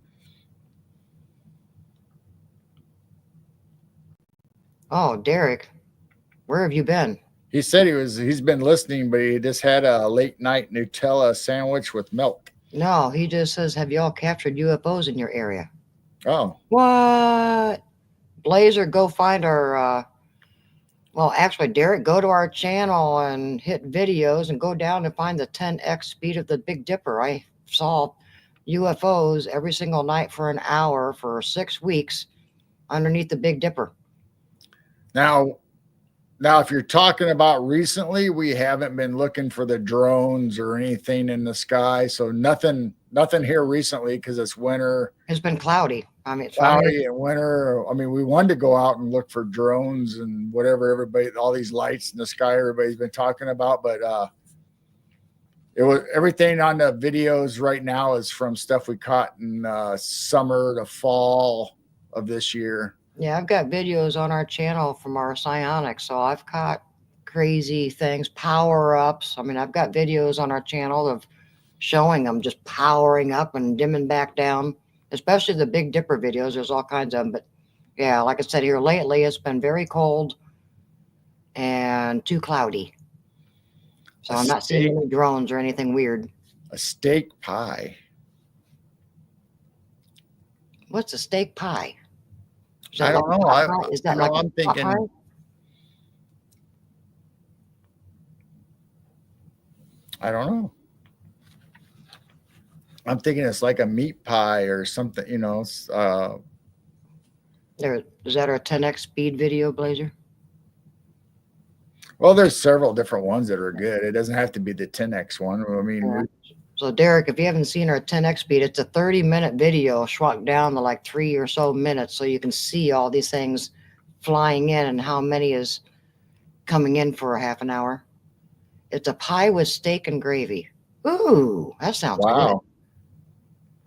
oh, Derek, where have you been? He said he's been listening, but he just had a late night Nutella sandwich with milk. No, he just says, have y'all captured UFOs in your area? Oh, What? Blazer, go find our well, actually, Derek, go to our channel and hit videos and go down and find the 10x speed of the Big Dipper. I saw UFOs every single night for an hour for 6 weeks underneath the Big Dipper. now if you're talking about recently, we haven't been looking for the drones or anything in the sky. So nothing here recently because it's winter. It's been cloudy. I mean, it's Cloudy and winter. I mean, we wanted to go out and look for drones and whatever all these lights in the sky everybody's been talking about, but it was everything on the videos right now is from stuff we caught in summer to fall of this year. Yeah, I've got videos on our channel from our psionics, so I've caught crazy things, power-ups. I mean, I've got videos on our channel of showing them just powering up and dimming back down, especially the Big Dipper videos. There's all kinds of them, but yeah, like I said, here lately, it's been very cold and too cloudy. So I'm not seeing any drones or anything weird. A steak pie. What's a steak pie? I don't know. Is that like I'm thinking. pie? I don't know. I'm thinking it's like a meat pie or something, you know. There, is that our 10x speed video, Blazer? Well, there's several different ones that are good. It doesn't have to be the 10x one. I mean, Yeah. So Derek, if you haven't seen our 10x speed, it's a 30-minute video shrunk down to like 3 or so minutes, so you can see all these things flying in and how many is coming in for a half an hour. It's a pie with steak and gravy. Ooh, that sounds wow.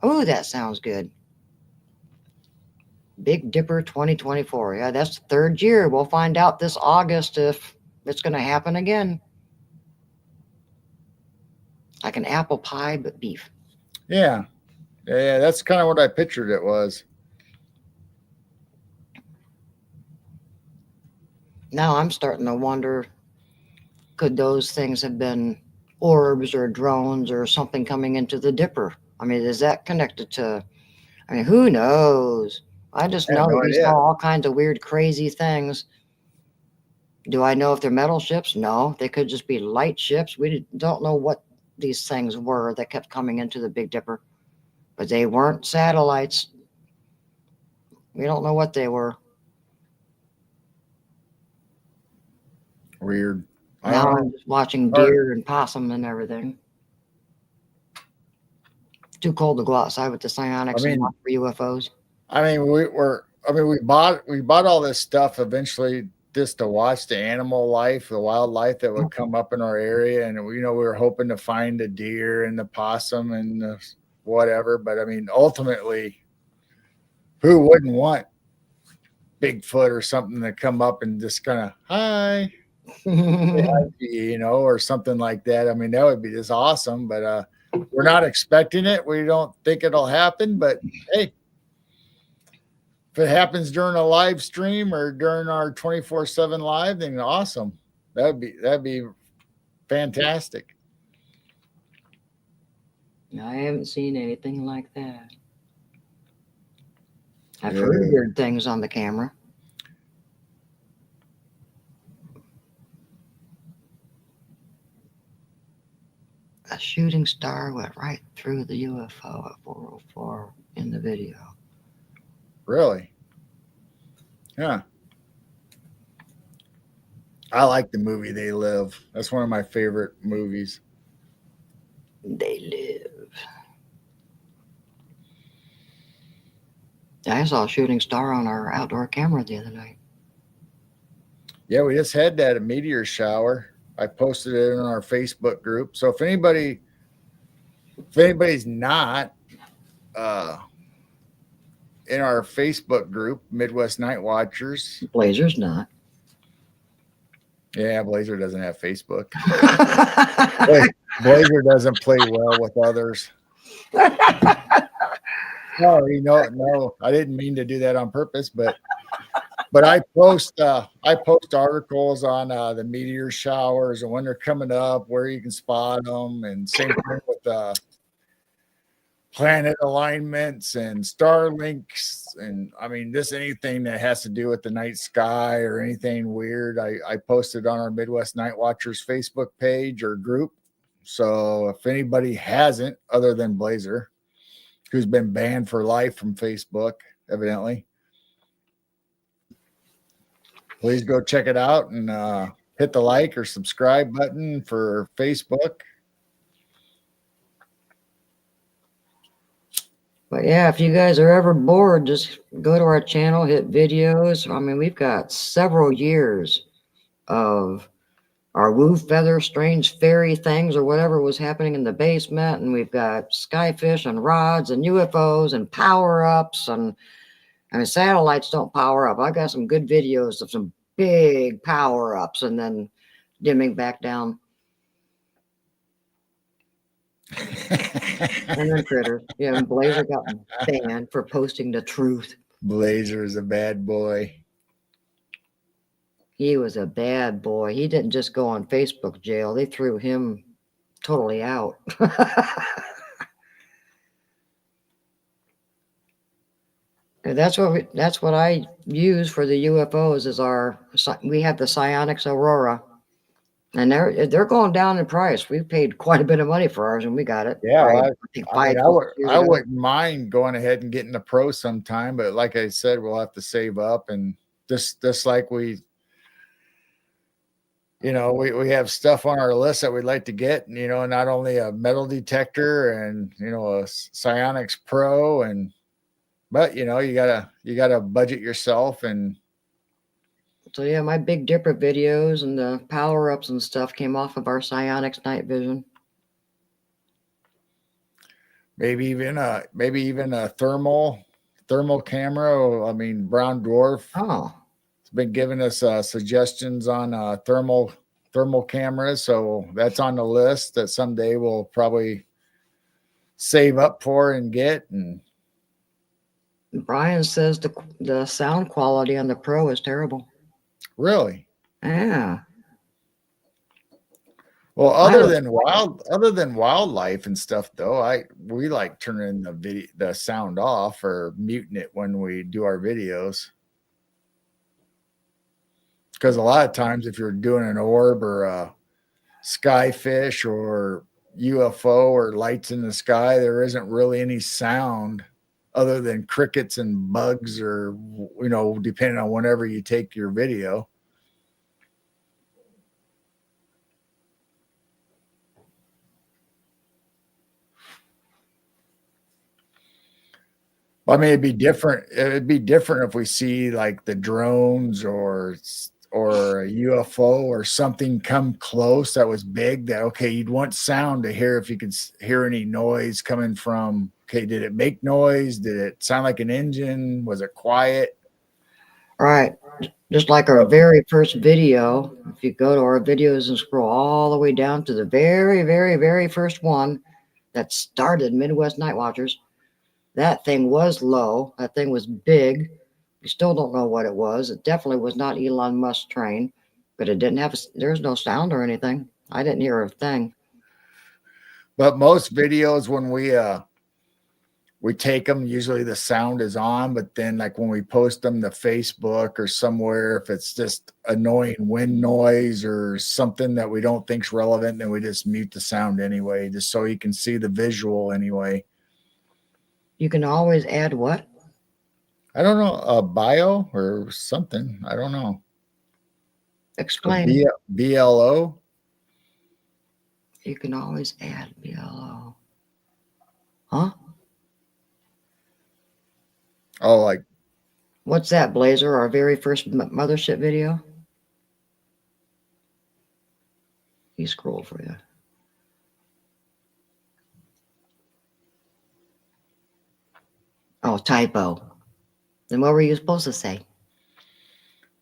good. Ooh, that sounds good. Big Dipper 2024. Yeah, that's the third year. We'll find out this August if it's going to happen again. Like an apple pie, but beef. Yeah. Yeah, that's kind of what I pictured it was. Now I'm starting to wonder, could those things have been orbs or drones or something coming into the Dipper? I mean, is that connected to, I mean, who knows? I just know no we idea. saw all kinds of weird, crazy things. Do I know if they're metal ships? No, they could just be light ships. We don't know what these things were that kept coming into the Big Dipper, but they weren't satellites. We don't know what they were. Weird. Now I'm just watching deer and possum and everything. Too cold to go outside with the psionics and watch for UFOs. I mean, we bought all this stuff eventually just to watch the animal life, the wildlife that would come up in our area, and we were hoping to find the deer and the possum and the whatever. But I mean, ultimately, who wouldn't want Bigfoot or something to come up and just kind of hi, or something like that? I mean, that would be just awesome. But we're not expecting it. We don't think it'll happen. But hey, if it happens during a live stream or during our 24/7 live, then awesome. That'd be fantastic. I haven't seen anything like that. I've heard weird things on the camera. A shooting star went right through the UFO at 404 in the video. Really? Yeah. I like the movie They Live. That's one of my favorite movies. They Live. I saw a shooting star on our outdoor camera the other night. Yeah, we just had that, a meteor shower. I posted it in our Facebook group. So if anybody's not in our Facebook group, Midwest Night Watchers. Blazer's not. Yeah, Blazer doesn't have Facebook. Blazer doesn't play well with others. No, no, I didn't mean to do that on purpose, but I post articles on the meteor showers and when they're coming up, where you can spot them, and same thing with planet alignments and star links, and I mean just anything that has to do with the night sky or anything weird. I posted on our Midwest Night Watchers Facebook page or group. So if anybody hasn't, other than Blazer, who's been banned for life from Facebook, evidently, please go check it out and hit the like or subscribe button for Facebook. But yeah, if you guys are ever bored, just go to our channel, hit videos. I mean, we've got several years of our woo feather strange fairy things or whatever was happening in the basement, and we've got skyfish and rods and UFOs and power-ups, and I mean, satellites don't power up. I got some good videos of some big power-ups and then dimming back down. And then critters. Yeah, and Blazer got banned for posting the truth. Blazer is a bad boy. He was a bad boy. He didn't just go on Facebook jail. They threw him totally out. And that's what I use for the UFOs is we have the Psionics Aurora. And they're going down in price. We paid quite a bit of money for ours when we got it. Yeah, right? I wouldn't mind going ahead and getting the Pro sometime, but like I said, we'll have to save up, and just like we have stuff on our list that we'd like to get, not only a metal detector and a Psionics Pro, but you gotta budget yourself. And so yeah, my Big Dipper videos and the power-ups and stuff came off of our Psionics night vision. Maybe even a thermal camera. I mean, Brown Dwarf. Oh, it's been giving us suggestions on thermal cameras, so that's on the list that someday we'll probably save up for and get. And Brian says the sound quality on the Pro is terrible. Really? Yeah. Well, other than wildlife and stuff, though, we like turning the sound off or muting it when we do our videos, because a lot of times if you're doing an orb or a skyfish or UFO or lights in the sky, there isn't really any sound other than crickets and bugs, or depending on whenever you take your video. I mean, it'd be different. It'd be different if we see like the drones or a UFO or something come close that was big. That okay, you'd want sound to hear if you could hear any noise coming from. Okay, did it make noise? Did it sound like an engine? Was it quiet? Right. Just like our very first video. If you go to our videos and scroll all the way down to the very, very, very first one that started Midwest Night Watchers. That thing was low. That thing was big. We still don't know what it was. It definitely was not Elon Musk's train, but it didn't have, there's no sound or anything. I didn't hear a thing. But most videos, when we take them, usually the sound is on, but then like when we post them to Facebook or somewhere, if it's just annoying wind noise or something that we don't think's relevant, then we just mute the sound anyway, just so you can see the visual anyway. You can always add what? I don't know, a bio or something. I don't know. Explain. BLO. You can always add BLO. Huh? Oh, like. What's that, Blazer? Our very first mothership video? He scrolled for you. Oh, typo. Then what were you supposed to say?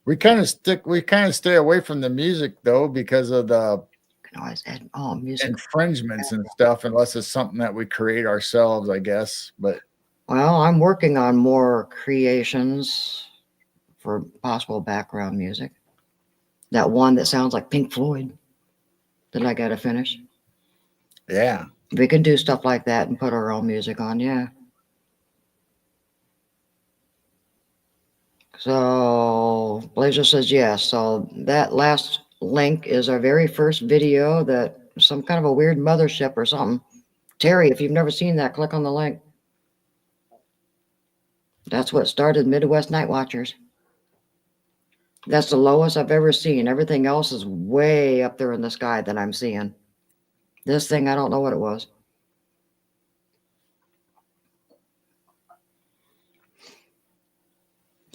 We kind of stay away from the music though because of the You can always add music. infringements and stuff, unless it's something that we create ourselves, I guess. But Well, I'm working on more creations for possible background music. That one that sounds like Pink Floyd that I got to finish. yeah, We can do stuff like that and put our own music on, yeah. So Blazer says yes. So that last link is our very first video that some kind of a weird mothership or something. Terry, if you've never seen that, click on the link. That's what started Midwest Night Watchers. That's the lowest I've ever seen. Everything else is way up there in the sky that I'm seeing. This thing, I don't know what it was.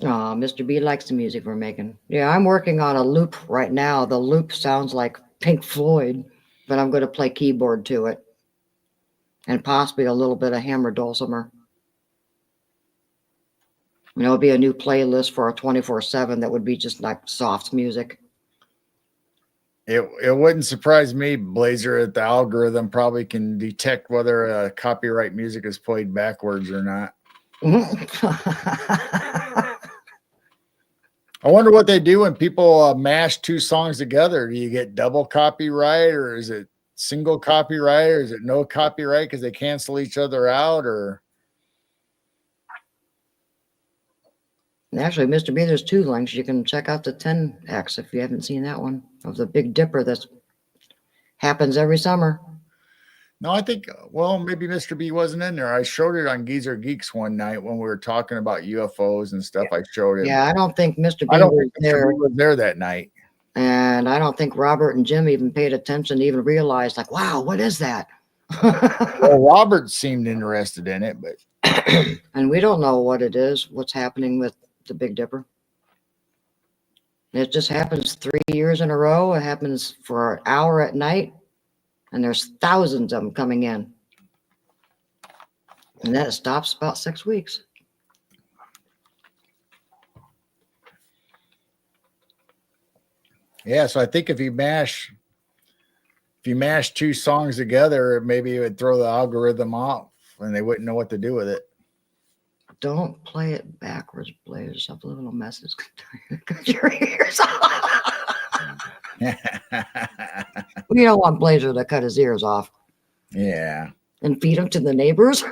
Oh, Mr. B likes the music we're making. Yeah, I'm working on a loop right now. The loop sounds like Pink Floyd, but I'm going to play keyboard to it. And possibly a little bit of hammer dulcimer. And it'll be a new playlist for our 24/7 that would be just like soft music. it wouldn't surprise me, Blazer, that the algorithm probably can detect whether copyright music is played backwards or not. I wonder what they do when people mash two songs together. Do you get double copyright, or is it single copyright, or is it no copyright because they cancel each other out? Or Actually, Mr. B, there's two links. You can check out the 10X if you haven't seen that one of the Big Dipper that happens every summer. no, I think, well, maybe Mr. B wasn't in there. I showed it on Geezer Geeks one night when we were talking about UFOs and stuff. I showed it. Yeah, I don't think Mr. B I don't was think Mr. there. B was there that night. And I don't think Robert and Jim even paid attention to even realize, like, wow, what is that? Well, Robert seemed interested in it, but And we don't know what it is, what's happening with the Big Dipper. It just happens 3 years in a row. It happens for an hour at night, and there's thousands of them coming in. And then it stops about 6 weeks. yeah, so I think if you mash two songs together, maybe it would throw the algorithm off and they wouldn't know what to do with it. Don't play it backwards, Blazer. Subliminal message. Cut your ears off. We don't want Blazer to cut his ears off Yeah. and feed them to the neighbors.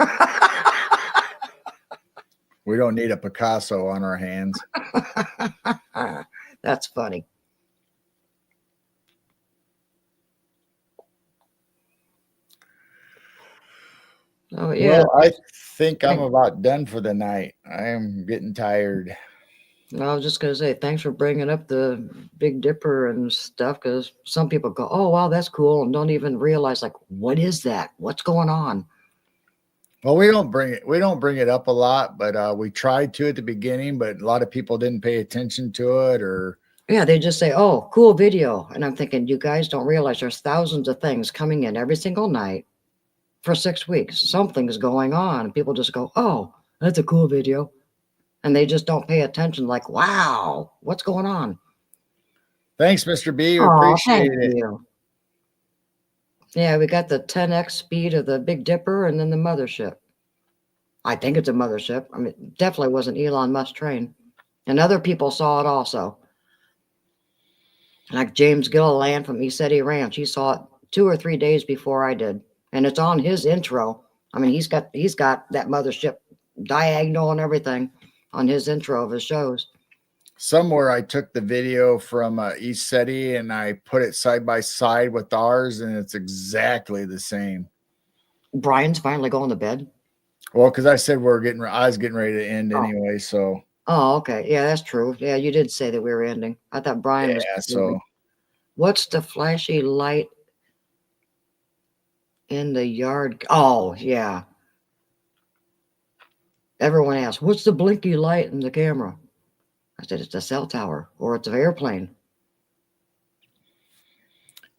We don't need a Picasso on our hands. That's funny. Oh, yeah. Well, I think I'm about done for the night. I am getting tired. I was just going to say, thanks for bringing up the Big Dipper and stuff, because some people go, oh, wow, that's cool, and don't even realize, like, what is that? What's going on? Well, we don't bring it up a lot, but we tried to at the beginning, but a lot of people didn't pay attention to it, or Yeah, they just say, oh, cool video. And I'm thinking, you guys don't realize there's thousands of things coming in every single night for 6 weeks. Something's going on. And people just go, oh, that's a cool video. And they just don't pay attention, like, wow, what's going on? thanks, Mr. B. We Aw, appreciate thank it. you. Yeah, we got the 10x speed of the Big Dipper and then the mothership. I think it's a mothership. I mean, it definitely wasn't Elon Musk's train. And other people saw it also. Like James Gilliland from Esetti Ranch, he saw it 2 or 3 days before I did. And it's on his intro. I mean, he's got that mothership diagonal and everything on his intro of his shows. Somewhere I took the video from EastSeti and I put it side by side with ours, and it's exactly the same. Brian's finally going to bed. Well, because I said I was getting ready to end anyway, so. Oh, okay. Yeah, that's true. Yeah, you did say that we were ending. I thought Brian was. Yeah, so. What's the flashy light in the yard? Oh, yeah. Everyone asks, what's the blinky light in the camera? I said, it's a cell tower or it's an airplane.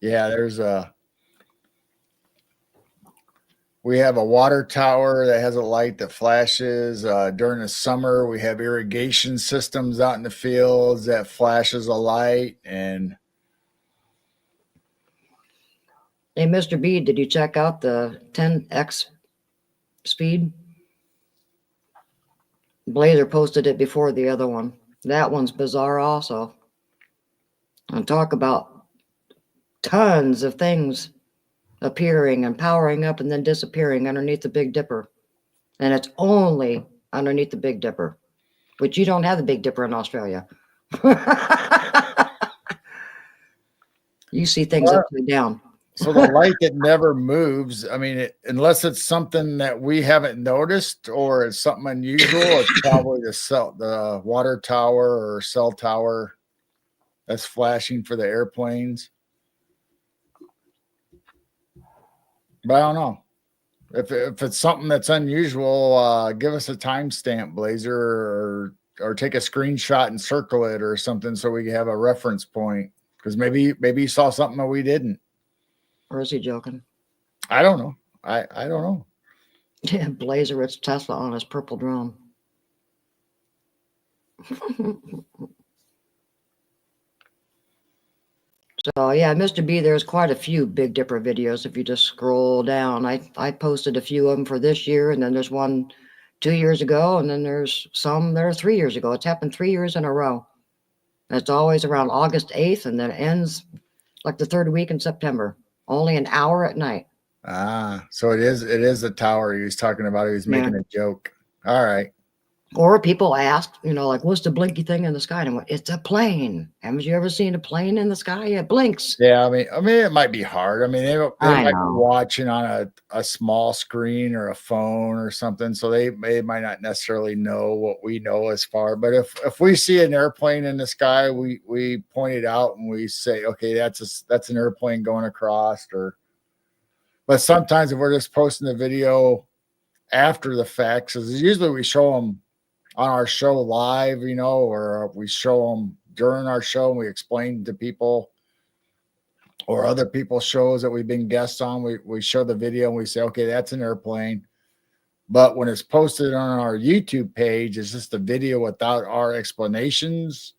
Yeah, there's We have a water tower that has a light that flashes. During the summer, we have irrigation systems out in the fields that flashes a light. And Hey, Mr. B, did you check out the 10x speed? Blazer posted it before the other one. That one's bizarre also. And talk about tons of things appearing and powering up and then disappearing underneath the Big Dipper. And it's only underneath the Big Dipper, which you don't have the Big Dipper in Australia. You see things upside down. so the light that never moves, I mean, unless it's something that we haven't noticed or it's something unusual, it's probably the water tower or cell tower that's flashing for the airplanes. But I don't know. If it's something that's unusual, give us a timestamp, Blazer, or take a screenshot and circle it or something so we can have a reference point. Because maybe you saw something that we didn't. Or is he joking? I don't know. I don't know. Yeah, Blazer, it's Tesla on his purple drone. So yeah, Mr. B, there's quite a few Big Dipper videos if you just scroll down. I posted a few of them for this year, and then there's one 2 years ago, and then there's some that are 3 years ago. It's happened 3 years in a row. And it's always around August 8th, and then it ends like the third week in September. Only an hour at night. So it is the tower he was talking about. He was making a joke. All right. Or people asked, like, what's the blinky thing in the sky? And I went, it's a plane. Haven't you ever seen a plane in the sky? It blinks. Yeah, I mean, it might be hard. I mean, they might be know. watching on a small screen or a phone or something, so they might not necessarily know what we know as far. But if we see an airplane in the sky, we point it out and we say, okay, that's an airplane going across. But sometimes if we're just posting the video after the fact, because usually we show them on our show live, or we show them during our show and we explain to people, or other people's shows that we've been guests on, we show the video and we say, okay, that's an airplane. But when it's posted on our YouTube page, it's just a video without our explanations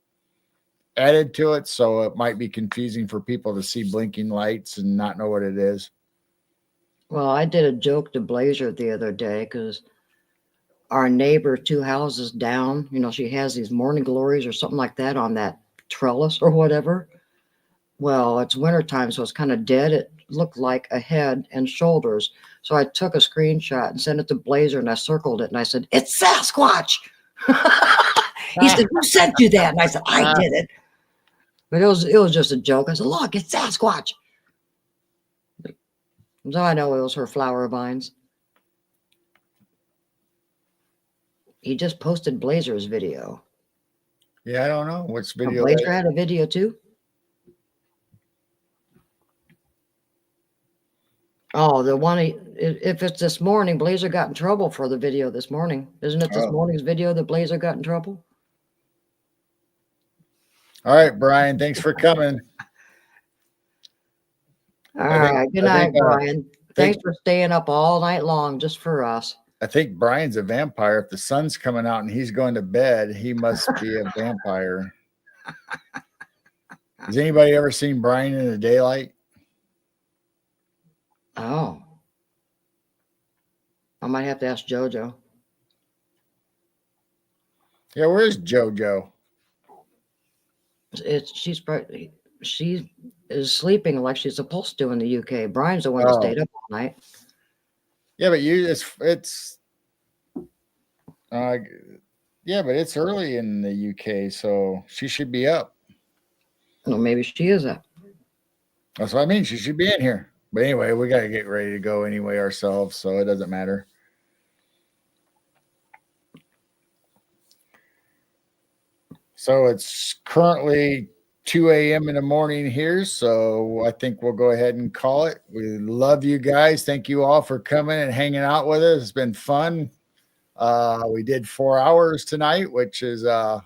added to it. So it might be confusing for people to see blinking lights and not know what it is. Well, I did a joke to Blazer the other day because our neighbor 2 houses down, she has these morning glories or something like that on that trellis or whatever. Well, it's wintertime, so it's kind of dead. It looked like a head and shoulders. So I took a screenshot and sent it to Blazer, and I circled it, and I said, it's Sasquatch. He said, who sent you that? And I said, I did it. But it was just a joke. I said, look, it's Sasquatch. So I know it was her flower vines. He just posted Blazer's video. Yeah, I don't know which video. Blazer had a video too. Oh, the one, if it's this morning, Blazer got in trouble for the video this morning. Isn't it this morning's video that Blazer got in trouble? All right, Brian, thanks for coming. All right. Good night, Brian. Thanks for staying up all night long just for us. I think Brian's a vampire. If the sun's coming out and he's going to bed, he must be a vampire. Has anybody ever seen Brian in the daylight? Oh. I might have to ask JoJo. Yeah, where's JoJo? She is sleeping like she's supposed to in the UK. Brian's the one that stayed up all night. Yeah, but but it's early in the UK, so she should be up. Well, maybe she is up. That's what I mean. She should be in here. But anyway, we got to get ready to go anyway ourselves, so it doesn't matter. So it's currently 2 a.m. in the morning here, so I think we'll go ahead and call it. We love you guys. Thank you all for coming and hanging out with us. It's been fun. We did 4 hours tonight, which is a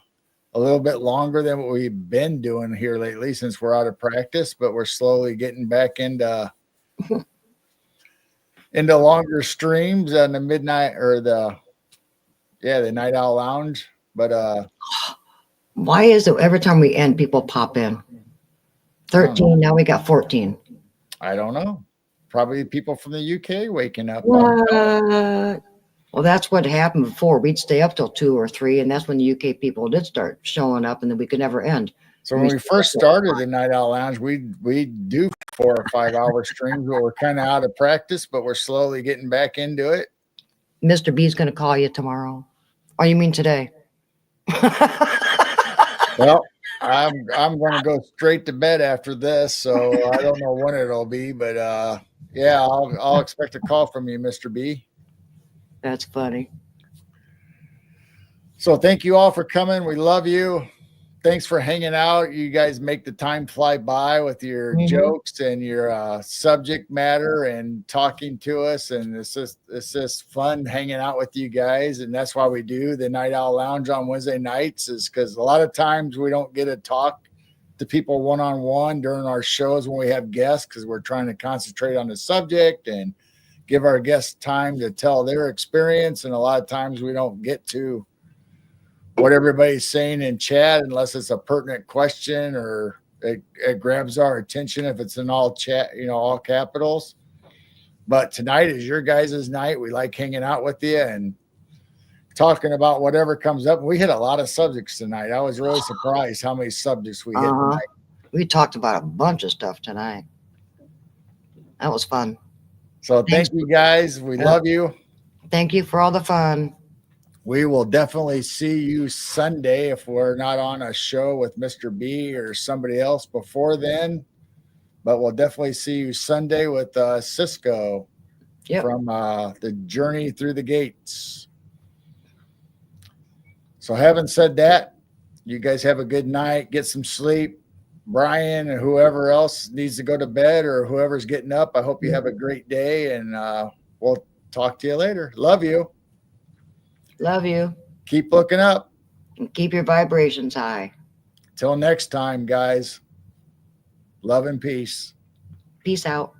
little bit longer than what we've been doing here lately since we're out of practice, but we're slowly getting back into into longer streams on the midnight or the Night Owl Lounge. But Why is it every time we end, people pop in? 13, now we got 14. I don't know. Probably people from the UK waking up. What? Well, that's what happened before. We'd stay up till 2 or 3, and that's when the UK people did start showing up, and then we could never end. So when we first started the Night Owl Lounge, we do 4 or 5 hour streams, but we're kind of out of practice, but we're slowly getting back into it. Mr. B's going to call you tomorrow. Oh, you mean today? Well, I'm going to go straight to bed after this, so I don't know when it'll be, but yeah, I'll expect a call from you, Mr. B. That's funny. So thank you all for coming. We love you. Thanks for hanging out. You guys make the time fly by with your jokes and your subject matter and talking to us. And it's just fun hanging out with you guys. And that's why we do the Night Owl Lounge on Wednesday nights, is because a lot of times we don't get to talk to people one-on-one during our shows when we have guests, because we're trying to concentrate on the subject and give our guests time to tell their experience. And a lot of times we don't get to what everybody's saying in chat unless it's a pertinent question or it grabs our attention if it's in all chat, all capitals. But tonight is your guys' night. We like hanging out with you and talking about whatever comes up. We hit a lot of subjects tonight. I was really surprised how many subjects we hit tonight. We talked about a bunch of stuff tonight. That was fun. So thank you guys. We love you. Thank you for all the fun. We will definitely see you Sunday if we're not on a show with Mr. B or somebody else before then. But we'll definitely see you Sunday with Cisco from the Journey Through the Gates. So having said that, you guys have a good night. Get some sleep. Brian and whoever else needs to go to bed or whoever's getting up, I hope you have a great day, and we'll talk to you later. Love you. Love you. Keep looking up. And keep your vibrations high. Till next time, guys. Love and peace. Peace out.